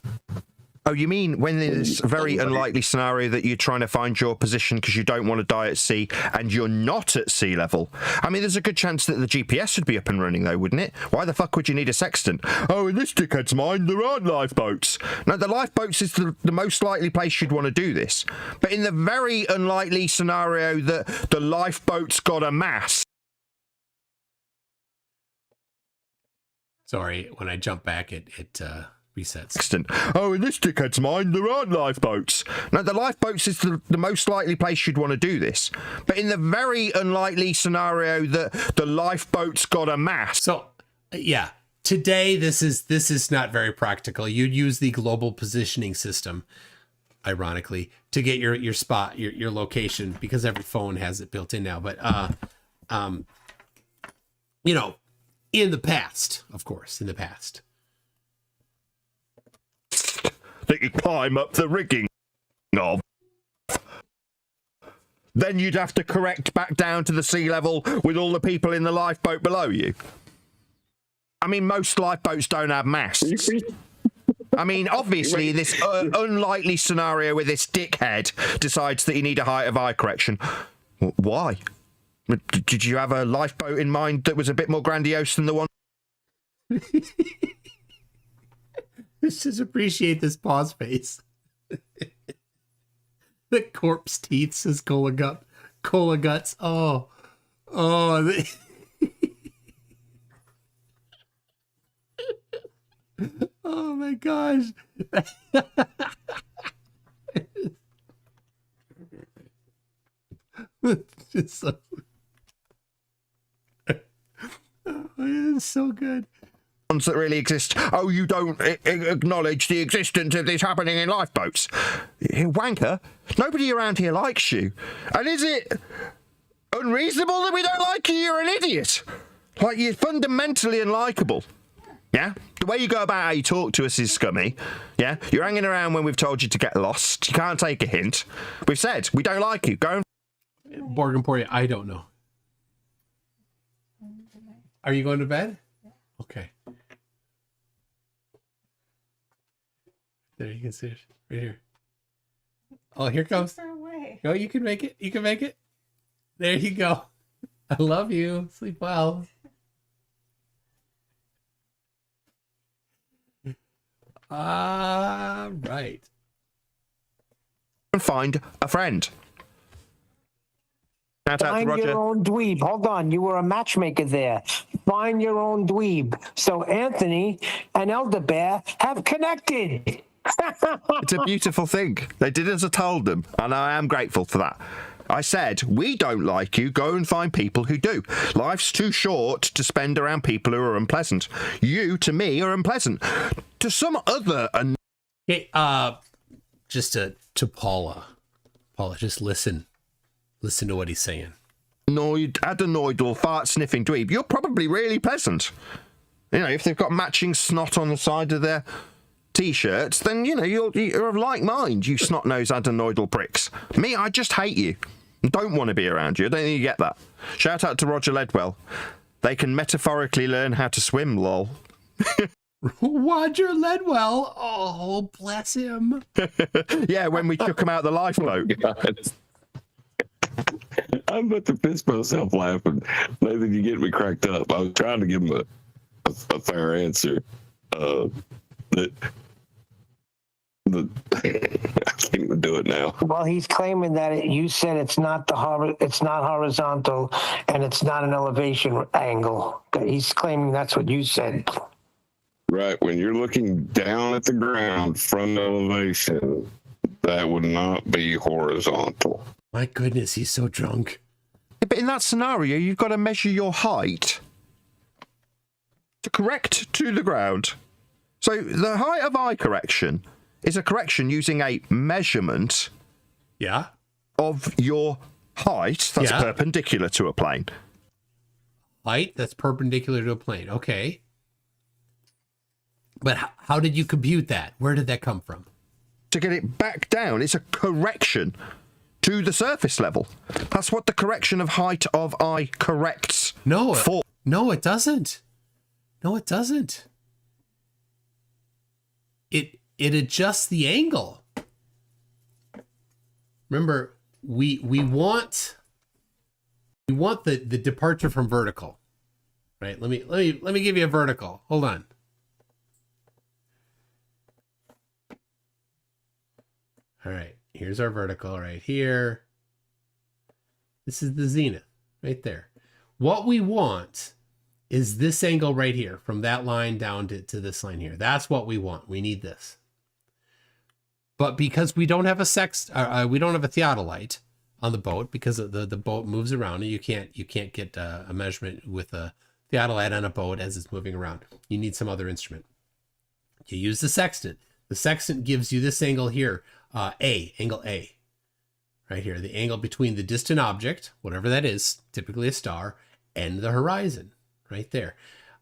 Oh, you mean when there's a very unlikely scenario that you're trying to find your position because you don't want to die at sea and you're not at sea level? I mean, there's a good chance that the GPS would be up and running, though, wouldn't it? Why the fuck would you need a sextant? Oh, in this dickhead's mind, there aren't lifeboats. No, the lifeboats is the most likely place you'd want to do this. But in the very unlikely scenario that the lifeboat's got a mast. Sorry, when I jump back, it resets. Oh, in this dickhead's mind, there aren't lifeboats. No, the lifeboats is the most likely place you'd want to do this. But in the very unlikely scenario that the lifeboat's got a mast. So, yeah, today this is not very practical. You'd use the global positioning system, ironically, to get your spot, your location, because every phone has it built in now. But you know, in the past, of course, in the past. That you climb up the rigging of. Then you'd have to correct back down to the sea level with all the people in the lifeboat below you. I mean, most lifeboats don't have masts. I mean, obviously, this unlikely scenario where this dickhead decides that you need a height of eye correction. Why? Did you have a lifeboat in mind that was a bit more grandiose than the one? Let's just appreciate this pause face. The corpse teeth says cola guts. Oh. Oh my gosh. It's so... Oh, it's so good. Ones that really exist. Oh, you don't acknowledge the existence of this happening in lifeboats. You wanker. Nobody around here likes you. And is it unreasonable that we don't like you? You're an idiot. Like, you're fundamentally unlikable. Yeah? The way you go about how you talk to us is scummy. Yeah? You're hanging around when we've told you to get lost. You can't take a hint. We've said we don't like you. Go and... Borgenporia, I don't know. Are you going to bed? Okay. There, you can see it right here. Oh, here comes. No, you can make it. You can make it. There you go. I love you. Sleep well. Right. And find a friend. Find your own dweeb. Hold on, you were a matchmaker there. Find your own dweeb. So Anthony and Elder Bear have connected. It's a beautiful thing. They did as I told them, and I am grateful for that. I said, we don't like you, go and find people who do. Life's too short to spend around people who are unpleasant. You, to me, are unpleasant. To some other... Hey, just to Paula. Paula, just listen. Listen to what he's saying. Adenoidal, fart-sniffing dweeb. You're probably really pleasant. You know, if they've got matching snot on the side of their T-shirts, then, you know, you're of like mind, you snot-nosed adenoidal pricks. Me, I just hate you. Don't want to be around you. I don't think you get that. Shout out to Roger Ledwell. They can metaphorically learn how to swim, lol. Roger Ledwell. Oh, bless him. Yeah, when we took him out the lifeboat. I'm about to piss myself laughing. Nathan, you get me cracked up. I was trying to give him a fair answer. I can't even do it now. Well, he's claiming that you said it's not horizontal and it's not an elevation angle. He's claiming that's what you said. Right, when you're looking down at the ground from elevation, that would not be horizontal. My goodness, he's so drunk. But in that scenario, you've got to measure your height to correct to the ground. So the height of eye correction is a correction using a measurement of your height that's perpendicular to a plane. Height that's perpendicular to a plane. Okay. But how did you compute that? Where did that come from? To get it back down, it's a correction to the surface level. That's what the correction of height of eye corrects. No, it doesn't. No, it doesn't. It adjusts the angle. Remember, we want the departure from vertical. Right? Let me give you a vertical. Hold on. All right, here's our vertical right here. This is the zenith right there. What we want is this angle right here, from that line down to this line here. That's what we want. We need this. But because we don't have a we don't have a theodolite on the boat, because the boat moves around, and you can't get a measurement with a theodolite on a boat as it's moving around. You need some other instrument. You use the sextant. The sextant gives you this angle here. Angle A, right here, the angle between the distant object, whatever that is, typically a star, and the horizon, right there.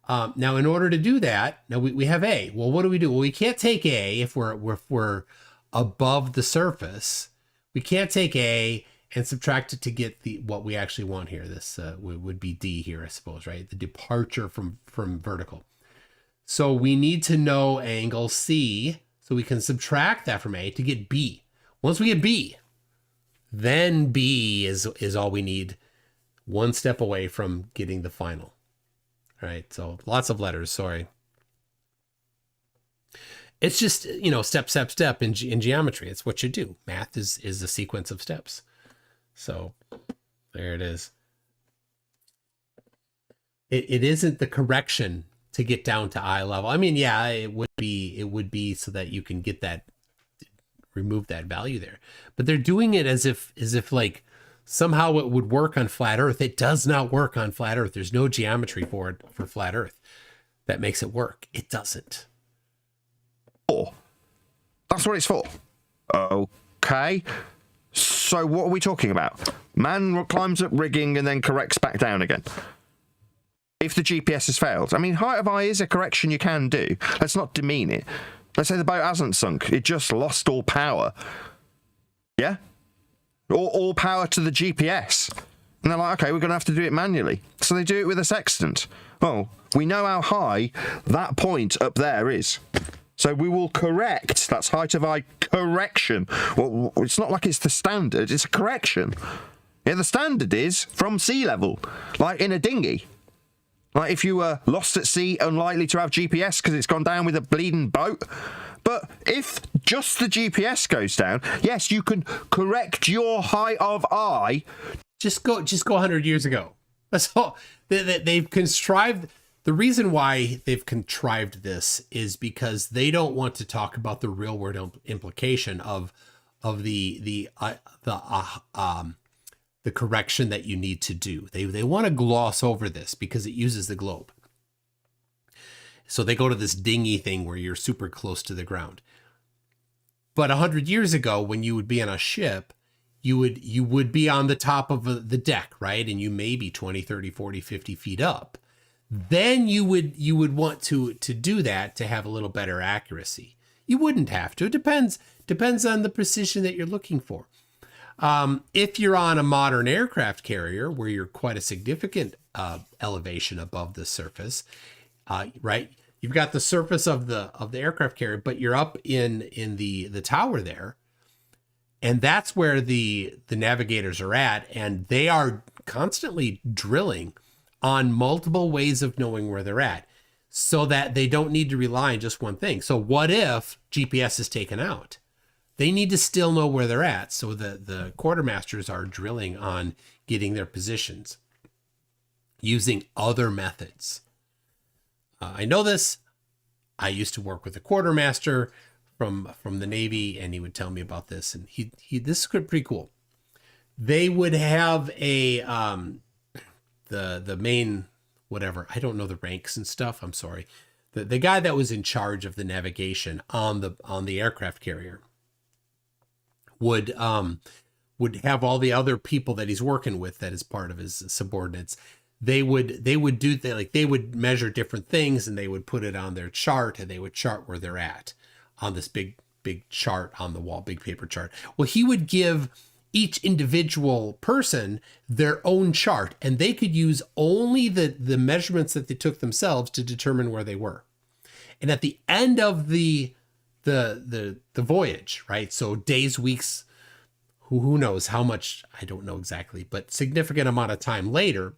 Now, in order to do that, now we have A. Well, what do? Well, we can't take A if we're above the surface. We can't take A and subtract it to get what we actually want here. This would be D here, I suppose, right? The departure from vertical. So we need to know angle C so we can subtract that from A to get B. Once we get B, then B is all we need, one step away from getting the final. All right, so lots of letters, sorry. It's just, step in geometry. It's what you do. Math is a sequence of steps. So there it is. It isn't the correction to get down to eye level. I mean, yeah, it would be so that you can get that, remove that value there. But they're doing it as if like somehow it would work on flat Earth. It does not work on flat Earth. There's no geometry for it for flat Earth that makes it work. It doesn't. Oh, that's what it's for. Okay. So what are we talking about? Man climbs up rigging and then corrects back down again. If the GPS has failed. I mean, height of eye is a correction you can do. Let's not demean it. Let's say the boat hasn't sunk. It just lost all power. Yeah? Or all power to the GPS. And they're like, okay, we're going to have to do it manually. So they do it with a sextant. Oh, we know how high that point up there is. So we will correct. That's height of eye correction. Well, it's not like it's the standard. It's a correction. Yeah, the standard is from sea level, like in a dinghy. Like if you were lost at sea, unlikely to have GPS because it's gone down with a bleeding boat. But if just the GPS goes down, yes, you can correct your height of eye. Just go 100 years ago. That's all. They've contrived. The reason why they've contrived this is because they don't want to talk about the real world implication of the correction that you need to do. They want to gloss over this because it uses the globe. So they go to this dinghy thing where you're super close to the ground. But 100 years ago, when you would be on a ship, you would be on the top of the deck, right? And you may be 20, 30, 40, 50 feet up. Then you would want to do that to have a little better accuracy. You wouldn't have to. It depends on the precision that you're looking for. If you're on a modern aircraft carrier where you're quite a significant elevation above the surface, right? You've got the surface of the aircraft carrier, but you're up in the tower there, and that's where the navigators are at, and they are constantly drilling on multiple ways of knowing where they're at, so that they don't need to rely on just one thing. So what if GPS is taken out? They need to still know where they're at. So the quartermasters are drilling on getting their positions using other methods. I know this. I used to work with a quartermaster from the Navy, and he would tell me about this. And this is pretty cool. They would have a the main whatever. I don't know the ranks and stuff. I'm sorry. The guy that was in charge of the navigation on the aircraft carrier would have all the other people that he's working with that is part of his subordinates. They would measure different things, and they would put it on their chart, and they would chart where they're at on this big chart on the wall, big paper chart. Well, he would give each individual person their own chart, and they could use only the measurements that they took themselves to determine where they were. And at the end of the voyage, right? So days, weeks, who knows how much, I don't know exactly, but significant amount of time later,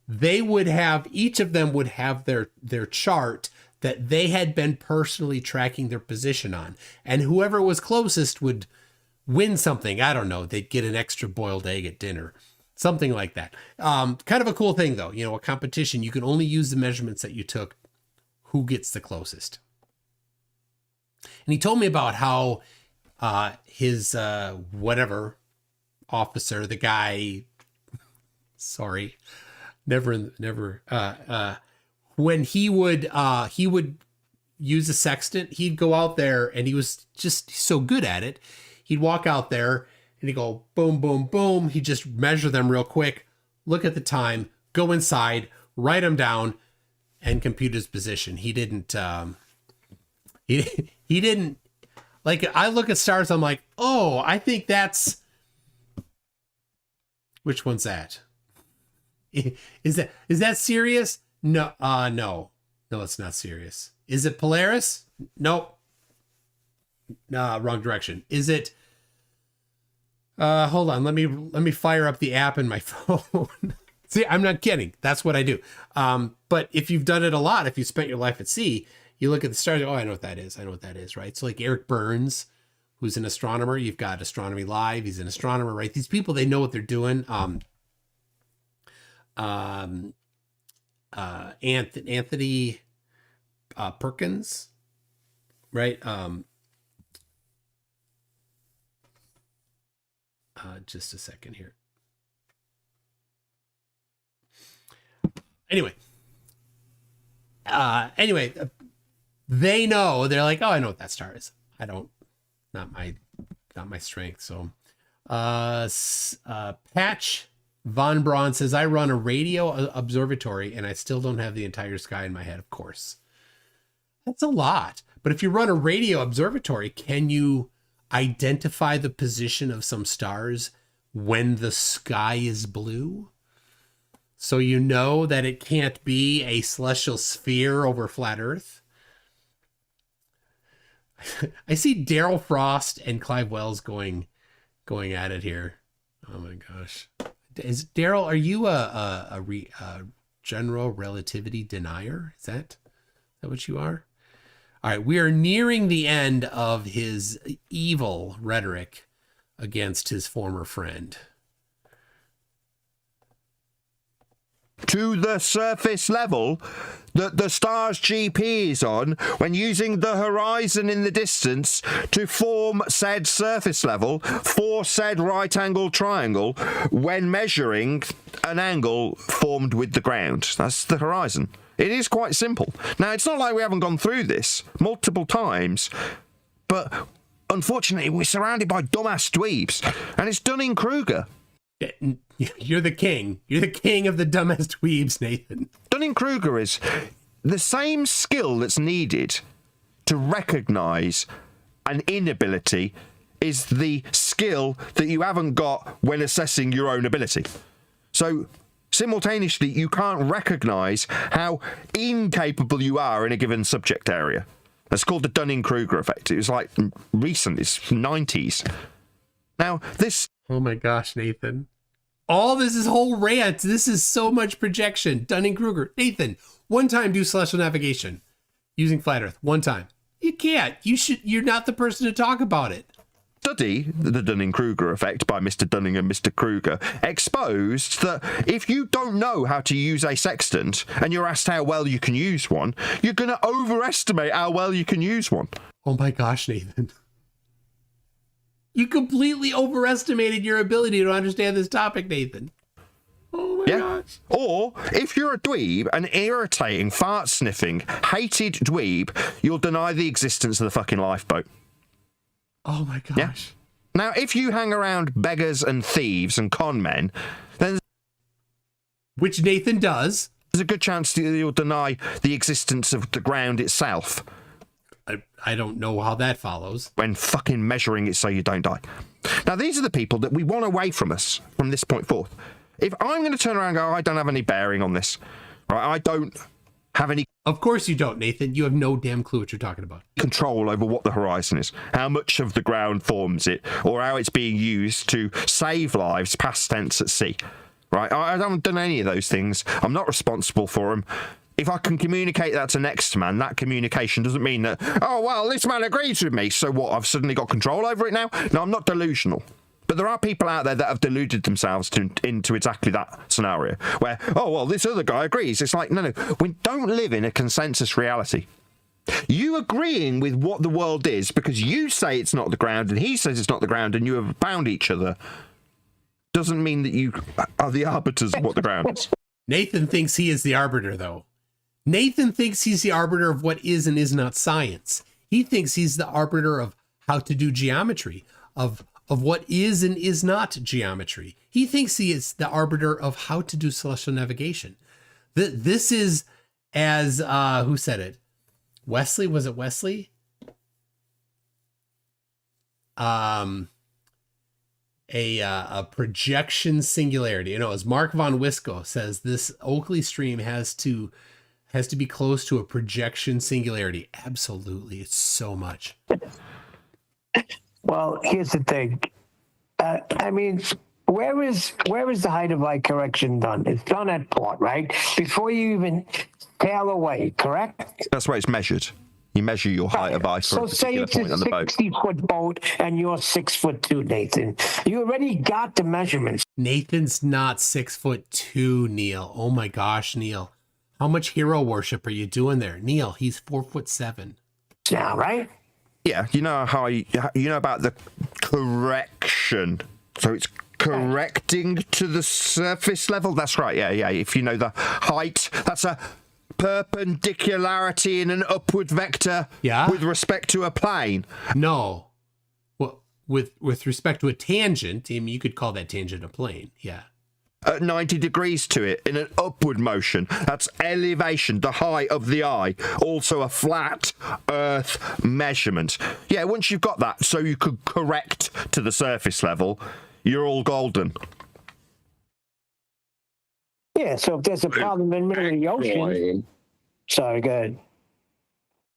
each of them would have their chart that they had been personally tracking their position on. And whoever was closest would win something. I don't know. They'd get an extra boiled egg at dinner, something like that. Kind of a cool thing though. A competition, you can only use the measurements that you took. Who gets the closest? And he told me about how his whatever officer, the guy, sorry, never when he would use a sextant, he'd go out there, and he was just so good at it. He'd walk out there and he'd go boom, boom, boom. He'd just measure them real quick, look at the time, go inside, write them down, and compute his position. He didn't he didn't, like, I look at stars, I'm like, oh, I think that's, which one's that? Is that Sirius? No, No, it's not Sirius. Is it Polaris? Nope. Nah, wrong direction. Is it? Hold on. Let me fire up the app in my phone. See, I'm not kidding. That's what I do. But if you've done it a lot, if you spent your life at sea, you look at the stars. Oh, I know what that is. I know what that is, right? So like Eric Burns, who's an astronomer. You've got Astronomy Live. He's an astronomer, right? These people, they know what they're doing. Anthony Perkins, right? Just a second here. Anyway, they know. They're like, oh, I know what that star is. I don't. Not my strength. So, Patch Von Braun says, I run a radio observatory and I still don't have the entire sky in my head. Of course, that's a lot. But if you run a radio observatory, can you identify the position of some stars when the sky is blue? So you know that it can't be a celestial sphere over flat Earth. I see Daryl Frost and Clive Wells going at it here. Oh my gosh. Is Daryl, are you a general relativity denier? Is that what you are? All right, we are nearing the end of his evil rhetoric against his former friend. To the surface level that the star's GP is on when using the horizon in the distance to form said surface level for said right angle triangle when measuring an angle formed with the ground. That's the horizon. It is quite simple. Now, it's not like we haven't gone through this multiple times, but unfortunately, we're surrounded by dumbass dweebs, and it's Dunning-Kruger. You're the king. You're the king of the dumbass dweebs, Nathan. Dunning-Kruger is the same skill that's needed to recognize an inability is the skill that you haven't got when assessing your own ability. So, simultaneously, you can't recognize how incapable you are in a given subject area. That's called the Dunning-Kruger effect. It was like recent, it's 90s. Now, this... Oh my gosh, Nathan. All this is whole rant. This is so much projection. Dunning-Kruger. Nathan, one time do celestial navigation using flat Earth. One time. You can't. You're not the person to talk about it. Study, the Dunning-Kruger effect by Mr. Dunning and Mr. Kruger, exposed that if you don't know how to use a sextant and you're asked how well you can use one, you're going to overestimate how well you can use one. Oh my gosh, Nathan. You completely overestimated your ability to understand this topic, Nathan. Oh my gosh. Or, if you're a dweeb, an irritating, fart-sniffing, hated dweeb, you'll deny the existence of the fucking lifeboat. Oh my gosh. Yeah? Now, if you hang around beggars and thieves and con men, then... Which Nathan does. There's a good chance that you'll deny the existence of the ground itself. I don't know how that follows. When fucking measuring it so you don't die. Now, these are the people that we want away from us from this point forth. If I'm going to turn around and go, I don't have any bearing on this, right? I don't have any... Of course you don't, Nathan. You have no damn clue what you're talking about. Control over what the horizon is, how much of the ground forms it, or how it's being used to save lives past tense at sea, right? I haven't done any of those things. I'm not responsible for them. If I can communicate that to next man, that communication doesn't mean that, oh, well, this man agrees with me, so what, I've suddenly got control over it now? No, I'm not delusional. But there are people out there that have deluded themselves into exactly that scenario, where, oh, well, this other guy agrees. It's like, no, we don't live in a consensus reality. You agreeing with what the world is because you say it's not the ground and he says it's not the ground and you have bound each other doesn't mean that you are the arbiters of what the ground is. Nathan thinks he is the arbiter, though. Nathan thinks he's the arbiter of what is and is not science. He thinks he's the arbiter of how to do geometry, of what is and is not geometry. He thinks he is the arbiter of how to do celestial navigation. This is, as who said it? Wesley? Was it Wesley? A projection singularity. You know, as Mark von Wisco says, this Oakley stream has has to be close to a projection singularity. Absolutely. It's so much. Well, here's the thing. I mean, where is the height of eye correction done? It's done at port, right? Before you even tail away, correct? That's where it's measured. You measure your height of eye for a particular point on the boat. So say it's a 60-foot boat and you're 6'2", Nathan. You already got the measurements. Nathan's not 6'2", Neil. Oh my gosh, Neil. How much hero worship are you doing there? Neil, he's 4'7". Now, right? Yeah, you know how you know about the correction. So it's correcting to the surface level. That's right. Yeah. If you know the height, that's a perpendicularity in an upward vector. Yeah. With respect to a plane. No. Well, with respect to a tangent, I mean, you could call that tangent a plane. Yeah. At 90 degrees to it in an upward motion. That's elevation, the height of the eye. Also a flat Earth measurement. Yeah, once you've got that, so you could correct to the surface level, you're all golden. Yeah, so if there's a problem in the middle of the ocean... Sorry, go ahead.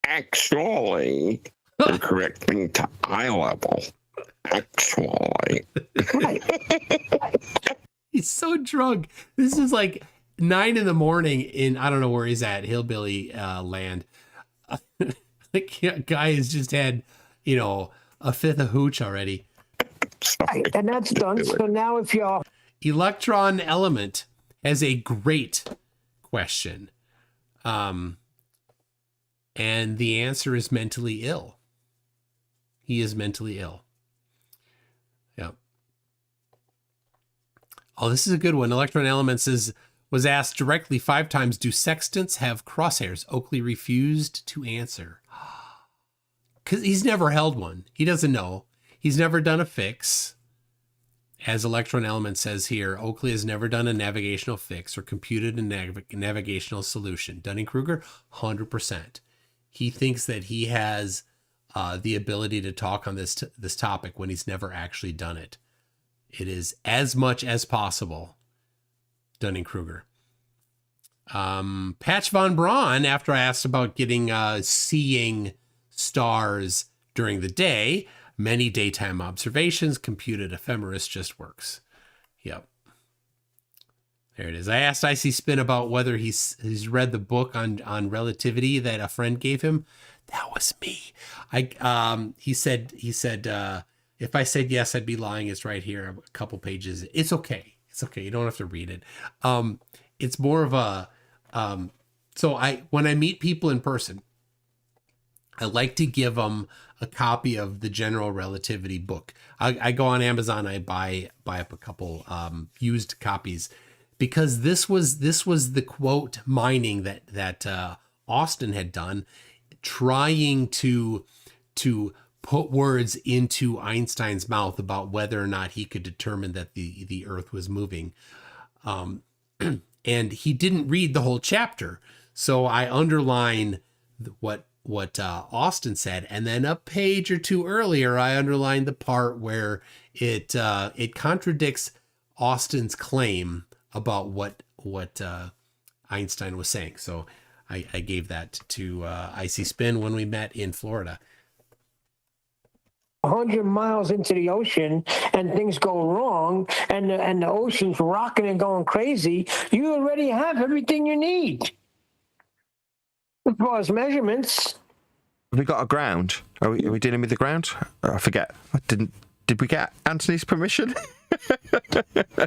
Actually, they're correcting to eye level. Actually. Right. He's so drunk. This is like 9 a.m. in, I don't know where he's at, hillbilly land. The guy has just had, a fifth of hooch already. Right, and that's done. So now if you're... Electron Element has a great question. And the answer is mentally ill. He is mentally ill. Yeah. Oh, this is a good one. Electron Elements was asked directly 5 times, do sextants have crosshairs? Oakley refused to answer. Because he's never held one. He doesn't know. He's never done a fix. As Electron Element says here, Oakley has never done a navigational fix or computed a navigational solution. Dunning-Kruger, 100%. He thinks that he has the ability to talk on this topic when he's never actually done it. It is as much as possible, Dunning-Kruger. Patch Von Braun, after I asked about getting seeing stars during the day, many daytime observations, computed ephemeris just works. Yep. There it is. I asked Icy Spin about whether he's read the book on relativity that a friend gave him. That was me. He said if I said yes, I'd be lying. It's right here, a couple pages. It's okay. It's okay. You don't have to read it. It's more of a so when I meet people in person, I like to give them a copy of the General Relativity book. I go on Amazon, I buy up a couple used copies, because this was the quote mining that Austin had done, trying to put words into Einstein's mouth about whether or not he could determine that the Earth was moving. And he didn't read the whole chapter, so I underline what Austin said, and then a page or two earlier, I underlined the part where it contradicts Austin's claim about what Einstein was saying. So I gave that to Icy Spin when we met in Florida. 100 miles into the ocean and things go wrong and the ocean's rocking and going crazy, you already have everything you need. As far as measurements. Have we got a ground? Are we dealing with the ground? I forget. Did we get Anthony's permission?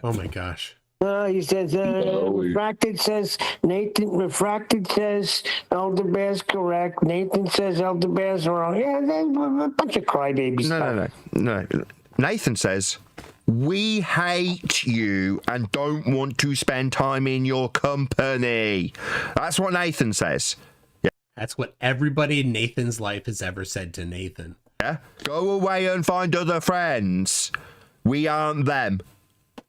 Oh my gosh. He says, refracted says, Nathan, refracted says, Elder Bear's correct. Nathan says Elder Bear's wrong. Yeah, they're a bunch of crybabies. No. Nathan says, we hate you and don't want to spend time in your company. That's what Nathan says. Yeah. That's what everybody in Nathan's life has ever said to Nathan. Yeah. Go away and find other friends. We aren't them.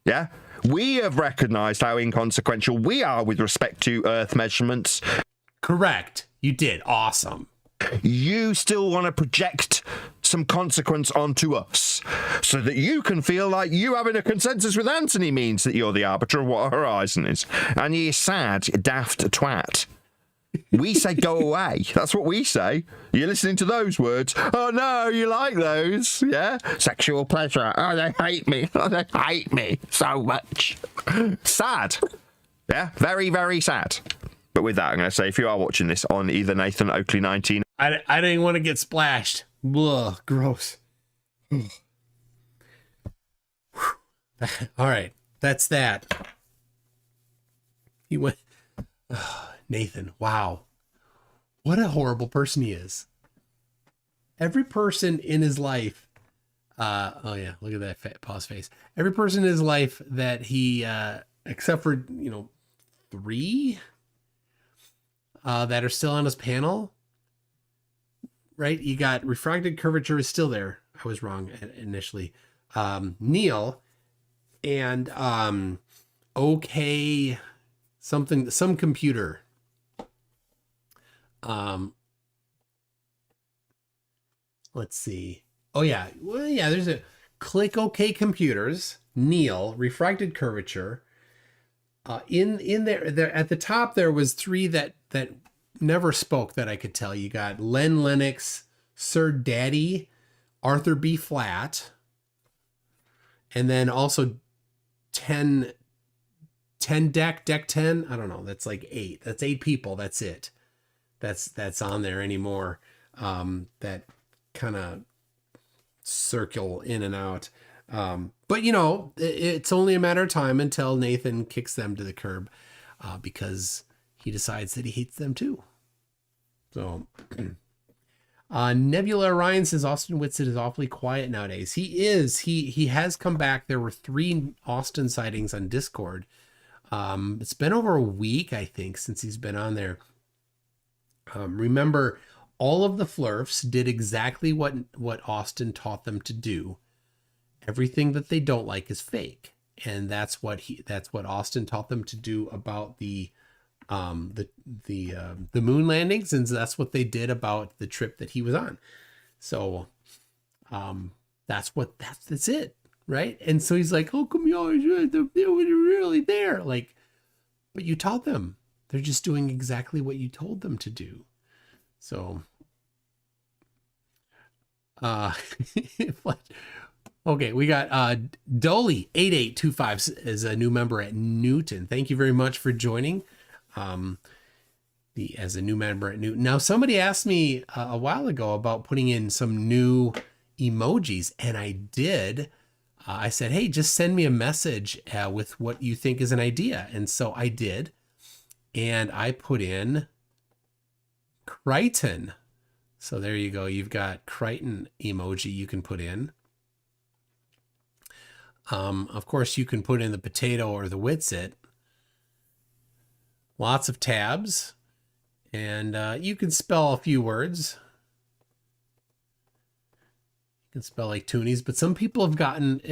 Yeah. We have recognized how inconsequential we are with respect to Earth measurements. Correct. You did. Awesome. You still want to project some consequence onto us so that you can feel like you having a consensus with Anthony means that you're the arbiter of what a horizon is. And you sad, daft twat. We say go away. That's what we say. You're listening to those words. Oh no, you like those? Yeah? Sexual pleasure. Oh, they hate me. Oh, they hate me so much. Sad. Yeah? Very, very sad. But with that, I'm going to say, if you are watching this on either Nathan Oakley 19... I didn't want to get splashed. Blah, gross. All right, that's that. He went... Nathan, wow. What a horrible person he is. Every person in his life... oh yeah, look at that pause face. Every person in his life that he... except for, 3... that are still on his panel, right? You got refracted curvature is still there. I was wrong initially. Neil and okay, some computer. Let's see. Oh yeah, well yeah. There's a click OK computers. Neil, refracted curvature. In there at the top there was 3 that never spoke that I could tell. You got Len Lennox, Sir Daddy, Arthur B. Flat, and then also 10 deck 10. I don't know. That's like 8. That's 8 people. That's it. That's on there anymore. That kind of circle in and out. But it's only a matter of time until Nathan kicks them to the curb, because he decides that he hates them too. So, Nebula Orion says Austin Whitsitt is awfully quiet nowadays. He is. He has come back. There were 3 Austin sightings on Discord. It's been over a week, I think, since he's been on there. Remember, all of the Flerfs did exactly what Austin taught them to do. Everything that they don't like is fake, and that's what Austin taught them to do about the moon landings, and that's what they did about the trip that he was on. So that's it, right? And so he's like, "Oh, come on, they were really there." Like, but you taught them. They're just doing exactly what you told them to do. So, okay, we got Dolly 8825 is a new member at Newton. Thank you very much for joining. As a new member at Newton. Now, somebody asked me a while ago about putting in some new emojis, and I did. I said, hey, just send me a message with what you think is an idea. And so I did. And I put in Crichton. So there you go. You've got Crichton emoji you can put in. Of course, you can put in the potato or the Whitsitt. Lots of tabs. And you can spell a few words. You can spell like Toonies, but some people have gotten,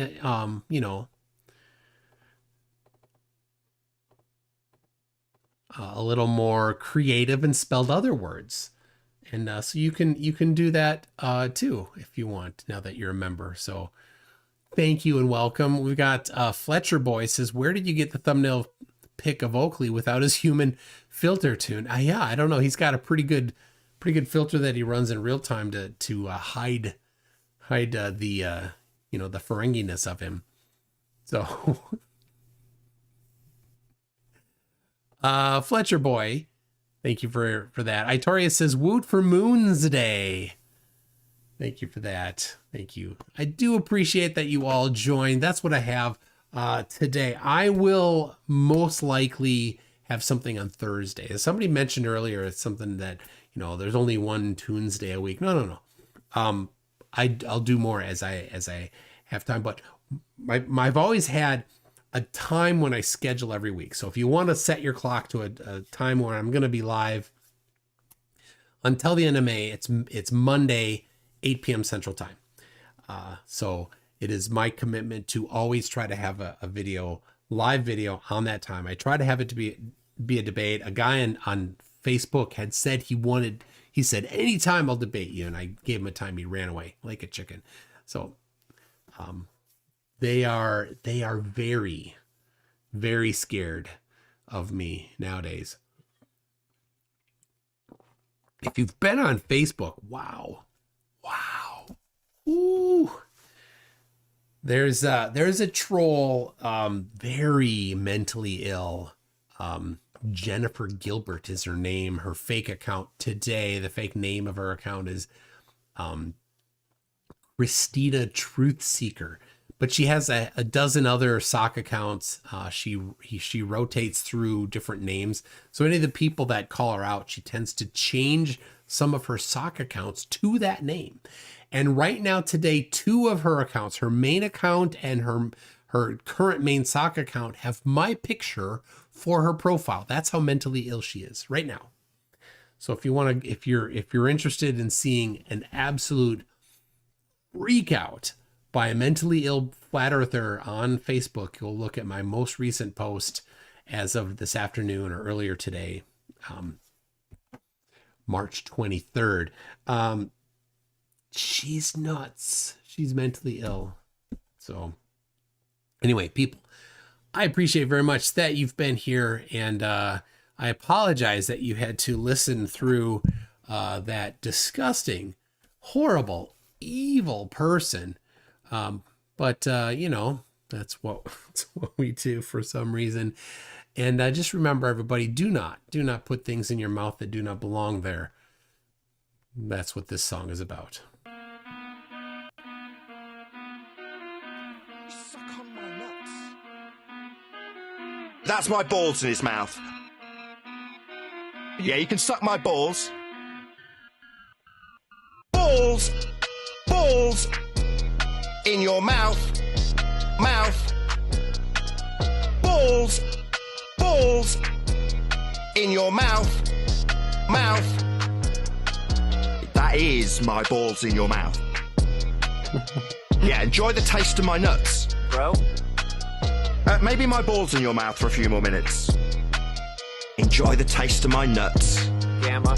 a little more creative and spelled other words. And so you can do that too if you want, now that you're a member. So thank you and welcome. We've got Fletcher Boy says, where did you get the thumbnail pic of Oakley without his human filter tune? Yeah, I don't know. He's got a pretty good filter that he runs in real time to hide the the Ferenginess of him. So Fletcher Boy, thank you for that. Itoria says, woot for Moonsday. Thank you for that. Thank you. I do appreciate that you all joined. That's what I have today. I will most likely have something on Thursday. As somebody mentioned earlier, it's something that, there's only one Toonsday a week. No. I'll do more as I have time. But I've always had a time when I schedule every week. So if you want to set your clock to a time where I'm going to be live until the end of May, it's Monday, 8 p.m. Central Time. So it is my commitment to always try to have a live video on that time. I try to have it to be a debate. A guy on Facebook had said he said, anytime I'll debate you. And I gave him a time. He ran away like a chicken. So, they are very, very scared of me nowadays. if you've been on Facebook, wow. Ooh. There's a troll, very mentally ill. Jennifer Gilbert is her name. Her fake account today, the fake name of her account is Christina Truth Seeker, but she has a dozen other sock accounts. She rotates through different names. So any of the people that call her out, she tends to change some of her sock accounts to that name. And right now today, 2 of her accounts, her main account and her current main sock account, have my picture for her profile. That's how mentally ill she is right now. So if you're interested in seeing an absolute freak out by a mentally ill flat earther on Facebook, you'll look at my most recent post as of this afternoon or earlier today, March 23rd. She's nuts. She's mentally ill. So anyway, people, I appreciate very much that you've been here, and I apologize that you had to listen through that disgusting, horrible, evil person. But you know, that's what we do for some reason. And just remember, everybody, do not put things in your mouth that do not belong there. That's what this song is about. Suck on my nuts. That's my balls in his mouth. Yeah, you can suck my balls. Balls in your mouth. Balls in your mouth. That is my balls in your mouth. Yeah, enjoy the taste of my nuts, Bro? maybe my balls in your mouth for a few more minutes. Enjoy the taste of my nuts. Gamma.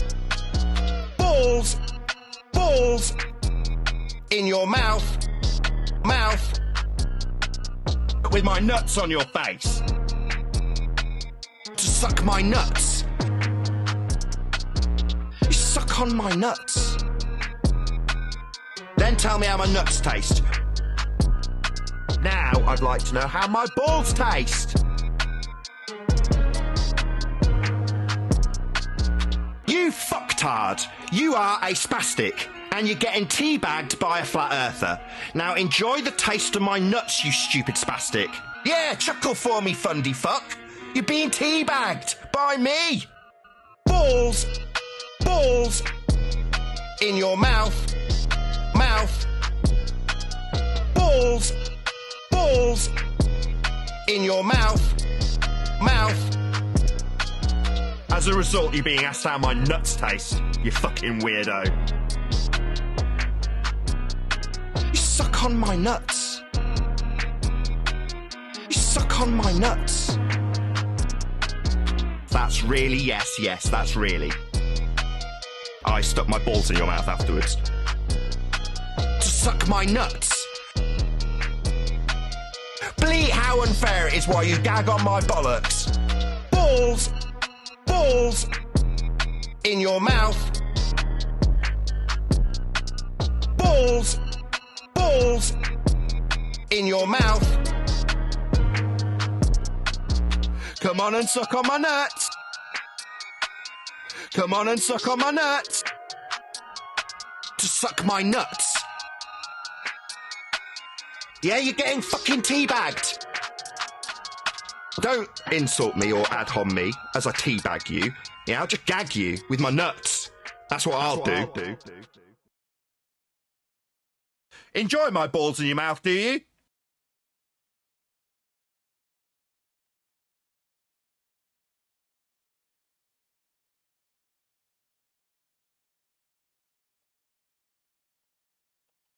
Balls in your mouth. With my nuts on your face. To suck my nuts. You suck on my nuts. Then tell me how my nuts taste. Now I'd like to know how my balls taste. You fucktard. You are a spastic. And you're getting teabagged by a flat earther. Now enjoy the taste of my nuts, you stupid spastic. Yeah, chuckle for me, fundy fuck. You're being teabagged by me. Balls in your mouth. Balls in your mouth. As a result, you're being asked how my nuts taste, you fucking weirdo. You suck on my nuts. You suck on my nuts. That's really, yes, that's really. I stuck my balls in your mouth afterwards. To suck my nuts. Bleat how unfair it is while you gag on my bollocks. Balls in your mouth. Balls in your mouth. Come on and suck on my nuts. Come on and suck on my nuts. To suck my nuts. Yeah, you're getting fucking teabagged. Don't insult me or ad hom me as I teabag you. Yeah, I'll just gag you with my nuts. That's what I'll do. Enjoy my balls in your mouth, do you?